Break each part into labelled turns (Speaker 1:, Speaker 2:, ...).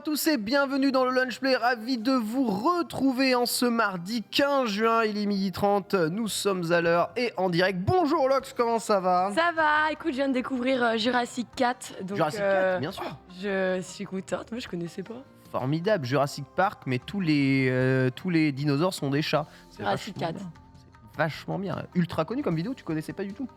Speaker 1: tous et bienvenue dans le Lunch Play. Ravi de vous retrouver en ce mardi 15 juin, il est 12h30, nous sommes à l'heure et en direct. Bonjour Lox, comment ça va?
Speaker 2: Ça va, écoute, je viens de découvrir Jurassic 4. Donc,
Speaker 1: Jurassic 4, bien sûr.
Speaker 2: Je suis contente, mais je connaissais pas.
Speaker 1: Formidable, Jurassic Park, mais tous les dinosaures sont des chats. C'est
Speaker 2: Jurassic
Speaker 1: vachement
Speaker 2: 4.
Speaker 1: bien. C'est vachement bien. Ultra connu comme vidéo, tu connaissais pas du tout?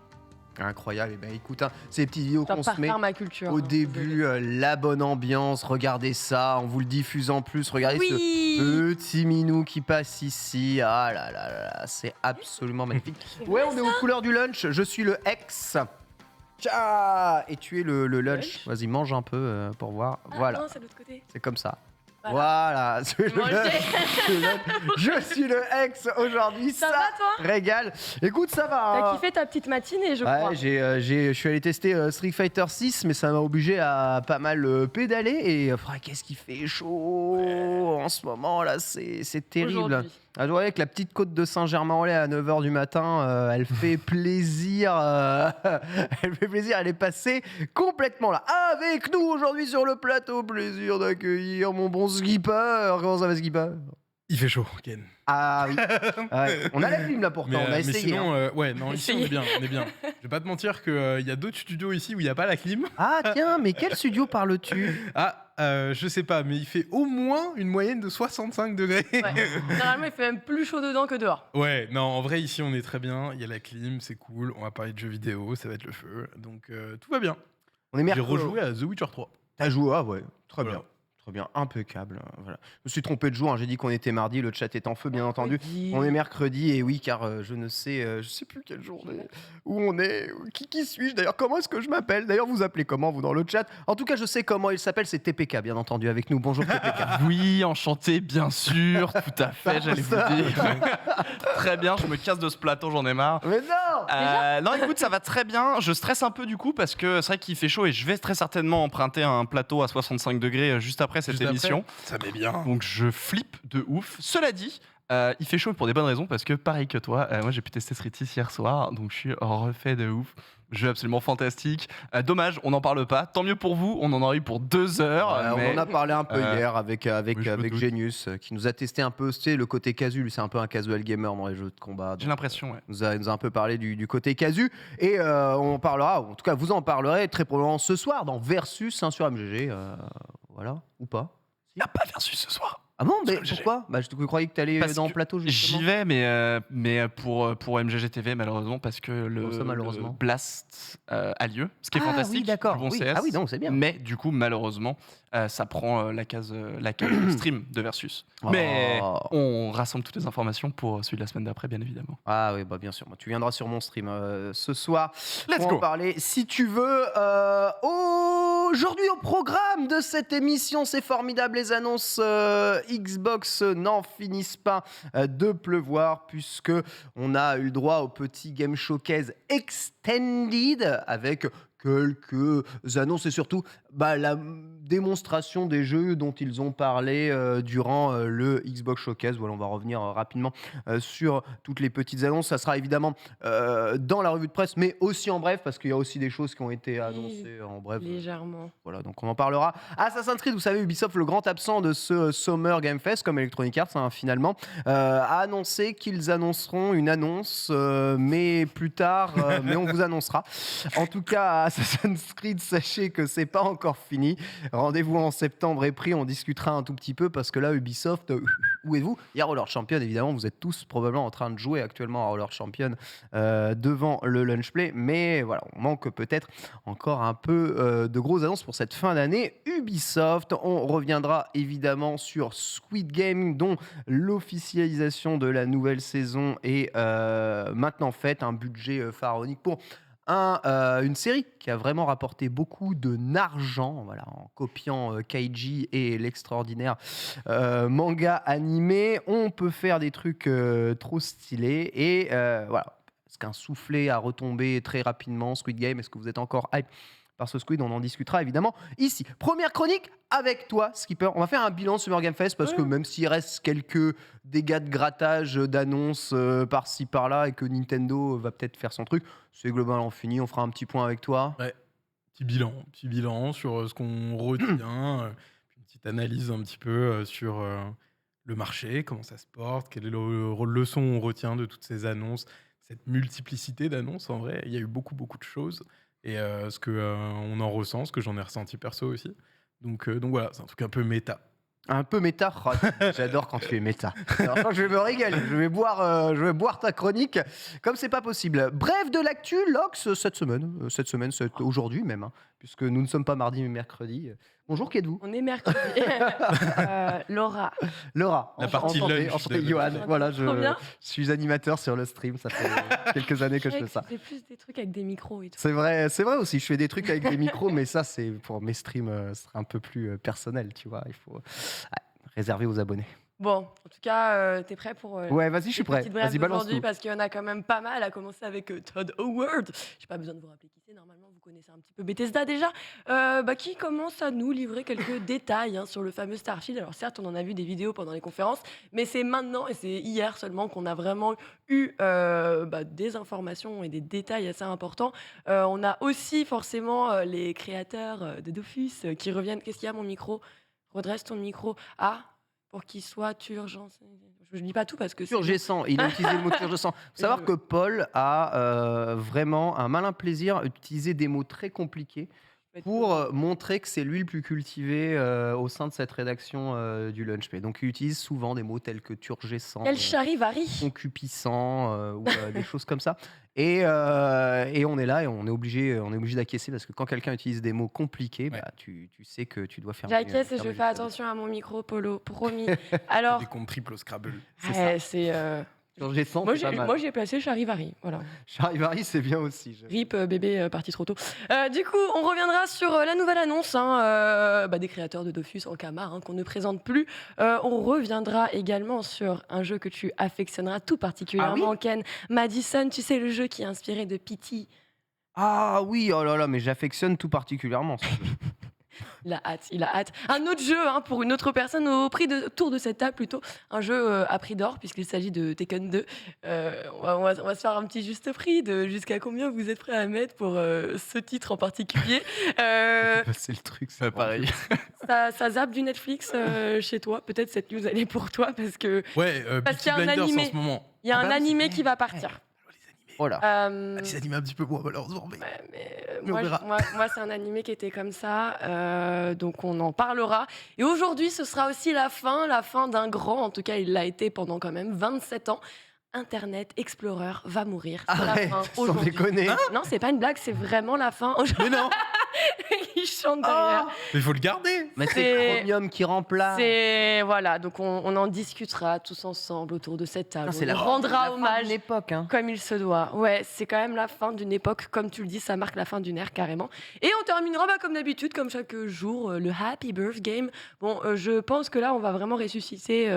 Speaker 1: Incroyable, et ben écoute, hein, ces petites vidéos qu'on se met
Speaker 2: ma culture.
Speaker 1: au début, la bonne ambiance, regardez ça, on vous le diffuse en plus, regardez
Speaker 2: Oui.
Speaker 1: ce petit minou qui passe ici, ah là là là là, c'est absolument magnifique. Ouais, on est aux couleurs du lunch, je suis le ex. Tcha, et tu es le lunch. Vas-y, mange un peu pour voir, voilà,
Speaker 2: Non, c'est de l'autre côté.
Speaker 1: c'est comme ça.
Speaker 2: Voilà.
Speaker 1: C'est le lunch. Je suis le ex aujourd'hui,
Speaker 2: Ça va, toi?
Speaker 1: régale. Écoute, ça va.
Speaker 2: T'as kiffé ta petite matinée, je crois.
Speaker 1: Ouais, je suis allé tester Street Fighter 6, mais ça m'a obligé à pas mal pédaler. Et qu'est-ce qui fait chaud en ce moment là, c'est terrible.
Speaker 2: Aujourd'hui.
Speaker 1: Ah, je voyais que la petite côte de Saint-Germain-en-Laye à 9h du matin, elle fait plaisir. Elle fait plaisir, elle est passée complètement là. Avec nous aujourd'hui sur le plateau, plaisir d'accueillir mon bon Skipper. Comment ça va, Skipper?
Speaker 3: Il fait chaud, Ken.
Speaker 1: Ah oui. Ouais. On a la clim là pourtant, on a essayé.
Speaker 3: Mais sinon,
Speaker 1: hein.
Speaker 3: ouais, non, ici on est bien, on est bien. Je vais pas te mentir qu'il y a d'autres studios ici où il n'y a pas la clim.
Speaker 1: Ah tiens, mais quel studio parles-tu?
Speaker 3: Je sais pas, mais il fait au moins une moyenne de 65 degrés.
Speaker 2: Ouais. Généralement, il fait même plus chaud dedans que dehors.
Speaker 3: Ouais, non, en vrai, ici on est très bien. Il y a la clim, c'est cool. On va parler de jeux vidéo, ça va être le feu. Donc tout va bien.
Speaker 1: On est
Speaker 3: J'ai
Speaker 1: mercredi.
Speaker 3: rejoué à The Witcher 3.
Speaker 1: T'as joué? Ah ouais, très
Speaker 3: Voilà.
Speaker 1: bien. Très bien, impeccable. Voilà. Je me suis trompé de jour, hein. J'ai dit qu'on était mardi, le chat est en feu, bien entendu. On est mercredi, et oui, car je ne sais, je sais plus quelle journée, où on est, qui suis-je d'ailleurs, comment est-ce que je m'appelle? D'ailleurs, vous appelez comment, vous, dans le chat? En tout cas, je sais comment il s'appelle, c'est TPK, bien entendu, avec nous. Bonjour TPK.
Speaker 4: Oui, enchanté, bien sûr, tout à fait, j'allais vous dire. Très bien, je me casse de ce plateau, j'en ai marre.
Speaker 1: Mais non!
Speaker 4: Non, écoute, ça va très bien. Je stresse un peu du coup parce que c'est vrai qu'il fait chaud et je vais très certainement emprunter un plateau à 65 degrés juste après cette émission.
Speaker 3: Ça met bien.
Speaker 4: Donc je flippe de ouf. Cela dit, il fait chaud pour des bonnes raisons parce que pareil que toi, moi j'ai pu tester Street 6 hier soir, donc je suis refait de ouf. Jeu absolument fantastique. Dommage, on n'en parle pas. Tant mieux pour vous, on en aurait eu pour 2 heures.
Speaker 1: On en a parlé un peu hier avec
Speaker 4: oui, je me doute.
Speaker 1: Genius, qui nous a testé un peu, tu sais, le côté casu. Lui, c'est un peu un casual gamer dans les jeux de combat.
Speaker 4: J'ai l'impression, ouais.
Speaker 1: Il nous a un peu parlé du côté casu. Et on parlera, en tout cas, vous en parlerez très probablement ce soir dans Versus sur MGG. Voilà, ou pas?
Speaker 4: Il n'y a pas versus ce soir.
Speaker 1: Ah bon, mais
Speaker 4: Sur MGG.
Speaker 1: pourquoi? Je croyais que tu allais
Speaker 4: Parce
Speaker 1: dans le
Speaker 4: que
Speaker 1: plateau, justement.
Speaker 4: J'y vais, mais pour MGG TV, malheureusement, parce que
Speaker 1: Comment ça, malheureusement
Speaker 4: le Blast a lieu, ce qui est fantastique.
Speaker 1: Oui, d'accord.
Speaker 4: du bon
Speaker 1: Oui.
Speaker 4: CS.
Speaker 1: Ah oui, non, c'est bien.
Speaker 4: Mais du coup, malheureusement, ça prend la case stream de Versus.
Speaker 1: Oh.
Speaker 4: Mais on rassemble toutes les informations pour celui de la semaine d'après, bien évidemment.
Speaker 1: Ah oui, bah bien sûr. Tu viendras sur mon stream ce soir
Speaker 4: Let's
Speaker 1: pour en
Speaker 4: go.
Speaker 1: parler si tu veux. Aujourd'hui au programme de cette émission, c'est formidable, les annonces Xbox n'en finissent pas de pleuvoir puisque on a eu le droit au petit Game Showcase Extended avec quelques annonces et surtout la démonstration des jeux dont ils ont parlé durant le Xbox Showcase. Voilà, on va revenir rapidement sur toutes les petites annonces. Ça sera évidemment dans la revue de presse, mais aussi en bref, parce qu'il y a aussi des choses qui ont été annoncées en bref.
Speaker 2: Légèrement.
Speaker 1: Voilà, donc on en parlera. Assassin's Creed, vous savez, Ubisoft, le grand absent de ce Summer Game Fest, comme Electronic Arts, finalement, a annoncé qu'ils annonceront une annonce, mais plus tard, mais on vous annoncera. En tout cas, Assassin's Creed, sachez que c'est pas encore fini. Rendez-vous en septembre et prix, on discutera un tout petit peu parce que là, Ubisoft, où êtes-vous? Il y a Roller Champion, évidemment, vous êtes tous probablement en train de jouer actuellement à Roller Champion devant le Lunch Play, mais voilà, on manque peut-être encore un peu de grosses annonces pour cette fin d'année. Ubisoft, on reviendra évidemment sur Squid Game, dont l'officialisation de la nouvelle saison est maintenant faite, un budget pharaonique pour une série qui a vraiment rapporté beaucoup d'argent, voilà, en copiant Kaiji et l'extraordinaire manga animé. On peut faire des trucs trop stylés et voilà. Est-ce qu'un soufflet a retombé très rapidement, Squid Game? Est-ce que vous êtes encore hype par ce Squid? On en discutera évidemment ici. Première chronique avec toi, Skipper. On va faire un bilan Summer Game Fest parce que même s'il reste quelques dégâts de grattage, d'annonces par-ci par-là et que Nintendo va peut-être faire son truc, c'est globalement fini. On fera un petit point avec toi.
Speaker 3: Ouais, petit bilan sur ce qu'on retient. Une petite t'analyses un petit peu sur le marché, comment ça se porte, quelle est la leçon on retient de toutes ces annonces, cette multiplicité d'annonces. En vrai, il y a eu beaucoup de choses. Et ce qu'on en ressent, ce que j'en ai ressenti perso aussi. Donc voilà, c'est un truc un peu méta.
Speaker 1: Un peu méta. Oh, j'adore quand tu es méta. Alors, je crois que je vais me régaler. Je vais boire ta chronique comme c'est pas possible. Bref, de l'actu, Lox, cette semaine, aujourd'hui même, hein, puisque nous ne sommes pas mardi mais mercredi. Bonjour, qui êtes-vous?
Speaker 2: On est mercredi. Laura.
Speaker 1: Laura,
Speaker 3: La partie
Speaker 1: enchanté,
Speaker 3: lunch
Speaker 1: enchanté,
Speaker 3: de-
Speaker 1: Johan. Voilà,
Speaker 2: Trop bien.
Speaker 1: je suis animateur sur le stream, ça fait quelques années que je fais ça.
Speaker 2: C'est plus des trucs avec des micros et tout.
Speaker 1: C'est vrai aussi, je fais des trucs avec des micros, mais ça, c'est pour mes streams, ce sera un peu plus personnel, tu vois. Il faut réserver aux abonnés.
Speaker 2: Bon, en tout cas, t'es prêt pour
Speaker 1: Ouais, vas-y, je suis prêt. Vas-y, balance
Speaker 2: aujourd'hui
Speaker 1: tout.
Speaker 2: parce qu'il y en a quand même pas mal, à commencer avec Todd Howard. J'ai pas besoin de vous rappeler qui c'est, normalement vous connaissez un petit peu Bethesda déjà. Qui commence à nous livrer quelques détails sur le fameux Starfield. Alors certes, on en a vu des vidéos pendant les conférences, mais c'est maintenant et c'est hier seulement qu'on a vraiment eu des informations et des détails assez importants. On a aussi forcément les créateurs de Dofus qui reviennent. Qu'est-ce qu'il y a, mon micro? Redresse ton micro. Ah, pour qu'il soit turgent. Je ne dis pas tout parce que c'est...
Speaker 1: Turgescent, il a utilisé le mot turgescent. Faut savoir que Paul a vraiment un malin plaisir à utiliser des mots très compliqués pour montrer que c'est lui le plus cultivé au sein de cette rédaction du Lunchpay. Donc il utilise souvent des mots tels que turgescent,
Speaker 2: Quel charivari.
Speaker 1: concupissant ou des choses comme ça. Et on est là et on est obligé d'acquiescer parce que quand quelqu'un utilise des mots compliqués,
Speaker 3: Ouais.
Speaker 1: bah, tu sais que tu dois faire.
Speaker 2: J'acquiesce et je fais attention à mon micro, Polo, promis. Alors,
Speaker 3: Des comptes triple au Scrabble.
Speaker 2: c'est...
Speaker 1: Turgescent,
Speaker 2: Moi,
Speaker 1: c'est pas mal.
Speaker 2: moi, j'ai placé charivari. Voilà.
Speaker 1: Charivari, c'est bien aussi.
Speaker 2: RIP, bébé parti trop tôt. Du coup, on reviendra sur la nouvelle annonce des créateurs de Dofus en Camargue qu'on ne présente plus. On reviendra également sur un jeu que tu affectionneras tout particulièrement, Ken. Madison, tu sais, le jeu qui est inspiré de Pity.
Speaker 1: Ah oui, oh là là, mais j'affectionne tout particulièrement. ce jeu.
Speaker 2: Il a hâte. Un autre jeu pour une autre personne autour de cette table plutôt. Un jeu à prix d'or puisqu'il s'agit de Tekken 2. On va se faire un petit juste prix de jusqu'à combien vous êtes prêts à mettre pour ce titre en particulier.
Speaker 1: C'est le truc,
Speaker 4: C'est pareil.
Speaker 2: Ça zappe du Netflix chez toi. Peut-être cette news elle est pour toi parce que
Speaker 3: Ouais,
Speaker 2: Parce
Speaker 3: Peaky
Speaker 2: qu'il y a un
Speaker 3: Blinders
Speaker 2: animé.
Speaker 3: en ce moment.
Speaker 2: il y a
Speaker 1: Ah
Speaker 2: un
Speaker 1: bah,
Speaker 2: animé
Speaker 1: c'est
Speaker 2: qui va partir.
Speaker 3: Les animés.
Speaker 1: Oh là.
Speaker 3: Des animés un petit peu moins malheureusement. Mais...
Speaker 2: Ouais, mais,
Speaker 3: Mais on verra.
Speaker 2: moi, c'est un animé qui était comme ça, donc on en parlera. Et aujourd'hui, ce sera aussi la fin d'un grand, en tout cas, il l'a été pendant quand même 27 ans. Internet Explorer va mourir. C'est la
Speaker 1: Arrête,
Speaker 2: fin
Speaker 1: sans
Speaker 2: aujourd'hui.
Speaker 1: déconner.
Speaker 2: Non, c'est pas une blague, c'est vraiment la fin.
Speaker 3: Mais non,
Speaker 2: Il chante derrière.
Speaker 3: mais il faut le garder.
Speaker 1: Mais
Speaker 2: C'est-
Speaker 1: c'est Chromium qui remplace.
Speaker 2: C'est voilà, donc on en discutera tous ensemble autour de cette table.
Speaker 1: Non, c'est
Speaker 2: On
Speaker 1: la
Speaker 2: rendra
Speaker 1: fin
Speaker 2: hommage
Speaker 1: d'une époque. Hein.
Speaker 2: comme il se doit. Ouais, c'est quand même la fin d'une époque, comme tu le dis, ça marque la fin d'une ère carrément. Et on terminera comme d'habitude, comme chaque jour, le Happy Birth Game. Bon, je pense que là, on va vraiment ressusciter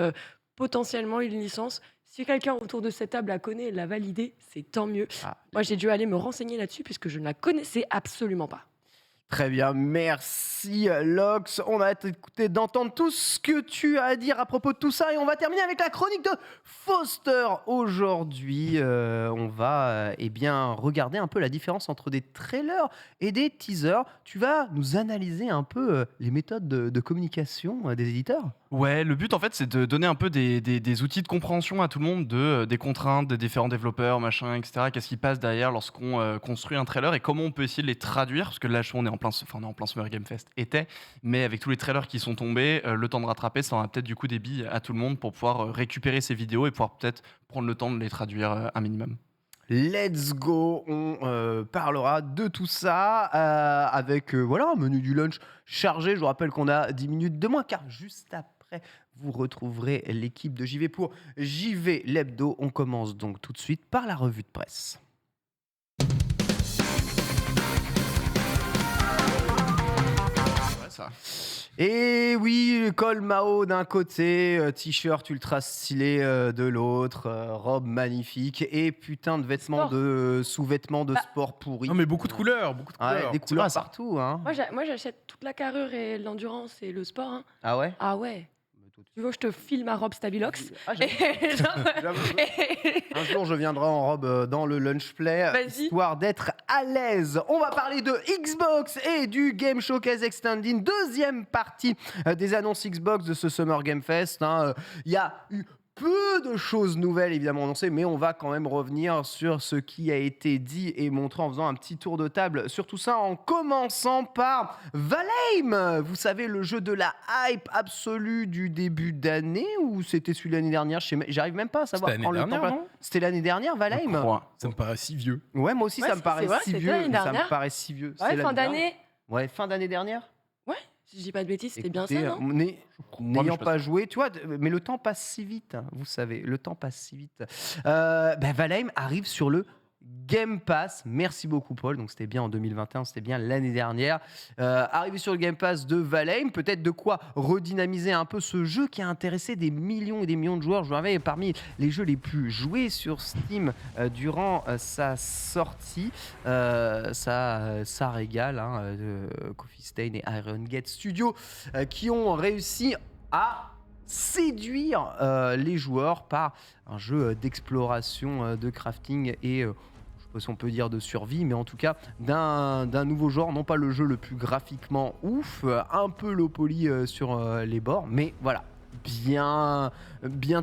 Speaker 2: potentiellement une licence. Si quelqu'un autour de cette table la connaît et l'a validée, c'est tant mieux.
Speaker 1: Ah.
Speaker 2: Moi, j'ai dû aller me renseigner là-dessus puisque je ne la connaissais absolument pas.
Speaker 1: Très bien, merci Lox. On a écouté d'entendre tout ce que tu as à dire à propos de tout ça et on va terminer avec la chronique de Foster. Aujourd'hui, on va bien regarder un peu la différence entre des trailers et des teasers. Tu vas nous analyser un peu les méthodes de communication des éditeurs.
Speaker 4: Ouais, le but en fait, c'est de donner un peu des outils de compréhension à tout le monde des contraintes des différents développeurs, machin, etc. Qu'est-ce qui passe derrière lorsqu'on construit un trailer et comment on peut essayer de les traduire, parce que là, on est en plein Summer Game Fest, mais avec tous les trailers qui sont tombés, le temps de rattraper, ça aura peut-être du coup des billes à tout le monde pour pouvoir récupérer ces vidéos et pouvoir peut-être prendre le temps de les traduire un minimum.
Speaker 1: Let's go, on parlera de tout ça avec un menu du lunch chargé. Je vous rappelle qu'on a 10 minutes de moins car juste après, vous retrouverez l'équipe de JV pour JV l'Hebdo. On commence donc tout de suite par la revue de presse.
Speaker 4: Ouais, ça.
Speaker 1: Et oui, col Mao d'un côté, t-shirt ultra stylé de l'autre, robe magnifique et putain de vêtements
Speaker 2: Sport.
Speaker 1: de sous-vêtements de
Speaker 2: Bah.
Speaker 1: sport pourris.
Speaker 3: Non, mais beaucoup de couleurs.
Speaker 1: Ouais, des couleurs
Speaker 4: vrai, ça.
Speaker 1: partout. Hein.
Speaker 2: Moi, j'achète toute la carrure et l'endurance et le sport. Hein.
Speaker 1: Ah ouais
Speaker 2: Ah ouais. Tu veux que je te file ma robe Stabilox
Speaker 1: Ah,
Speaker 2: Et genre,
Speaker 1: j'avoue.
Speaker 2: et-
Speaker 1: Un jour, je viendrai en robe dans le lunch play,
Speaker 2: Vas-y.
Speaker 1: histoire d'être à l'aise. On va parler de Xbox et du Game Showcase Extended, deuxième partie des annonces Xbox de ce Summer Game Fest. Il y a eu peu de choses nouvelles évidemment annoncées, mais on va quand même revenir sur ce qui a été dit et montré en faisant un petit tour de table sur tout ça, en commençant par Valheim. Vous savez, le jeu de la hype absolue du début d'année, ou c'était celui de l'année dernière? J'arrive même pas à savoir
Speaker 3: C'était
Speaker 1: quand
Speaker 3: l'année
Speaker 1: le temps
Speaker 3: dernière,
Speaker 1: passe.
Speaker 3: non?
Speaker 1: C'était l'année dernière,
Speaker 4: Je
Speaker 1: Valheim?
Speaker 4: crois.
Speaker 3: Ça me paraît si vieux.
Speaker 1: Ouais, moi aussi
Speaker 2: Ouais,
Speaker 1: ça me
Speaker 2: c'est
Speaker 1: paraît
Speaker 2: vrai,
Speaker 1: si
Speaker 2: c'était
Speaker 1: vieux.
Speaker 2: l'année
Speaker 1: Ça me
Speaker 2: dernière.
Speaker 1: paraît si vieux.
Speaker 2: Ouais,
Speaker 1: C'est
Speaker 2: fin
Speaker 1: l'année dernière.
Speaker 2: d'année.
Speaker 1: Ouais, fin d'année dernière.
Speaker 2: Ouais, si je dis pas de bêtises, c'était bien ça,
Speaker 1: Écoutez,
Speaker 2: non
Speaker 1: n'ayant
Speaker 4: je sais
Speaker 1: pas joué, tu vois, mais le temps passe si vite, hein, vous savez, le temps passe si vite. Valheim arrive sur le Game Pass. Merci beaucoup, Paul. Donc, c'était bien en 2021, c'était bien l'année dernière. Arrivé sur le Game Pass de Valheim, peut-être de quoi redynamiser un peu ce jeu qui a intéressé des millions et des millions de joueurs. Je l'avais parmi les jeux les plus joués sur Steam durant sa sortie. Ça régale, hein, Coffee Stain et Iron Gate Studio qui ont réussi à séduire les joueurs par un jeu d'exploration, de crafting et je sais pas si on peut dire de survie, mais en tout cas d'un nouveau genre, non pas le jeu le plus graphiquement ouf, un peu low poly sur les bords, mais voilà, bien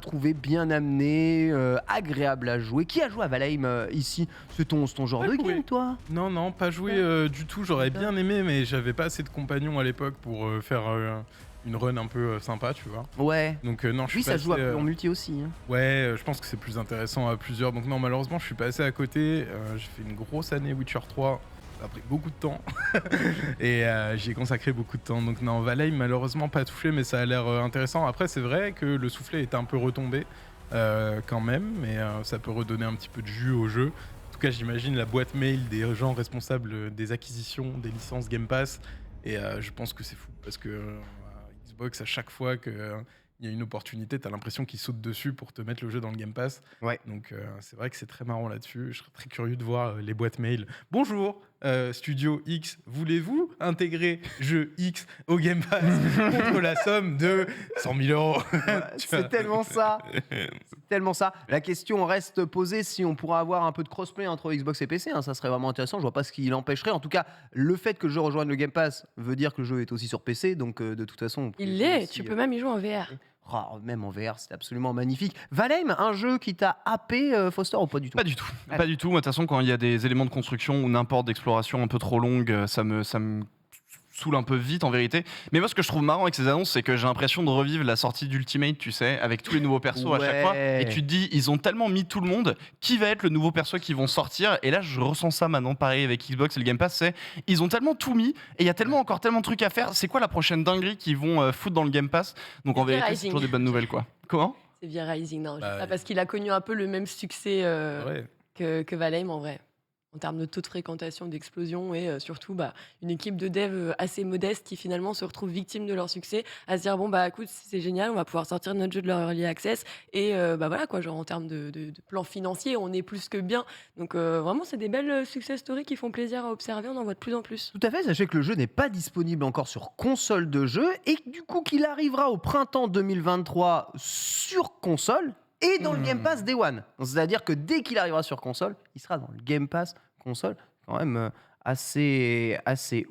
Speaker 1: trouvé, bien amené, agréable à jouer. Qui a joué à Valheim ici? C'est ton genre
Speaker 3: Pas
Speaker 1: de
Speaker 3: joué.
Speaker 1: game, toi?
Speaker 3: Non, pas joué du tout. J'aurais bien aimé, mais j'avais pas assez de compagnons à l'époque pour faire une run un peu sympa, tu vois.
Speaker 1: Ouais.
Speaker 3: Donc non, je suis
Speaker 1: Oui, ça
Speaker 3: passé,
Speaker 1: joue en multi aussi. Hein.
Speaker 3: Ouais, je pense que c'est plus intéressant à plusieurs. Donc non, malheureusement, je suis passé à côté. J'ai fait une grosse année Witcher 3. Ça a pris beaucoup de temps. Et j'y ai consacré beaucoup de temps. Donc non, Valheim, malheureusement, pas touché, mais ça a l'air intéressant. Après, c'est vrai que le soufflet est un peu retombé quand même, mais ça peut redonner un petit peu de jus au jeu. En tout cas, j'imagine la boîte mail des gens responsables des acquisitions, des licences Game Pass. Et je pense que c'est fou parce que Xbox, à chaque fois qu'il y a une opportunité, tu as l'impression qu'ils sautent dessus pour te mettre le jeu dans le Game Pass.
Speaker 1: Ouais.
Speaker 3: Donc c'est vrai que c'est très marrant là-dessus. Je serais très curieux de voir les boîtes mail. Bonjour, Studio X, voulez-vous intégrer jeu X au Game Pass contre la somme de 100 000 euros?
Speaker 1: C'est tellement ça. C'est tellement ça. La question reste posée si on pourra avoir un peu de crossplay entre Xbox et PC. Hein. Ça serait vraiment intéressant. Je vois pas ce qui l'empêcherait. En tout cas, le fait que le jeu rejoigne le Game Pass veut dire que le jeu est aussi sur PC. Donc, de toute façon, on peut
Speaker 2: Il
Speaker 1: jouer
Speaker 2: l'est,
Speaker 1: aussi,
Speaker 2: tu peux même y jouer en VR.
Speaker 1: même en VR, c'est absolument magnifique. Valheim, un jeu qui t'a happé, Foster, ou pas du tout?
Speaker 4: Pas du tout.
Speaker 1: Ouais.
Speaker 4: Pas du tout. Moi, de toute façon, quand il y a des éléments de construction ou n'importe d'exploration un peu trop longue, ça me saoule un peu vite en vérité. Mais moi, ce que je trouve marrant avec ces annonces, c'est que j'ai l'impression de revivre la sortie d'Ultimate, tu sais, avec tous les nouveaux persos à chaque fois.
Speaker 1: Ouais.
Speaker 4: Et tu te dis, ils ont tellement mis tout le monde, qui va être le nouveau perso qui vont sortir? Et là, je ressens ça maintenant, pareil avec Xbox et le Game Pass, c'est ils ont tellement tout mis et il y a tellement encore tellement de trucs à faire. C'est quoi la prochaine dinguerie qu'ils vont foutre dans le Game Pass? Donc en
Speaker 2: C'est
Speaker 4: vérité, c'est
Speaker 2: Rising.
Speaker 4: toujours des bonnes nouvelles, quoi. Comment?
Speaker 2: C'est via Rising, non, je
Speaker 3: Bah,
Speaker 2: sais pas, parce qu'il a connu un peu le même succès
Speaker 3: Ouais.
Speaker 2: que Valheim en vrai. En termes de taux de fréquentation, d'explosion et surtout une équipe de dev assez modeste qui finalement se retrouve victime de leur succès, à se dire bon bah écoute c'est génial, on va pouvoir sortir notre jeu de leur early access et voilà quoi, genre en termes de plan financier on est plus que bien. Donc vraiment c'est des belles success stories qui font plaisir à observer, on en voit de plus en plus.
Speaker 1: Tout à fait, sachez que le jeu n'est pas disponible encore sur console de jeu et du coup qu'il arrivera au printemps 2023 sur console et dans le Game Pass Day One. C'est-à-dire que dès qu'il arrivera sur console, il sera dans le Game Pass console, quand même assez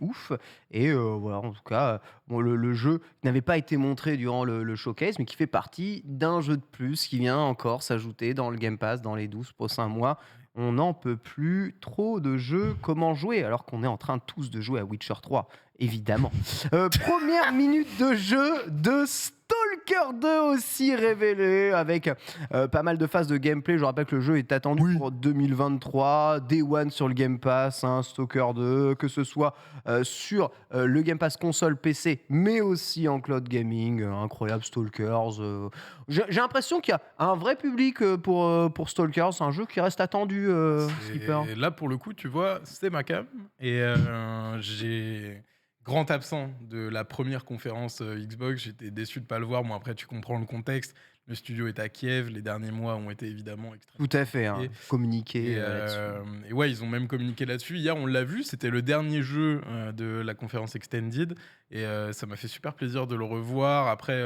Speaker 1: ouf. Et voilà, en tout cas, le jeu n'avait pas été montré durant le showcase, mais qui fait partie d'un jeu de plus qui vient encore s'ajouter dans le Game Pass dans les 12 prochains mois. On n'en peut plus trop de jeux comment jouer, alors qu'on est en train tous de jouer à Witcher 3, évidemment. Première minute de jeu de Stalker 2 aussi révélé, avec pas mal de phases de gameplay. Je rappelle que le jeu est attendu pour 2023, Day One sur le Game Pass, hein, Stalker 2, que ce soit sur le Game Pass console PC, mais aussi en cloud gaming. Incroyable Stalkers. J'ai l'impression qu'il y a un vrai public pour Stalkers. C'est un jeu qui reste attendu, Skipper.
Speaker 3: Et là, pour le coup, tu vois, c'est ma cam. Et j'ai grand absent de la première conférence Xbox. J'étais déçu de ne pas le voir. Moi, après, tu comprends le contexte. Le studio est à Kiev. Les derniers mois ont été évidemment extrêmement
Speaker 1: Tout à fait, hein. Communiquer
Speaker 3: Et,
Speaker 1: là-dessus.
Speaker 3: et ouais, ils ont même communiqué là-dessus. Hier, on l'a vu, c'était le dernier jeu de la conférence Extended. Et ça m'a fait super plaisir de le revoir. Après,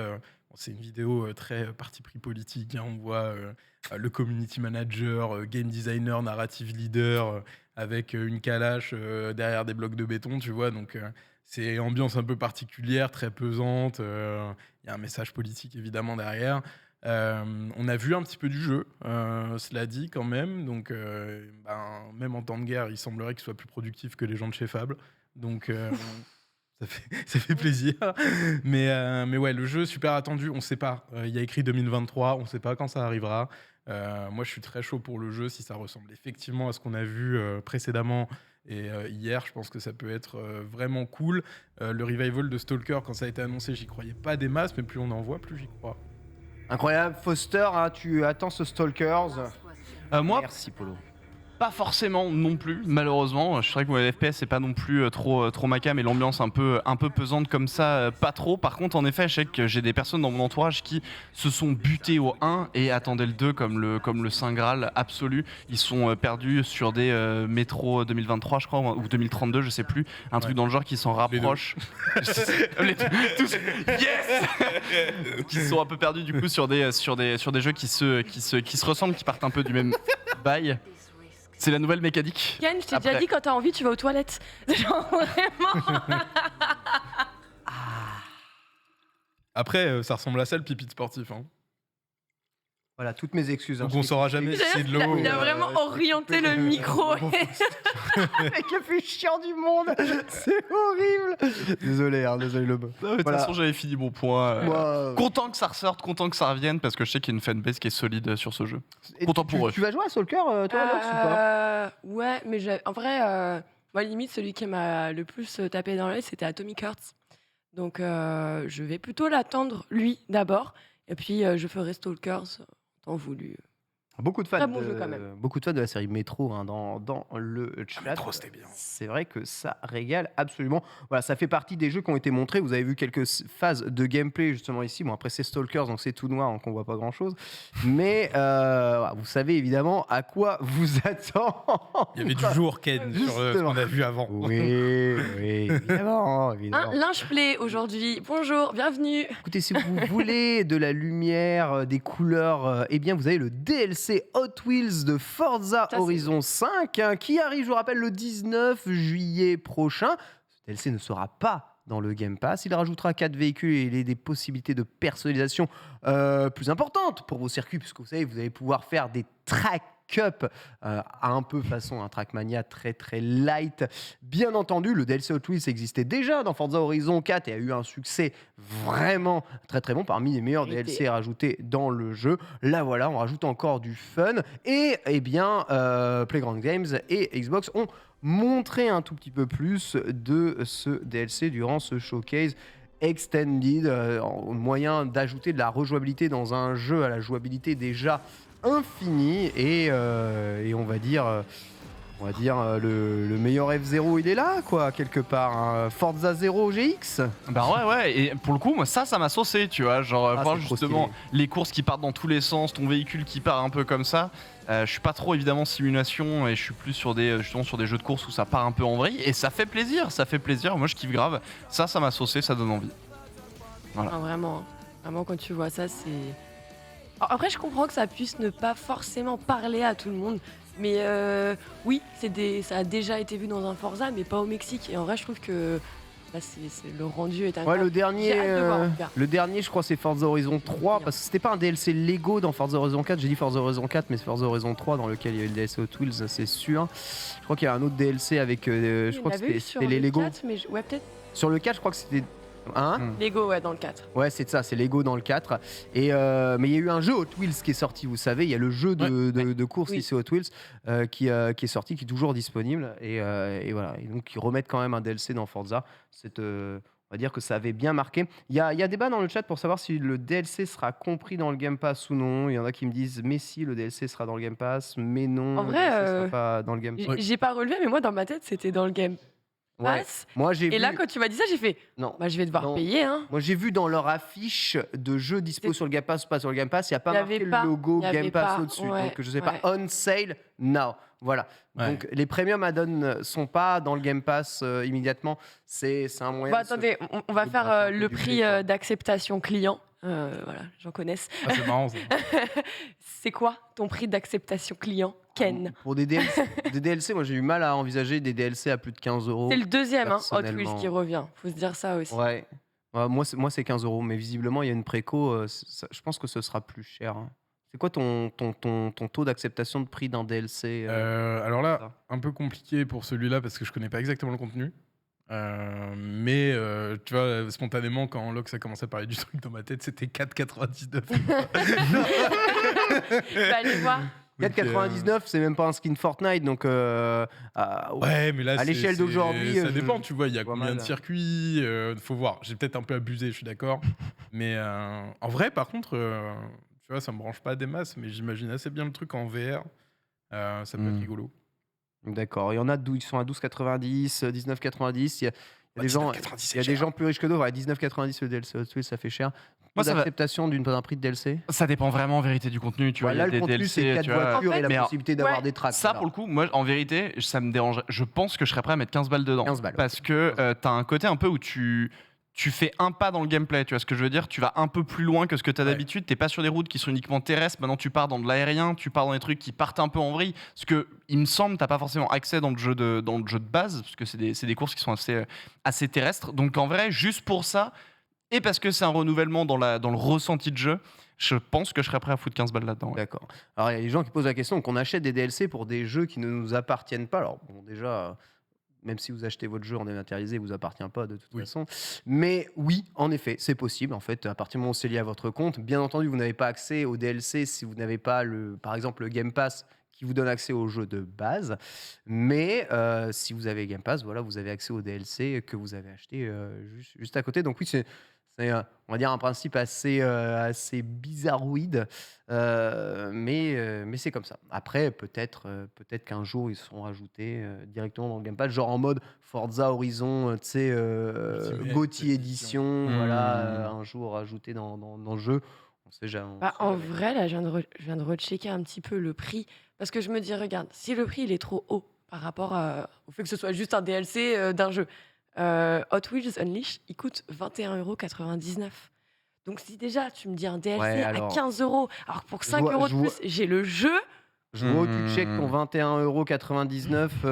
Speaker 3: bon, c'est une vidéo très parti pris politique. Hein. On voit le community manager, game designer, narrative leader, avec une calache derrière des blocs de béton, tu vois. Donc, c'est ambiance un peu particulière, très pesante. Il y a un message politique évidemment derrière. On a vu un petit peu du jeu, cela dit quand même. Donc, même en temps de guerre, il semblerait qu'il soit plus productif que les gens de chez Fable. Donc, ça fait plaisir. Mais ouais, le jeu super attendu. On ne sait pas. Il y a écrit 2023. On ne sait pas quand ça arrivera. Moi, je suis très chaud pour le jeu si ça ressemble effectivement à ce qu'on a vu précédemment. Et hier, je pense que ça peut être vraiment cool. Le revival de Stalker, quand ça a été annoncé, j'y croyais pas des masses, mais plus on en voit, plus j'y crois.
Speaker 1: Incroyable. Foster, hein, tu attends ce Stalkers.
Speaker 4: Moi,
Speaker 1: Merci, Polo.
Speaker 4: pas forcément non plus, malheureusement. Je sais que le FPS c'est pas non plus trop ma cam, et l'ambiance un peu pesante comme ça, pas trop. Par contre, en effet, je sais que j'ai des personnes dans mon entourage qui se sont butées au 1 et attendaient le 2 comme le Saint Graal absolu. Ils sont perdus sur des métro 2023, je crois, ou 2032, je sais plus. Un truc dans le genre qui s'en rapproche. Tous, yes qui sont un peu perdus du coup sur des jeux qui se ressemblent, qui partent un peu du même bail. C'est la nouvelle mécanique.
Speaker 2: Yann, je t'ai déjà dit, quand t'as envie, tu vas aux toilettes. Genre, vraiment.
Speaker 3: Après, ça ressemble à ça le pipi de sportif. Hein.
Speaker 1: Voilà, toutes mes excuses.
Speaker 3: Donc on saura jamais si c'est de l'eau.
Speaker 2: Il a vraiment orienté le micro.
Speaker 1: Avec le plus chiant du monde. C'est horrible. Désolé le bœuf.
Speaker 4: De toute façon, j'avais fini mon point.
Speaker 1: Moi,
Speaker 4: Content que ça ressorte, content que ça revienne, parce que je sais qu'il y a une fanbase qui est solide sur ce jeu.
Speaker 1: et
Speaker 4: content pour eux.
Speaker 1: Tu vas jouer à Stalker, toi, Alox, ou pas
Speaker 2: Ouais, mais en vrai, moi, limite, celui qui m'a le plus tapé dans l'œil, c'était Atomic Hearts. Donc, je vais plutôt l'attendre, lui, d'abord. Et puis, je ferai Stalkers, tant voulu.
Speaker 1: Beaucoup de fans,
Speaker 2: Très bon jeu, quand même.
Speaker 1: beaucoup de fans de la série Metro hein, dans le chat.
Speaker 3: Metro, c'était bien.
Speaker 1: C'est vrai que ça régale absolument. Voilà, ça fait partie des jeux qui ont été montrés. Vous avez vu quelques phases de gameplay justement ici. Bon, après c'est Stalkers, donc c'est tout noir, donc on voit pas grand chose. Mais vous savez évidemment à quoi vous attend.
Speaker 3: Il y avait du jour, Ken, sur ce qu'on a vu avant.
Speaker 1: Oui, évidemment.
Speaker 2: Un linge play aujourd'hui. Bonjour, bienvenue.
Speaker 1: Écoutez, si vous voulez de la lumière, des couleurs, eh bien vous avez le DLC Hot Wheels de Forza
Speaker 2: Ça, c'est
Speaker 1: Horizon 5 hein, qui arrive, je vous rappelle, le 19 juillet prochain. Ce DLC ne sera pas dans le Game Pass. Il rajoutera 4 véhicules et il a des possibilités de personnalisation plus importantes pour vos circuits, puisque vous savez, vous allez pouvoir faire des track up un peu façon un Trackmania très très light. Bien entendu, le DLC Hot Wheels existait déjà dans Forza Horizon 4 et a eu un succès vraiment très très bon, parmi les meilleurs DLC rajoutés dans le jeu. Là voilà, on rajoute encore du fun et eh bien Playground Games et Xbox ont montré un tout petit peu plus de ce DLC durant ce showcase extended, moyen d'ajouter de la rejouabilité dans un jeu à la jouabilité déjà infinie et on va dire le meilleur F0 il est là quoi quelque part hein. Forza 0 GX.
Speaker 4: Bah ouais, et pour le coup, moi ça m'a saucé, tu vois, genre voir
Speaker 1: c'est trop
Speaker 4: justement
Speaker 1: stylé.
Speaker 4: les courses qui partent dans tous les sens, ton véhicule qui part un peu comme ça. Je suis pas trop évidemment simulation et je suis plus sur des jeux de course où ça part un peu en vrille et ça fait plaisir. Moi je kiffe grave. Ça m'a saucé, ça donne envie. Voilà.
Speaker 2: Ah, vraiment, quand tu vois ça, c'est. Après, je comprends que ça puisse ne pas forcément parler à tout le monde, mais oui, ça a déjà été vu dans un Forza, mais pas au Mexique. Et en vrai, je trouve que le rendu est incroyable.
Speaker 1: Ouais,
Speaker 2: J'ai hâte de voir, en tout cas.
Speaker 1: le dernier je crois c'est Forza Horizon 3 parce que c'était pas un DLC Lego dans Forza Horizon 4, j'ai dit Forza Horizon 4 mais c'est Forza Horizon 3 dans lequel il y avait le DLC Hot Wheels, c'est sûr. Je crois qu'il y a un autre DLC avec je crois que c'était les Lego.
Speaker 2: 4, mais ouais, peut-être
Speaker 1: Sur le 4, je crois que c'était
Speaker 2: Lego, ouais, dans le 4.
Speaker 1: Ouais, c'est ça, c'est Lego dans le 4. Et, mais il y a eu un jeu Hot Wheels qui est sorti, vous savez, il y a le jeu de course
Speaker 2: Oui.
Speaker 1: ici Hot Wheels qui est sorti, qui est toujours disponible. Et voilà, et donc ils remettent quand même un DLC dans Forza. On va dire que ça avait bien marqué. Il y a débat dans le chat pour savoir si le DLC sera compris dans le Game Pass ou non. Il y en a qui me disent, mais si, le DLC sera dans le Game Pass, mais non,
Speaker 2: En
Speaker 1: le
Speaker 2: vrai,
Speaker 1: DLC sera pas dans le Game Pass.
Speaker 2: J'ai pas relevé, mais moi, dans ma tête, c'était dans le Game
Speaker 1: Ouais.
Speaker 2: Pass.
Speaker 1: Moi, j'ai
Speaker 2: Et
Speaker 1: vu...
Speaker 2: là, quand tu m'as dit ça, j'ai fait,
Speaker 1: Non.
Speaker 2: bah, je vais devoir
Speaker 1: Non.
Speaker 2: payer, hein.
Speaker 1: Moi, j'ai vu dans leur affiche de jeux dispo
Speaker 2: C'est-
Speaker 1: sur le Game Pass ou pas sur le Game Pass, il n'y a pas
Speaker 2: Il y
Speaker 1: marqué
Speaker 2: avait
Speaker 1: le
Speaker 2: pas,
Speaker 1: logo
Speaker 2: il y avait
Speaker 1: Game Pass
Speaker 2: pas,
Speaker 1: au-dessus.
Speaker 2: ouais,
Speaker 1: Donc, je sais pas,
Speaker 2: ouais.
Speaker 1: on sale now. Voilà.
Speaker 3: Ouais.
Speaker 1: Donc les premium add-ons sont pas dans le Game Pass immédiatement. C'est un moyen.
Speaker 2: Bah,
Speaker 1: de se-
Speaker 2: attendez, on va
Speaker 1: de
Speaker 2: faire
Speaker 1: gratter un peu
Speaker 2: le
Speaker 1: du
Speaker 2: prix
Speaker 1: blé, quoi.
Speaker 2: d'acceptation client. Voilà, j'en connaisse.
Speaker 3: Ah, c'est marrant. Ça.
Speaker 2: C'est quoi ton prix d'acceptation client, Ken?
Speaker 1: Pour des DLC, moi j'ai eu mal à envisager des DLC à plus de 15 euros.
Speaker 2: C'est le deuxième, Hot Wheels
Speaker 1: personnellement.
Speaker 2: qui revient. Faut se dire ça aussi.
Speaker 1: Ouais. Ouais, moi c'est 15 euros, mais visiblement il y a une préco. Je pense que ce sera plus cher. Hein. C'est quoi ton taux d'acceptation de prix d'un DLC
Speaker 3: Alors là,
Speaker 1: ça.
Speaker 3: un peu compliqué pour celui-là parce que je connais pas exactement le contenu. Mais tu vois, spontanément, quand Lox a commencé à parler du truc dans ma tête, c'était 4,99.
Speaker 2: Bah, allez voir.
Speaker 1: 4,99, c'est même pas un skin Fortnite, donc
Speaker 3: Ouais, mais là,
Speaker 1: à l'échelle d'aujourd'hui,
Speaker 3: ça
Speaker 1: je
Speaker 3: dépend, tu vois, il y a
Speaker 1: vois
Speaker 3: combien
Speaker 1: mal.
Speaker 3: de circuits, faut voir. J'ai peut-être un peu abusé, je suis d'accord. Mais en vrai, par contre, tu vois, ça me branche pas des masses, mais j'imagine assez bien le truc en VR. Ça peut être rigolo.
Speaker 1: D'accord. Il y en a ils sont à 12,90, 19,90. Il y a des gens,
Speaker 3: 19,90,
Speaker 1: il y a des gens plus riches que d'autres. Ouais, 19,90 le DLC Hot Wheels, ça fait cher.
Speaker 4: Moi, ça va-
Speaker 1: D'acceptation d'un prix de DLC.
Speaker 4: Ça dépend vraiment en vérité du contenu. Tu vois, il y
Speaker 1: Là,
Speaker 4: a
Speaker 1: le
Speaker 4: des
Speaker 1: contenu,
Speaker 4: DLC,
Speaker 1: c'est 4
Speaker 4: tu vois.
Speaker 1: voitures
Speaker 2: En fait,
Speaker 1: et la
Speaker 4: mais alors,
Speaker 1: possibilité d'avoir
Speaker 2: ouais,
Speaker 1: des tracks.
Speaker 4: Ça,
Speaker 1: voilà.
Speaker 4: pour le coup, moi, en vérité, ça me dérange. Je pense que je serais prêt à mettre 15 balles dedans.
Speaker 1: 15 balles,
Speaker 4: Parce que t'as un côté un peu où tu fais un pas dans le gameplay. Tu vois ce que je veux dire? Tu vas un peu plus loin que ce que tu as
Speaker 3: Ouais.
Speaker 4: d'habitude. T'es pas sur des routes qui sont uniquement terrestres. Maintenant, tu pars dans de l'aérien. Tu pars dans des trucs qui partent un peu en vrille. Parce que, il me semble, t'as pas forcément accès dans le jeu de base. Parce que c'est des courses qui sont assez terrestres. Donc, en vrai, juste pour ça, et parce que c'est un renouvellement dans le ressenti de jeu, je pense que je serais prêt à foutre 15 balles là-dedans. Ouais.
Speaker 1: D'accord. Alors, il y a des gens qui posent la question qu'on achète des DLC pour des jeux qui ne nous appartiennent pas. Alors, bon, déjà, même si vous achetez votre jeu en dématérialisé, il vous appartient pas de toute
Speaker 3: Oui.
Speaker 1: façon. Mais oui, en effet, c'est possible. En fait, à partir du moment où c'est lié à votre compte, bien entendu, vous n'avez pas accès aux DLC si vous n'avez pas, par exemple, le Game Pass qui vous donne accès aux jeux de base. Mais si vous avez Game Pass, voilà, vous avez accès aux DLC que vous avez acheté juste à côté. Donc oui, c'est on va dire un principe assez bizarroïde, mais c'est comme ça. Après, peut-être qu'un jour, ils seront rajoutés directement dans le Game Pass, genre en mode Forza Horizon, tu sais,
Speaker 3: Ultimate
Speaker 1: GOTY
Speaker 3: Edition.
Speaker 1: Edition, voilà,
Speaker 4: Hmm.
Speaker 1: un jour rajouté dans le jeu. On sait jamais.
Speaker 2: Bah, en vrai, là, je viens de rechecker un petit peu le prix. Parce que je me dis, regarde, si le prix il est trop haut par rapport au fait que ce soit juste un DLC d'un jeu, Hot Wheels Unleashed, il coûte 21,99 €. Donc si déjà tu me dis un DLC
Speaker 1: Ouais,
Speaker 2: à
Speaker 1: alors,
Speaker 2: 15 €, alors que pour 5
Speaker 1: vois-
Speaker 2: €
Speaker 1: je
Speaker 2: de
Speaker 1: vois-
Speaker 2: plus, j'ai le jeu.
Speaker 1: Je vois où tu check ton 21,99 €,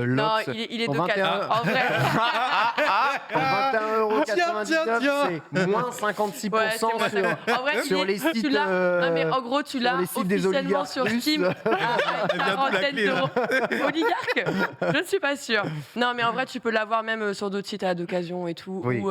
Speaker 2: Non,
Speaker 1: Lox.
Speaker 2: il est
Speaker 1: Ton
Speaker 2: de
Speaker 1: 21
Speaker 2: 4. En vrai,
Speaker 1: Pour 21,99
Speaker 3: Tiens.
Speaker 1: c'est moins 56%
Speaker 2: ouais, c'est moi,
Speaker 1: sur,
Speaker 2: en vrai,
Speaker 1: sur les sites,
Speaker 2: tu l'as. Non, mais en gros, tu
Speaker 1: sur
Speaker 2: l'as
Speaker 1: les sites des
Speaker 2: officiellement
Speaker 1: oligarques
Speaker 2: sur
Speaker 1: russes.
Speaker 2: Steam à
Speaker 3: Elle vient de la
Speaker 2: quarantaine
Speaker 3: clé, là.
Speaker 2: d'euros. Oligarque? Je ne suis pas sûre. Non, mais en vrai, tu peux l'avoir même sur d'autres sites d'occasion et tout.
Speaker 1: Oui.
Speaker 2: Où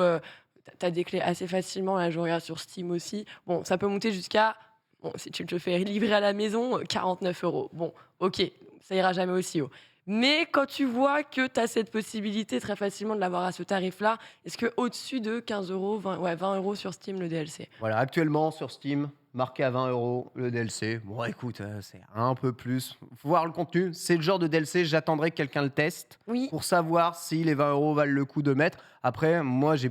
Speaker 2: tu as des clés assez facilement. Là, je regarde sur Steam aussi. Bon, ça peut monter jusqu'à, bon, si tu te fais livrer à la maison, 49 €. Bon, ok, ça ira jamais aussi haut. Mais quand tu vois que tu as cette possibilité très facilement de l'avoir à ce tarif-là, est-ce que au-dessus de 15 €, 20 € sur Steam le DLC?
Speaker 1: Voilà, actuellement sur Steam, marqué à 20 € le DLC. Bon, écoute, c'est un peu plus. Faut voir le contenu. C'est le genre de DLC, j'attendrai que quelqu'un le teste
Speaker 2: Oui.
Speaker 1: pour savoir si les 20 € valent le coup de mettre. Après, moi, j'ai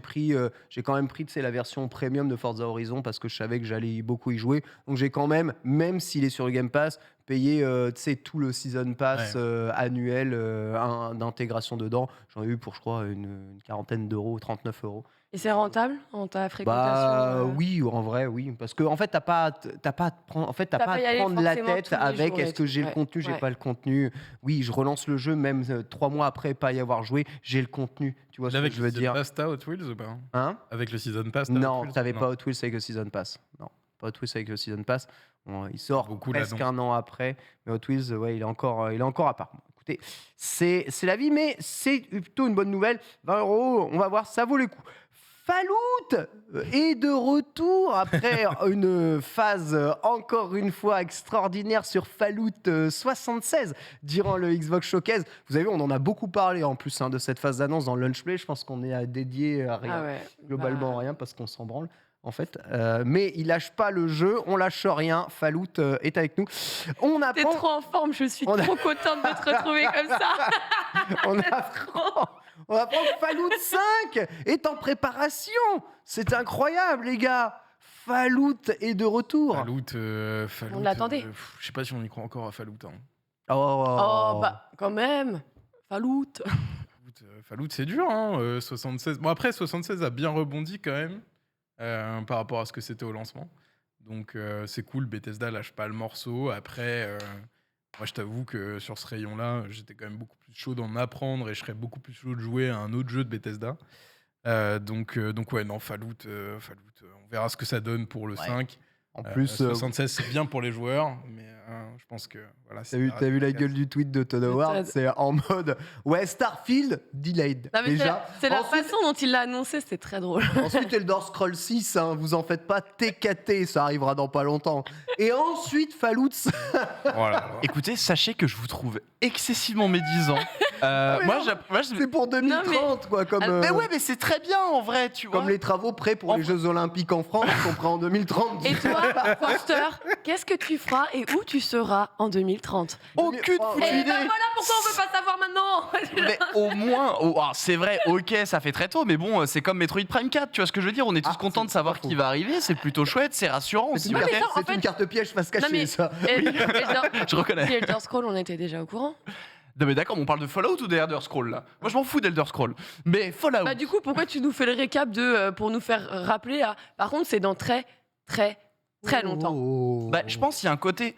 Speaker 1: quand même pris, tu sais, la version premium de Forza Horizon parce que je savais que j'allais beaucoup y jouer. Donc, j'ai quand même s'il est sur le Game Pass, payé, tu sais, tout le Season Pass annuel d'intégration dedans. J'en ai eu pour, je crois, une quarantaine d'euros, 39 €.
Speaker 2: Et c'est rentable en ta fréquentation?
Speaker 1: Bah oui, en vrai, oui. Parce que en fait, t'as pas à te prendre, en fait, t'as
Speaker 2: T'as
Speaker 1: pas
Speaker 2: pas
Speaker 1: à
Speaker 2: y
Speaker 1: te
Speaker 2: aller
Speaker 1: prendre la
Speaker 2: forcément
Speaker 1: tête
Speaker 2: tous les
Speaker 1: avec
Speaker 2: jours et
Speaker 1: est-ce que
Speaker 2: tout.
Speaker 1: j'ai le
Speaker 2: Ouais,
Speaker 1: contenu, j'ai
Speaker 2: ouais.
Speaker 1: pas le contenu. Oui, je relance le jeu, même 3 mois après pas y avoir joué, j'ai le contenu. Tu vois ce
Speaker 3: Là,
Speaker 1: que
Speaker 3: avec
Speaker 1: je veux
Speaker 3: le
Speaker 1: dire?
Speaker 3: Season Pass, t'as Hot Wheels ou pas?
Speaker 1: Hein?
Speaker 3: Avec le Season Pass, t'as Hot
Speaker 1: Non,
Speaker 3: Wheels
Speaker 1: t'avais
Speaker 3: Non.
Speaker 1: pas Hot Wheels avec le Season Pass. Non, pas Hot Wheels avec le Season Pass. Bon, il sort
Speaker 3: Beaucoup là,
Speaker 1: presque
Speaker 3: non.
Speaker 1: un an après, mais Hot Wheels, ouais, il est encore à part. Bon, écoutez, c'est la vie, mais c'est plutôt une bonne nouvelle. 20 €, on va voir, ça vaut le coup. Fallout est de retour après une phase encore une fois extraordinaire sur Fallout 76 durant le Xbox Showcase. Vous avez vu, on en a beaucoup parlé en plus de cette phase d'annonce dans le Lunch Play. Je pense qu'on est dédié à rien,
Speaker 2: Ah ouais.
Speaker 1: globalement
Speaker 2: Bah,
Speaker 1: rien, parce qu'on s'en branle. En fait, mais il lâche pas le jeu, on lâche rien. Fallout est avec nous. On
Speaker 2: T'es
Speaker 1: apprend,
Speaker 2: trop en forme, je suis
Speaker 1: On a-
Speaker 2: trop contente de te retrouver comme ça.
Speaker 1: on apprend, on apprend que Fallout 5 est en préparation. C'est incroyable, les gars. Fallout est de retour.
Speaker 3: Fallout,
Speaker 2: On l'attendait.
Speaker 3: Je sais pas si on y croit encore à Fallout. Hein.
Speaker 2: Oh, bah, quand même. Fallout.
Speaker 3: Fallout, c'est dur, hein. 76. Bon, après, 76 a bien rebondi quand même par rapport à ce que c'était au lancement. Donc, c'est cool. Bethesda lâche pas le morceau. Après, moi, je t'avoue que sur ce rayon-là, j'étais quand même beaucoup plus chaud d'en apprendre et je serais beaucoup plus chaud de jouer à un autre jeu de Bethesda. Donc ouais, non, Fallout, on verra ce que ça donne pour le
Speaker 1: Ouais.
Speaker 3: 5.
Speaker 1: En plus,
Speaker 3: 76, c'est bien pour les joueurs, mais je pense que voilà.
Speaker 1: t'as vu la gueule du tweet de Todd Howard?
Speaker 2: Todd.
Speaker 1: C'est en mode ouais, Starfield delayed.
Speaker 2: Non, mais
Speaker 1: Déjà.
Speaker 2: c'est la
Speaker 1: Ensuite-
Speaker 2: façon dont il l'a annoncé, c'était très drôle.
Speaker 1: Ensuite, Elder Scrolls 6, hein, vous en faites pas, TKT, ça arrivera dans pas longtemps. Et ensuite, Fallout.
Speaker 3: Voilà.
Speaker 4: Écoutez, sachez que je vous trouve excessivement médisant.
Speaker 1: mais
Speaker 4: Moi,
Speaker 1: non, c'est pour 2030, quoi. Comme,
Speaker 4: Mais ouais, mais c'est très bien en vrai, tu vois.
Speaker 1: comme les travaux prêts pour
Speaker 4: En
Speaker 1: les Jeux Olympiques en France sont prêts en 2030.
Speaker 2: Et toi, Foster, qu'est-ce que tu feras et où tu seras en 2030?
Speaker 4: Aucune
Speaker 1: Oh,
Speaker 4: foutue
Speaker 2: Et
Speaker 4: idée.
Speaker 2: ben voilà pourquoi on veut pas savoir maintenant.
Speaker 4: Mais au moins, c'est vrai, ok, ça fait très tôt, mais bon, c'est comme Metroid Prime 4, tu vois ce que je veux dire? On est tous
Speaker 1: Ah,
Speaker 4: contents de
Speaker 1: c'est
Speaker 4: savoir
Speaker 1: pas faux.
Speaker 4: qui va arriver, c'est plutôt chouette, c'est rassurant.
Speaker 1: C'est
Speaker 4: aussi,
Speaker 1: une,
Speaker 2: Ouais,
Speaker 4: ok.
Speaker 2: mais ça, en
Speaker 1: c'est une
Speaker 2: fait-
Speaker 1: carte piège face cachée,
Speaker 2: Non, mais-
Speaker 1: ça.
Speaker 4: Je reconnais.
Speaker 2: Puis Elder Scrolls, on était déjà au courant.
Speaker 4: Non mais d'accord, mais on parle de Fallout ou d'Elder Scrolls là? Moi je m'en fous d'Elder Scrolls. Mais Fallout.
Speaker 2: Bah du coup, pourquoi tu nous fais le récap de pour nous faire rappeler à... Par contre, c'est dans très longtemps.
Speaker 1: Oh.
Speaker 4: Bah, je pense qu'il y a un côté.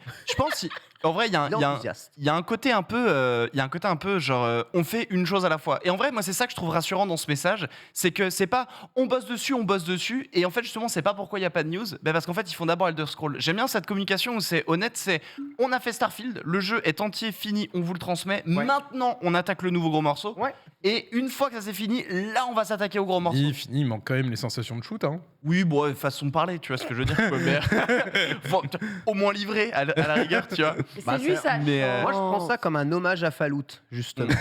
Speaker 4: En vrai, il y a
Speaker 1: L'enthousiaste.
Speaker 4: un côté un peu, genre, on fait une chose à la fois. Et en vrai, moi, c'est ça que je trouve rassurant dans ce message, c'est que c'est pas on bosse dessus, et en fait, justement, c'est pas pourquoi il y a pas de news, bah, parce qu'en fait, ils font d'abord Elder Scrolls. J'aime bien cette communication où c'est honnête, c'est on a fait Starfield, le jeu est entier, fini, on vous le transmet.
Speaker 1: Ouais.
Speaker 4: Maintenant, on attaque le nouveau gros morceau.
Speaker 1: Ouais.
Speaker 4: Et une fois que ça c'est fini, là, on va s'attaquer au gros morceau.
Speaker 3: Fini, il manque quand même les sensations de shoot, hein.
Speaker 4: Oui, bon, façon de parler, tu vois ce que je veux dire. quoi, mais Faut- au moins livré, à la rigueur, tu vois.
Speaker 2: Mais c'est
Speaker 1: Bah,
Speaker 2: lui,
Speaker 1: c'est-
Speaker 2: ça.
Speaker 4: mais,
Speaker 2: Oh.
Speaker 1: Moi, je prends ça comme un hommage à Fallout, justement.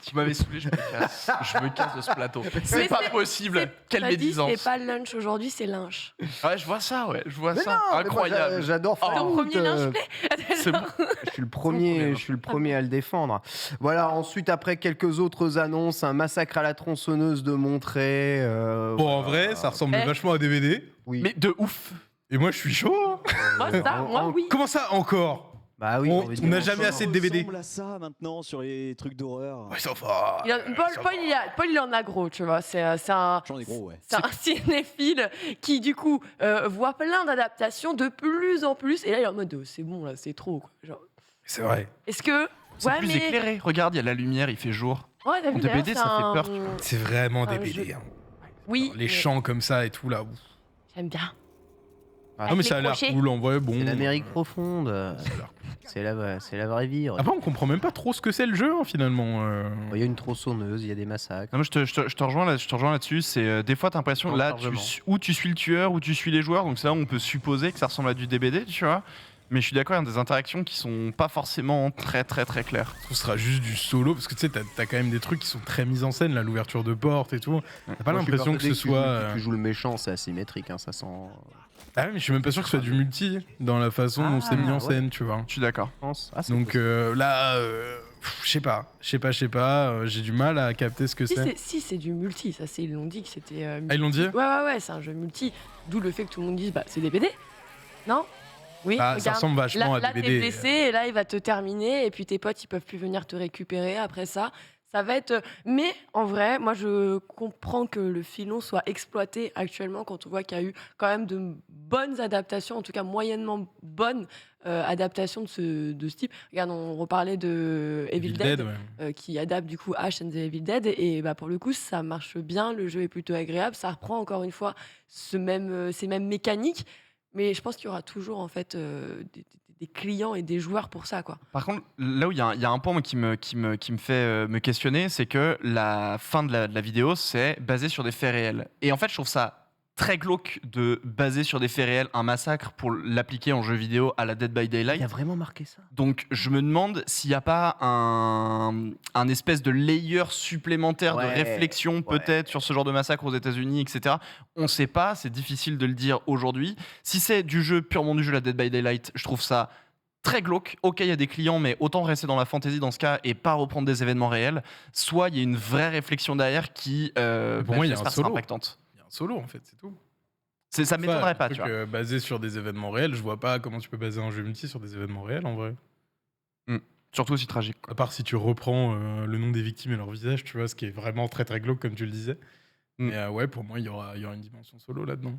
Speaker 4: Tu m'avais saoulé, je me casse de ce plateau. C'est
Speaker 2: Mais
Speaker 4: pas
Speaker 2: c'est-
Speaker 4: possible. Quelle
Speaker 2: T'as dit,
Speaker 4: médisance.
Speaker 2: c'est pas lunch aujourd'hui, c'est lunch.
Speaker 4: Ouais, je vois ça,
Speaker 1: Mais
Speaker 4: ça.
Speaker 1: non, mais moi,
Speaker 4: Incroyable.
Speaker 1: j'adore
Speaker 4: Oh.
Speaker 2: Ton
Speaker 1: Fallout.
Speaker 2: premier lunch play.
Speaker 4: C'est bon.
Speaker 1: Je suis le premier à le défendre. Voilà, ensuite, après quelques autres annonces, un massacre à la tronçonneuse de Monterey.
Speaker 3: Bon, en
Speaker 1: voilà.
Speaker 3: vrai, ça ressemble
Speaker 2: Eh.
Speaker 3: vachement à DVD.
Speaker 1: Oui.
Speaker 4: Mais de ouf.
Speaker 3: Et moi, je suis chaud, hein.
Speaker 2: Moi, ça, moi, oui.
Speaker 3: Comment ça, encore?
Speaker 1: Bah oui,
Speaker 3: On-
Speaker 1: j'ai envie de
Speaker 3: on n'a
Speaker 1: dire.
Speaker 3: jamais assez de DVD.
Speaker 5: ressemble à ça maintenant sur les trucs d'horreur.
Speaker 3: Ouais, ça va.
Speaker 2: Paul, il en a gros, tu vois. C'est un,
Speaker 5: J'en ai gros, ouais.
Speaker 2: c'est un cinéphile qui, du coup, voit plein d'adaptations de plus en plus. Et là, il est en mode, c'est bon, là, c'est trop. Quoi. Genre,
Speaker 3: C'est vrai.
Speaker 2: est-ce que.
Speaker 4: C'est plus éclairé. Regarde, il y a la lumière, il fait jour.
Speaker 2: Ouais, t'as vu,
Speaker 4: En
Speaker 2: d'ailleurs,
Speaker 4: DBD,
Speaker 2: c'est
Speaker 4: ça fait
Speaker 2: un-
Speaker 4: peur, tu vois.
Speaker 3: C'est vraiment
Speaker 2: Ah,
Speaker 3: des
Speaker 2: je-
Speaker 3: BD. hein.
Speaker 2: Oui.
Speaker 3: Les
Speaker 2: mais
Speaker 3: chants comme ça et tout, là. ouf.
Speaker 2: J'aime bien.
Speaker 3: Non, mais ça a l'air
Speaker 2: crochets.
Speaker 3: cool, en vrai. Bon.
Speaker 1: C'est l'Amérique profonde.
Speaker 3: Ça a l'air cool.
Speaker 1: C'est la vraie vie.
Speaker 3: Après, on comprend même pas trop ce que c'est le jeu, hein, finalement.
Speaker 1: Il y a une tronçonneuse, il y a des massacres.
Speaker 4: Non, moi, je te rejoins là-dessus. C'est des fois, t'as l'impression,
Speaker 1: Non,
Speaker 4: là,
Speaker 1: largement.
Speaker 4: ou tu suis le tueur, ou tu suis les joueurs. Donc, c'est là où on peut supposer que ça ressemble à du DBD, tu vois. Mais je suis d'accord, il y a des interactions qui sont pas forcément très claires.
Speaker 3: Ce sera juste du solo, parce que tu sais, t'as quand même des trucs qui sont très mis en scène, là, l'ouverture de porte et tout. T'as pas
Speaker 1: Moi, je suis
Speaker 3: l'impression que
Speaker 1: persuadé
Speaker 3: ce
Speaker 1: tu
Speaker 3: soit.
Speaker 1: joues- Tu joues le méchant, c'est asymétrique, hein, ça sent.
Speaker 3: Ah ouais, mais je suis même pas sûr que ce soit du multi dans la façon dont c'est mis en
Speaker 1: ouais.
Speaker 3: scène, tu vois.
Speaker 4: Je suis d'accord.
Speaker 1: je pense. Ah, c'est
Speaker 3: Donc
Speaker 1: possible.
Speaker 3: là, je sais pas, j'ai du mal à capter ce que c'est.
Speaker 2: Si, c'est du multi. Ça, ils l'ont dit que c'était.
Speaker 3: Ah, ils l'ont dit?
Speaker 2: Ouais, c'est un jeu multi. D'où le fait que tout le monde dise, bah, c'est des BD. Non? Oui,
Speaker 3: Ah, ça
Speaker 2: regarde.
Speaker 3: ressemble vachement
Speaker 2: Là,
Speaker 3: à des
Speaker 2: t'es
Speaker 3: BD.
Speaker 2: blessé et là, il va te terminer. Et puis tes potes, ils peuvent plus venir te récupérer après ça. Ça va être. Mais en vrai, moi, je comprends que le filon soit exploité actuellement quand on voit qu'il y a eu quand même de bonnes adaptations, en tout cas moyennement bonnes adaptations de ce type. Regarde, on reparlait de Evil Dead.
Speaker 3: Ouais.
Speaker 2: Qui adapte du coup Ash and the Evil Dead et bah pour le coup ça marche bien, le jeu est plutôt agréable, ça reprend encore une fois ces mêmes mécaniques, mais je pense qu'il y aura toujours en fait des clients et des joueurs pour ça quoi.
Speaker 4: Par contre, là où il y a un point moi, qui me fait me questionner, c'est que la fin de la vidéo, c'est basé sur des faits réels. Et en fait, je trouve ça très glauque de baser sur des faits réels un massacre pour l'appliquer en jeu vidéo à la Dead by
Speaker 1: Il
Speaker 4: Daylight.
Speaker 1: y a vraiment marqué ça.
Speaker 4: Donc, je me demande s'il n'y a pas un espèce de layer supplémentaire de
Speaker 1: Ouais,
Speaker 4: réflexion peut-être sur ce genre de massacre aux États-Unis, etc. On ne sait pas, c'est difficile de le dire aujourd'hui. Si c'est du jeu, purement du jeu, la Dead by Daylight, je trouve ça très glauque. Ok, il y a des clients, mais autant rester dans la fantasy dans ce cas et pas reprendre des événements réels. Soit il y a une vraie réflexion derrière qui,
Speaker 3: Pour moi, il y a un
Speaker 4: j'espère,
Speaker 3: solo.
Speaker 4: sera impactante.
Speaker 3: Il y a un solo, en fait, c'est tout.
Speaker 4: Ça m'étonnerait pas, tu vois.
Speaker 3: Basé sur des événements réels, je vois pas comment tu peux baser un jeu multi sur des événements réels en vrai.
Speaker 4: Surtout aussi tragique.
Speaker 3: À part si tu reprends le nom des victimes et leur visage, tu vois, ce qui est vraiment très très glauque comme tu le disais. Mais ouais, pour moi, il y aura une dimension solo là-dedans.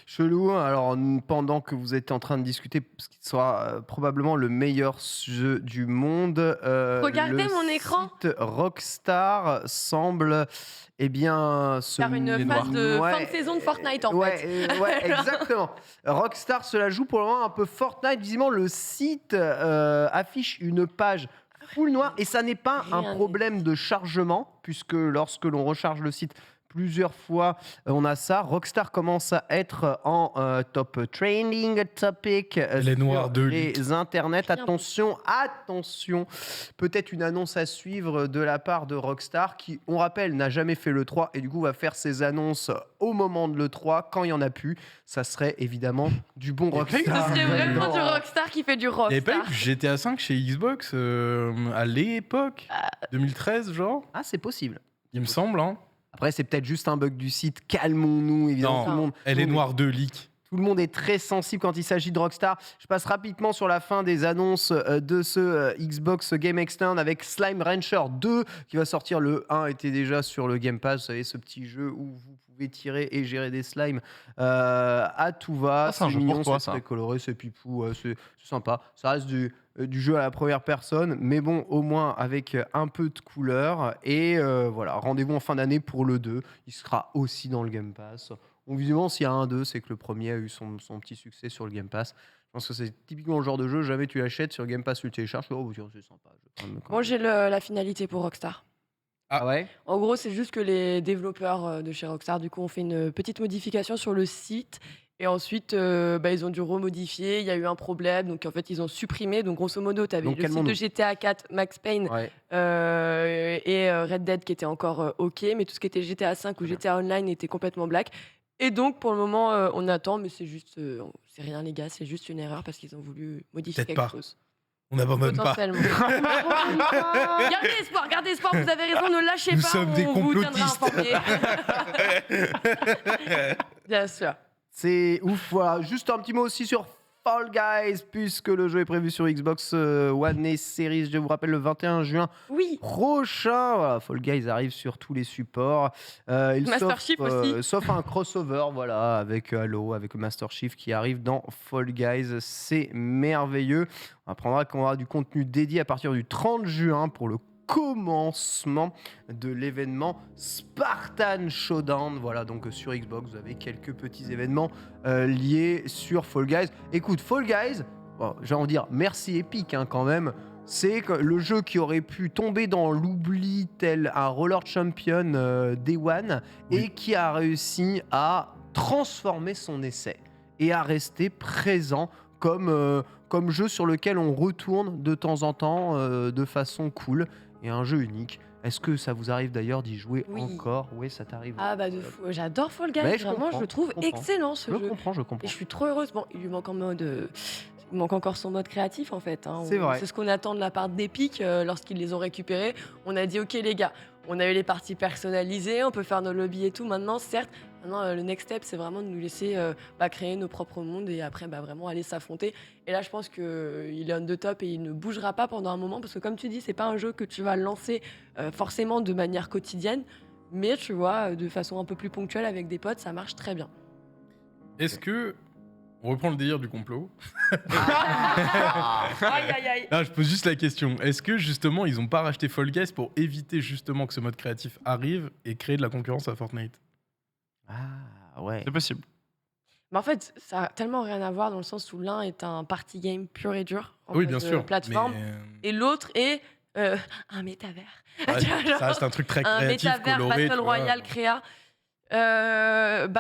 Speaker 1: Chelou, alors pendant que vous êtes en train de discuter, ce qui sera probablement le meilleur jeu du monde,
Speaker 2: Regardez
Speaker 1: le
Speaker 2: mon écran.
Speaker 1: site Rockstar semble se
Speaker 2: Faire une phase de fin de saison de Fortnite en fait.
Speaker 1: Ouais, exactement. Rockstar se la joue pour le moment un peu Fortnite. Visiblement, le site affiche une page full noire et ça n'est pas
Speaker 2: Rien
Speaker 1: un
Speaker 2: n'est
Speaker 1: problème de chargement puisque lorsque l'on recharge le site plusieurs fois, on a ça. Rockstar commence à être en top trending topic
Speaker 3: Les noirs de
Speaker 1: les internets.
Speaker 2: Rien.
Speaker 1: Attention, peut-être une annonce à suivre de la part de Rockstar qui, on rappelle, n'a jamais fait le 3 et du coup va faire ses annonces au moment de le 3 quand il y en a plus. Ça serait évidemment du bon
Speaker 2: Ce
Speaker 1: Rockstar.
Speaker 2: serait vraiment
Speaker 1: Non.
Speaker 2: du Rockstar qui fait du
Speaker 3: Il n'y avait pas eu
Speaker 2: Rockstar.
Speaker 3: GTA 5 chez Xbox à l'époque 2013, genre.
Speaker 1: Ah, c'est possible.
Speaker 3: Il me semble, hein.
Speaker 1: Après, c'est peut-être juste un bug du site. Calmons-nous, évidemment.
Speaker 3: Non,
Speaker 1: Tout le monde,
Speaker 3: Elle
Speaker 1: tout
Speaker 3: est
Speaker 1: le monde
Speaker 3: noire de leak.
Speaker 1: Tout le monde est très sensible quand il s'agit de Rockstar. Je passe rapidement sur la fin des annonces de ce Xbox Game Extend avec Slime Rancher 2 qui va sortir. Le 1 était déjà sur le Game Pass. Vous savez, ce petit jeu où vous pouvez tirer et gérer des slimes à tout va.
Speaker 4: Ah, c'est un jeu
Speaker 1: mignon,
Speaker 4: pour toi,
Speaker 1: c'est
Speaker 4: ça.
Speaker 1: très coloré, c'est pipou, c'est sympa. Ça reste du jeu à la première personne, mais bon, au moins avec un peu de couleur. Et voilà, rendez-vous en fin d'année pour le 2. Il sera aussi dans le Game Pass. Donc, visiblement, s'il y a un 2, c'est que le premier a eu son petit succès sur le Game Pass. Je pense que c'est typiquement le genre de jeu, jamais tu l'achètes sur Game Pass, tu le télécharges, oh, tiens, c'est sympa.
Speaker 2: Moi j'ai la finalité pour Rockstar.
Speaker 1: Ah ouais.
Speaker 2: En gros, c'est juste que les développeurs de chez Rockstar, du coup, ont fait une petite modification sur le site. Et ensuite, ils ont dû remodifier. Il y a eu un problème. Donc, en fait, ils ont supprimé. Donc, grosso modo, tu avais
Speaker 1: Donc,
Speaker 2: le site de
Speaker 1: calmons-nous.
Speaker 2: GTA 4, Max Payne
Speaker 1: Ouais.
Speaker 2: et Red Dead qui étaient encore OK. Mais tout ce qui était GTA 5 ou GTA Online était complètement black. Et donc, pour le moment, on attend. Mais c'est juste. C'est rien, les gars. C'est juste une erreur parce qu'ils ont voulu modifier
Speaker 3: Peut-être
Speaker 2: quelque
Speaker 3: pas.
Speaker 2: chose.
Speaker 3: On n'abandonne pas.
Speaker 2: Potentiellement. Gardez espoir, vous avez raison, ne lâchez
Speaker 3: Nous
Speaker 2: pas.
Speaker 3: sommes des
Speaker 2: on vous tiendra
Speaker 3: complotistes.
Speaker 2: informés. Bien sûr.
Speaker 1: C'est ouf, voilà. Juste un petit mot aussi sur Fall Guys, puisque le jeu est prévu sur Xbox One et Series, je vous rappelle, le 21 juin
Speaker 2: Oui.
Speaker 1: prochain. Voilà, Fall Guys arrive sur tous les supports. Il
Speaker 2: Master Chief aussi.
Speaker 1: sauf un crossover, voilà, avec Halo, avec Master Chief qui arrive dans Fall Guys. C'est merveilleux. On apprendra qu'on aura du contenu dédié à partir du 30 juin pour le commencement de l'événement Spartan Showdown. Voilà, donc sur Xbox, vous avez quelques petits événements liés sur Fall Guys. Écoute, Fall Guys, bon, j'ai envie de dire merci Epic quand même. C'est le jeu qui aurait pu tomber dans l'oubli tel un Roller Champion Day One et qui a réussi à transformer son essai et à rester présent comme jeu sur lequel on retourne de temps en temps de façon cool et un jeu unique. Est-ce que ça vous arrive d'ailleurs d'y jouer
Speaker 2: Oui.
Speaker 1: encore? Oui, ça t'arrive.
Speaker 2: Ah bah de fou. J'adore Fall Guys.
Speaker 1: Mais je
Speaker 2: Vraiment,
Speaker 1: comprends,
Speaker 2: je le trouve
Speaker 1: je comprends.
Speaker 2: excellent ce
Speaker 1: Je
Speaker 2: jeu.
Speaker 1: comprends.
Speaker 2: Et je suis trop heureuse. Bon, il lui manque il manque encore son mode créatif en fait.
Speaker 1: C'est vrai.
Speaker 2: C'est ce qu'on attend de la part d'Epic lorsqu'ils les ont récupérés. On a dit ok les gars, on a eu les parties personnalisées, on peut faire nos lobbies et tout. Maintenant, certes, le next step c'est vraiment de nous laisser créer nos propres mondes et après vraiment aller s'affronter. Et là, je pense qu'il est on the top et il ne bougera pas pendant un moment parce que comme tu dis, c'est pas un jeu que tu vas lancer forcément de manière quotidienne, mais tu vois, de façon un peu plus ponctuelle avec des potes, ça marche très bien.
Speaker 3: Est-ce que. On reprend le délire du complot.
Speaker 2: Aïe aïe aïe.
Speaker 3: Là, je pose juste la question. Est-ce que justement, ils n'ont pas racheté Fall Guys pour éviter justement que ce mode créatif arrive et créer de la concurrence à Fortnite?
Speaker 1: Ah ouais.
Speaker 4: C'est possible.
Speaker 2: Mais en fait, ça a tellement rien à voir dans le sens où l'un est un party game pur et dur en
Speaker 3: Oui,
Speaker 2: mode,
Speaker 3: bien sûr.
Speaker 2: plateforme
Speaker 3: Mais,
Speaker 2: et l'autre est un métavers.
Speaker 3: ouais,
Speaker 2: Tu vois, genre,
Speaker 3: ça reste un truc très
Speaker 2: un
Speaker 3: créatif,
Speaker 2: métavers
Speaker 3: coloré.
Speaker 2: Battle
Speaker 3: tu vois.
Speaker 2: Royale créa.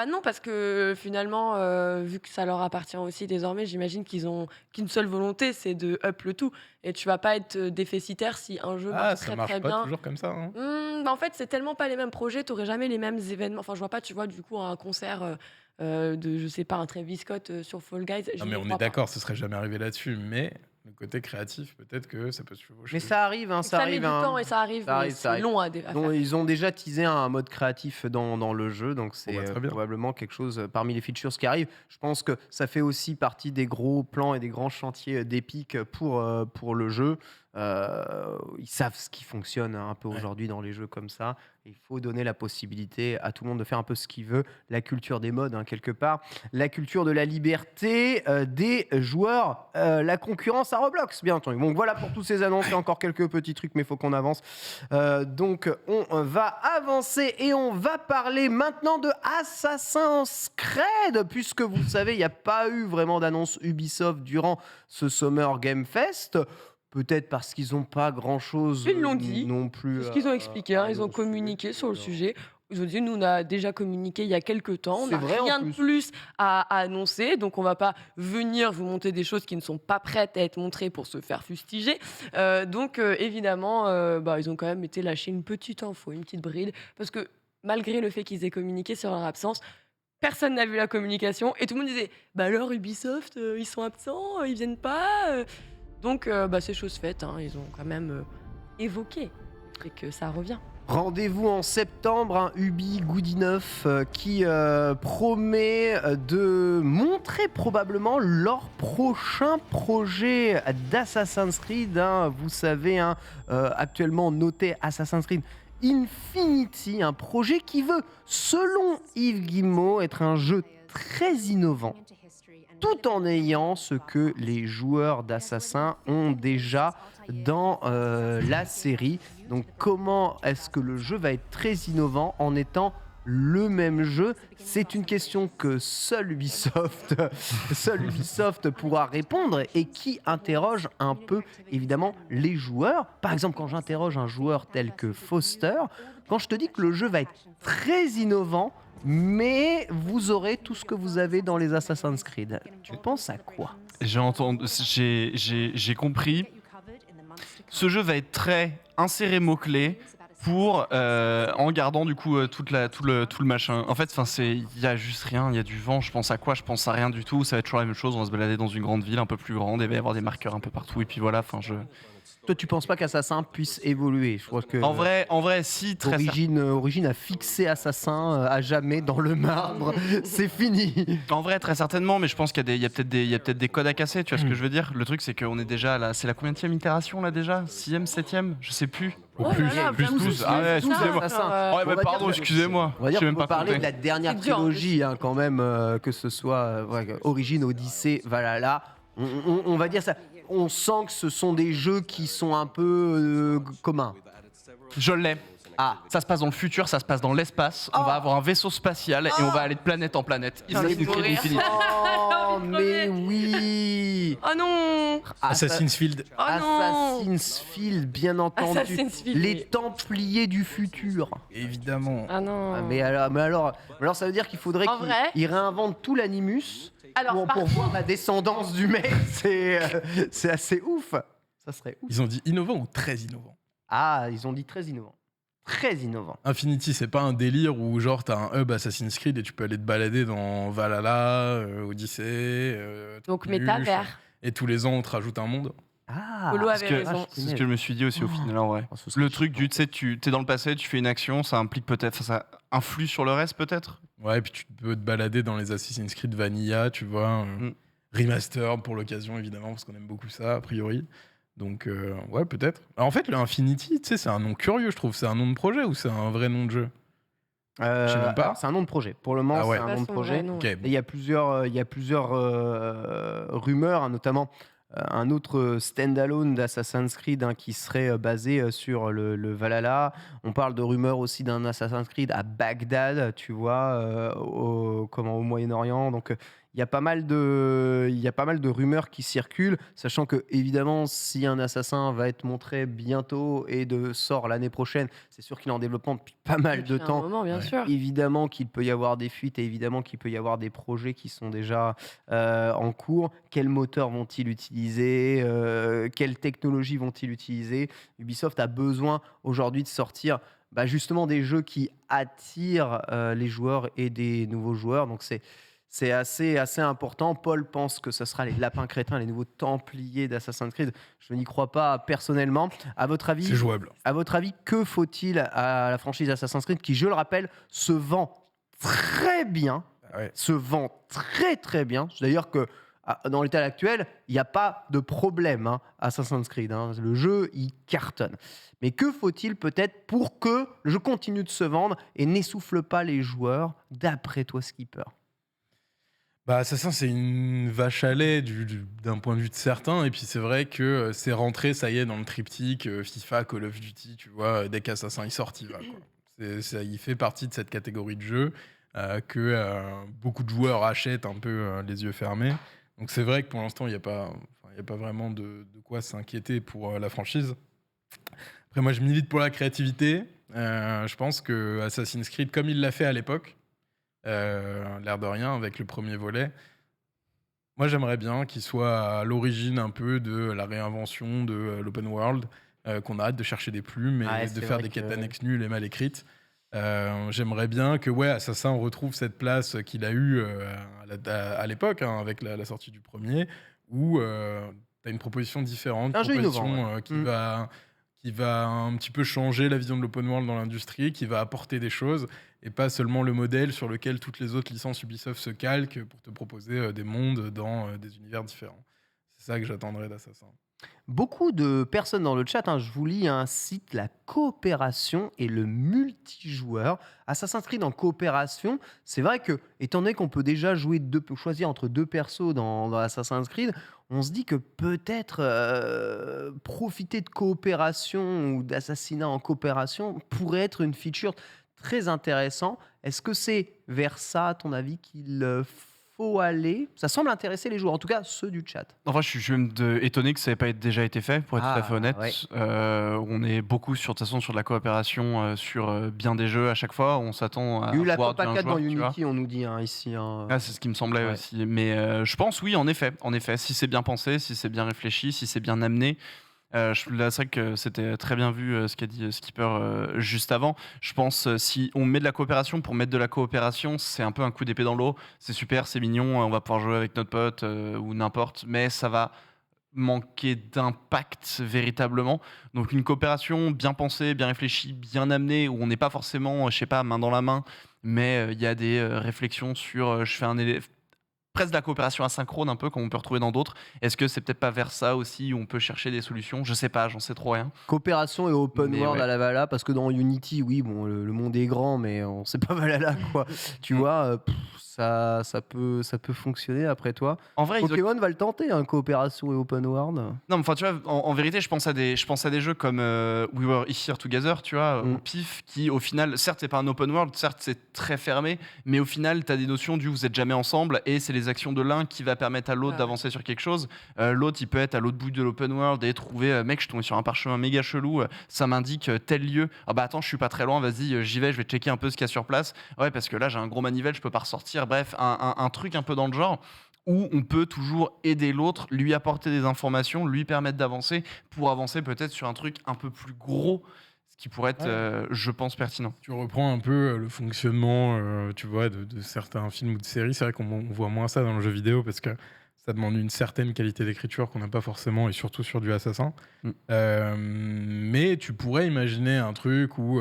Speaker 2: Non, parce que finalement, vu que ça leur appartient aussi désormais, j'imagine qu'ils ont qu'une seule volonté, c'est de up le tout. Et tu vas pas être déficitaire si un jeu
Speaker 3: Ah,
Speaker 2: marche
Speaker 3: ça
Speaker 2: très
Speaker 3: marche
Speaker 2: très
Speaker 3: pas
Speaker 2: bien.
Speaker 3: toujours comme ça. Hein.
Speaker 2: En fait, c'est tellement pas les mêmes projets, t'aurais jamais les mêmes événements. Enfin, je vois pas, tu vois, du coup, un concert de, je sais pas, un Travis Scott sur Fall Guys.
Speaker 3: Non, mais on est d'accord, ce serait jamais arrivé là-dessus. Mais Le côté créatif, peut-être que ça peut se chevaucher.
Speaker 1: Mais ça arrive, hein, ça
Speaker 2: Ça met
Speaker 1: arrive.
Speaker 2: du
Speaker 1: hein.
Speaker 2: temps et ça arrive,
Speaker 1: Ça
Speaker 2: mais
Speaker 1: arrive, ça
Speaker 2: c'est
Speaker 1: arrive.
Speaker 2: long à
Speaker 1: Donc,
Speaker 2: faire.
Speaker 1: ils ont déjà teasé un mode créatif dans le jeu, donc c'est
Speaker 3: bah, très bien.
Speaker 1: probablement quelque chose parmi les features qui arrivent. Je pense que ça fait aussi partie des gros plans et des grands chantiers d'Epic pour le jeu. Ils savent ce qui fonctionne un peu
Speaker 3: Ouais.
Speaker 1: aujourd'hui dans les jeux comme ça. Il faut donner la possibilité à tout le monde de faire un peu ce qu'il veut. La culture des modes, hein, quelque part. La culture de la liberté des joueurs. La concurrence à Roblox, bien entendu. Donc voilà pour tous ces annonces. Il y a encore quelques petits trucs, mais il faut qu'on avance. Donc on va avancer et on va parler maintenant de Assassin's Creed, puisque vous le savez, il n'y a pas eu vraiment d'annonce Ubisoft durant ce Summer Game Fest. Peut-être parce qu'ils n'ont pas grand-chose
Speaker 2: Ils l'ont dit.
Speaker 1: non plus.
Speaker 2: C'est ce qu'ils ont expliqué, hein, ils ont
Speaker 1: annoncer.
Speaker 2: communiqué sur le sujet. Ils ont dit, nous, on a déjà communiqué il y a quelques temps, on
Speaker 1: C'est
Speaker 2: n'a
Speaker 1: vrai, en
Speaker 2: rien de plus à annoncer, donc on va pas venir vous montrer des choses qui ne sont pas prêtes à être montrées pour se faire fustiger. Donc évidemment, ils ont quand même été lâcher une petite info, une petite bride, parce que malgré le fait qu'ils aient communiqué sur leur absence, personne n'a vu la communication et tout le monde disait, bah alors Ubisoft, ils sont absents, ils viennent pas. Donc c'est chose faite, hein, ils ont quand même évoqué et que ça revient.
Speaker 1: Rendez-vous en septembre, un Ubi Goodenough qui promet de montrer probablement leur prochain projet d'Assassin's Creed. Hein. Vous savez, hein, actuellement noté Assassin's Creed Infinity, un projet qui veut, selon Yves Guillemot, être un jeu très innovant, tout en ayant ce que les joueurs d'Assassin ont déjà dans la série. Donc comment est-ce que le jeu va être très innovant en étant le même jeu? C'est une question que seul Ubisoft pourra répondre et qui interroge un peu évidemment les joueurs. Par exemple, quand j'interroge un joueur tel que Foster, quand je te dis que le jeu va être très innovant, mais vous aurez tout ce que vous avez dans les Assassin's Creed. Tu penses à quoi?
Speaker 4: J'ai compris. Ce jeu va être très inséré mots-clés pour en gardant du coup tout le machin. En fait, il y a juste rien, il y a du vent. Je pense à quoi? Je pense à rien du tout. Ça va être toujours la même chose. On va se balader dans une grande ville un peu plus grande et il va y avoir des marqueurs un peu partout. Et puis voilà.
Speaker 1: Toi, tu penses pas qu'Assassin puisse évoluer? Je crois que
Speaker 4: En vrai, si très
Speaker 1: Origin a fixé Assassin à jamais dans le marbre. C'est fini.
Speaker 4: En vrai, très certainement, mais je pense qu'il y a peut-être des codes à casser, tu vois ce que je veux dire? Le truc, c'est qu'on est déjà là, c'est la combienième itération là déjà? 6ème, 7ème? Je sais plus.
Speaker 3: Au
Speaker 2: Oh
Speaker 3: plus,
Speaker 2: là là,
Speaker 3: plus
Speaker 2: vraiment,
Speaker 3: 12.
Speaker 4: Ah ouais,
Speaker 2: c'est
Speaker 4: excusez-moi.
Speaker 2: ça,
Speaker 1: Ouais,
Speaker 4: Ouais,
Speaker 1: on va
Speaker 4: pardon,
Speaker 1: dire que-
Speaker 4: excusez-moi.
Speaker 1: On va dire
Speaker 4: Je sais
Speaker 1: qu'on
Speaker 4: même
Speaker 1: peut
Speaker 4: pas
Speaker 1: parler
Speaker 4: compter.
Speaker 1: de la dernière
Speaker 2: C'est dur,
Speaker 1: trilogie, hein, quand même, que ce soit Origin, Odyssey, Valhalla. On va dire ça. On sent que ce sont des jeux qui sont un peu communs.
Speaker 4: Je l'ai.
Speaker 1: Ah,
Speaker 4: Ça se passe dans le futur, ça se passe dans l'espace. On va avoir un vaisseau spatial et on va aller de planète en planète.
Speaker 2: Ah,
Speaker 4: Assassin's
Speaker 2: mais
Speaker 4: Creed
Speaker 2: mourir.
Speaker 4: Infinity.
Speaker 1: oh,
Speaker 2: envie de
Speaker 1: mais
Speaker 2: crever.
Speaker 1: oui.
Speaker 2: Oh non.
Speaker 3: Assassin's Field.
Speaker 2: Oh non.
Speaker 1: Assassin's Field, bien entendu.
Speaker 2: Assassin's Field,
Speaker 1: Les
Speaker 2: oui.
Speaker 1: Templiers du futur.
Speaker 3: Évidemment.
Speaker 2: Ah non.
Speaker 1: Ah, mais alors, ça veut dire qu'il faudrait
Speaker 2: En vrai
Speaker 1: qu'ils réinventent tout l'animus
Speaker 2: Alors, par
Speaker 1: pour voir la descendance du mec. C'est assez ouf. Ça serait ouf.
Speaker 3: Ils ont dit innovant ou très innovant?
Speaker 1: Ah, ils ont dit très innovant. Très innovant.
Speaker 3: Infinity, c'est pas un délire où genre t'as un hub Assassin's Creed et tu peux aller te balader dans Valhalla, Odyssey.
Speaker 2: donc
Speaker 3: Tumulte,
Speaker 2: métavers.
Speaker 3: Et tous les ans on te rajoute un monde.
Speaker 1: Ah,
Speaker 2: Polo
Speaker 4: C'est
Speaker 2: avait
Speaker 4: ce que-
Speaker 2: raison.
Speaker 4: c'est ce que je me suis dit aussi au final en vrai.
Speaker 1: Oh, ce serait
Speaker 4: Le truc
Speaker 1: chiant.
Speaker 4: tu sais, tu es dans le passé, tu fais une action, ça implique peut-être, ça influe sur le reste peut-être.
Speaker 3: Ouais, et puis tu peux te balader dans les Assassin's Creed Vanilla, tu vois. Remaster pour l'occasion évidemment, parce qu'on aime beaucoup ça a priori. Donc ouais, peut-être. Alors, en fait, le Infinity, tu sais, c'est un nom curieux, je trouve. C'est un nom de projet ou c'est un vrai nom de jeu? Je sais même pas.
Speaker 1: alors, c'est un nom de projet. Pour le moment,
Speaker 3: Ah ouais.
Speaker 1: c'est un
Speaker 2: Pas
Speaker 1: nom de
Speaker 2: son
Speaker 1: projet.
Speaker 2: vrai nom.
Speaker 3: Ok,
Speaker 1: Et
Speaker 3: bon.
Speaker 1: il y a plusieurs rumeurs, hein, notamment un autre standalone d'Assassin's Creed hein, qui serait basé sur le Valhalla. On parle de rumeurs aussi d'un Assassin's Creed à Bagdad, tu vois, au Moyen-Orient. Donc il y a pas mal de rumeurs qui circulent, sachant que évidemment, si un assassin va être montré bientôt et sort l'année prochaine, c'est sûr qu'il est en développement depuis pas mal de
Speaker 2: Depuis un
Speaker 1: temps.
Speaker 2: moment, bien
Speaker 3: Ouais.
Speaker 2: sûr.
Speaker 1: Évidemment qu'il peut y avoir des fuites et évidemment qu'il peut y avoir des projets qui sont déjà en cours. Quel moteur vont-ils utiliser? Quelle technologie vont-ils utiliser? Ubisoft a besoin aujourd'hui de sortir justement des jeux qui attirent les joueurs et des nouveaux joueurs. Donc c'est C'est assez important. Paul pense que ce sera les lapins crétins, les nouveaux templiers d'Assassin's Creed. Je n'y crois pas personnellement. À votre
Speaker 3: C'est jouable.
Speaker 1: avis, que faut-il à la franchise Assassin's Creed qui, je le rappelle, se vend très bien,
Speaker 3: Ouais.
Speaker 1: se vend très très bien. D'ailleurs que dans l'état actuel, il n'y a pas de problème Assassin's Creed. Le jeu, il cartonne. Mais que faut-il peut-être pour que le jeu continue de se vendre et n'essouffle pas les joueurs, d'après toi, Skipper?
Speaker 3: Bah, Assassin, c'est une vache à lait d'un point de vue de certains. Et puis, c'est vrai que c'est rentré, ça y est, dans le triptyque FIFA, Call of Duty, tu vois. Dès qu'Assassin il sort, il va, quoi. Il fait partie de cette catégorie de jeu que beaucoup de joueurs achètent un peu les yeux fermés. Donc, c'est vrai que pour l'instant, il n'y a pas vraiment de quoi s'inquiéter pour la franchise. Après, moi, je milite pour la créativité. Je pense que Assassin's Creed, comme il l'a fait à l'époque, l'air de rien, avec le premier volet, moi, j'aimerais bien qu'il soit à l'origine un peu de la réinvention de l'open world, qu'on arrête de chercher des plumes et
Speaker 1: Ouais,
Speaker 3: de
Speaker 1: c'est
Speaker 3: faire
Speaker 1: vrai
Speaker 3: des quêtes
Speaker 1: que-
Speaker 3: annexes nulles et mal écrites. J'aimerais bien que Assassin retrouve cette place qu'il a eue à l'époque, avec la sortie du premier, où tu as une proposition différente,
Speaker 1: Un jeu innovant,
Speaker 3: proposition qui va un petit peu changer la vision de l'open world dans l'industrie, qui va apporter des choses, et pas seulement le modèle sur lequel toutes les autres licences Ubisoft se calquent pour te proposer des mondes dans des univers différents. C'est ça que j'attendrais d'Assassin.
Speaker 1: Beaucoup de personnes dans le chat, je vous lis, citent la coopération et le multijoueur. Assassin's Creed en coopération, c'est vrai que, étant donné qu'on peut déjà choisir entre deux persos dans Assassin's Creed, on se dit que peut-être profiter de coopération ou d'assassinat en coopération pourrait être une feature très intéressante. Est-ce que c'est vers ça, à ton avis, qu'il faut aller? Ça semble intéresser les joueurs, en tout cas ceux du chat.
Speaker 4: Enfin, je suis même étonné que ça n'ait pas déjà été fait, pour être tout à fait honnête.
Speaker 1: Ouais.
Speaker 4: On est beaucoup de toute façon sur de la coopération sur bien des jeux à chaque fois. On s'attend à
Speaker 1: Il y a eu la
Speaker 4: voir du
Speaker 1: Copa
Speaker 4: un
Speaker 1: 4 dans
Speaker 4: joueur, tu vois.
Speaker 1: Unity, on nous dit ici.
Speaker 4: Ah, c'est ce qui me semblait
Speaker 1: Ouais.
Speaker 4: aussi. Mais je pense, oui, en effet, si c'est bien pensé, si c'est bien réfléchi, si c'est bien amené. Là, c'est vrai que c'était très bien vu ce qu'a dit Skipper juste avant. Je pense si on met de la coopération pour mettre de la coopération, c'est un peu un coup d'épée dans l'eau. C'est super, c'est mignon, on va pouvoir jouer avec notre pote ou n'importe, mais ça va manquer d'impact véritablement. Donc une coopération bien pensée, bien réfléchie, bien amenée, où on n'est pas forcément, je sais pas, main dans la main, mais il y a des réflexions sur je fais presque de la coopération asynchrone un peu comme on peut retrouver dans d'autres. Est-ce que c'est peut-être pas vers ça aussi où on peut chercher des solutions? Je sais pas, j'en sais trop rien.
Speaker 1: Coopération et open
Speaker 4: Mais
Speaker 1: world
Speaker 4: ouais.
Speaker 1: à la Valhalla, parce que dans Unity, oui, bon, le monde est grand, mais on sait pas Valhalla, quoi. Tu vois, ça peut fonctionner après toi.
Speaker 4: En vrai, ils
Speaker 1: Pokémon va le tenter, coopération et open world.
Speaker 4: Non, mais enfin, tu vois, en vérité, je pense à des jeux comme We Were Here Together, tu vois, au pif, qui au final, certes, c'est pas un open world, certes, c'est très fermé, mais au final, tu as des notions du vous êtes jamais ensemble et c'est les actions de l'un qui va permettre à l'autre
Speaker 2: Ouais.
Speaker 4: d'avancer sur quelque chose. L'autre, il peut être à l'autre bout de l'open world et trouver, mec, je suis tombé sur un parchemin méga chelou, ça m'indique tel lieu. Ah bah attends, je suis pas très loin, vas-y, j'y vais, je vais checker un peu ce qu'il y a sur place. Ouais, parce que là, j'ai un gros manivelle, je peux pas ressortir. Bref, un truc un peu dans le genre, où on peut toujours aider l'autre, lui apporter des informations, lui permettre d'avancer pour avancer peut-être sur un truc un peu plus gros, ce qui pourrait être, je pense, pertinent.
Speaker 3: Tu reprends un peu le fonctionnement, tu vois, de certains films ou de séries. C'est vrai qu'on voit moins ça dans le jeu vidéo parce que ça demande une certaine qualité d'écriture qu'on n'a pas forcément, et surtout sur du Assassin. Mais tu pourrais imaginer un truc où,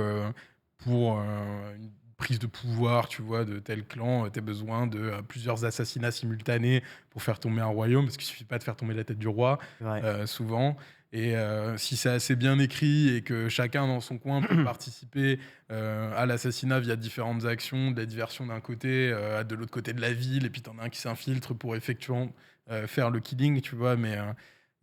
Speaker 3: pour une prise de pouvoir, tu vois, de tel clan, tu as besoin de plusieurs assassinats simultanés pour faire tomber un royaume, parce qu'il suffit pas de faire tomber la tête du roi, souvent. Et si c'est assez bien écrit et que chacun dans son coin peut participer à l'assassinat via différentes actions, de la diversion d'un côté, de l'autre côté de la ville, et puis t'en as un qui s'infiltre pour effectivement faire le killing, tu vois. Mais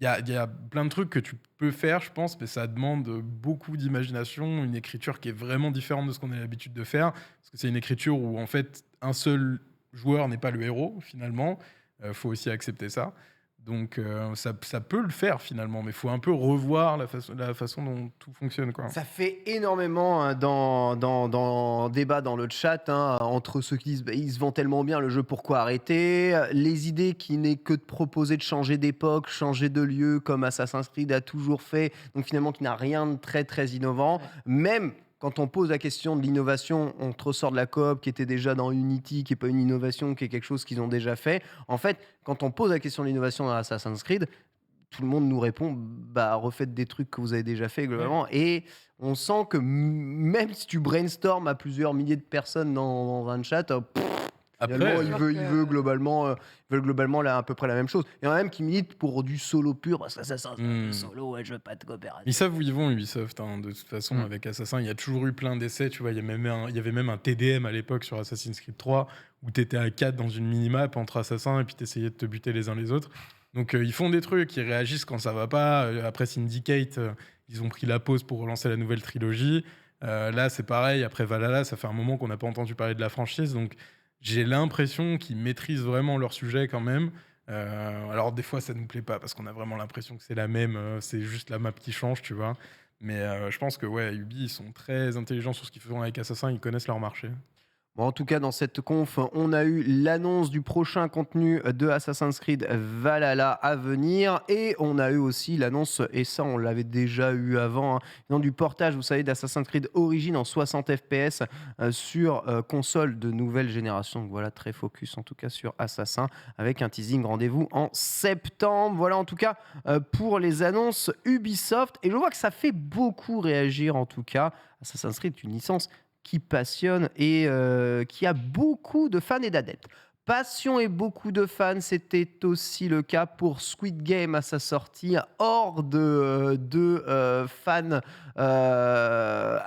Speaker 3: il y a plein de trucs que tu peux faire, je pense, mais ça demande beaucoup d'imagination, une écriture qui est vraiment différente de ce qu'on a l'habitude de faire, parce que c'est une écriture où en fait un seul joueur n'est pas le héros finalement. Faut aussi accepter ça. Donc ça peut le faire finalement, mais il faut un peu revoir la façon dont tout fonctionne, quoi.
Speaker 1: Ça fait énormément dans débat dans le chat entre ceux qui disent il se vend tellement bien le jeu, pourquoi arrêter, les idées qui n'est que de proposer de changer d'époque, changer de lieu comme Assassin's Creed a toujours fait, donc finalement qui n'a rien de très très innovant, même quand on pose la question de l'innovation, on te ressort de la coop qui était déjà dans Unity, qui n'est pas une innovation, qui est quelque chose qu'ils ont déjà fait. En fait, quand on pose la question de l'innovation dans Assassin's Creed, tout le monde nous répond bah refaites des trucs que vous avez déjà fait globalement et on sent que même si tu brainstormes à plusieurs milliers de personnes dans un chat finalement,
Speaker 3: Après,
Speaker 1: il
Speaker 2: sûr
Speaker 1: veut,
Speaker 2: que-
Speaker 1: il veut globalement, ils veulent globalement là, à peu près la même chose. Il y en a même qui militent pour du solo pur parce que ça c'est un jeu solo, ouais, je veux pas de coopération.
Speaker 3: ils savent où ils vont, Ubisoft. Hein. De toute façon,
Speaker 1: Mm.
Speaker 3: avec Assassin, il y a toujours eu plein d'essais. Tu vois, il y avait même un TDM à l'époque sur Assassin's Creed 3 où tu étais à 4 dans une minimap entre assassins et puis tu essayais de te buter les uns les autres. Donc, ils font des trucs, ils réagissent quand ça va pas. Après Syndicate, ils ont pris la pause pour relancer la nouvelle trilogie. Là, c'est pareil. Après Valhalla, ça fait un moment qu'on n'a pas entendu parler de la franchise. Donc, j'ai l'impression qu'ils maîtrisent vraiment leur sujet quand même. Alors des fois ça nous plaît pas parce qu'on a vraiment l'impression que c'est la même, c'est juste la map qui change, tu vois. Mais je pense que ouais, Ubi ils sont très intelligents sur ce qu'ils font avec Assassin, ils connaissent leur marché.
Speaker 1: Bon, en tout cas, dans cette conf, on a eu l'annonce du prochain contenu de Assassin's Creed Valhalla à venir et on a eu aussi l'annonce, et ça on l'avait déjà eu avant, du portage, vous savez, d'Assassin's Creed Origins en 60 FPS sur console de nouvelle génération. Donc voilà, très focus en tout cas sur Assassin avec un teasing. Rendez-vous en septembre. Voilà en tout cas pour les annonces Ubisoft. Et je vois que ça fait beaucoup réagir en tout cas. Assassin's Creed est une licence qui passionne et qui a beaucoup de fans et d'adeptes. Passion et beaucoup de fans, c'était aussi le cas pour Squid Game à sa sortie. Horde de fans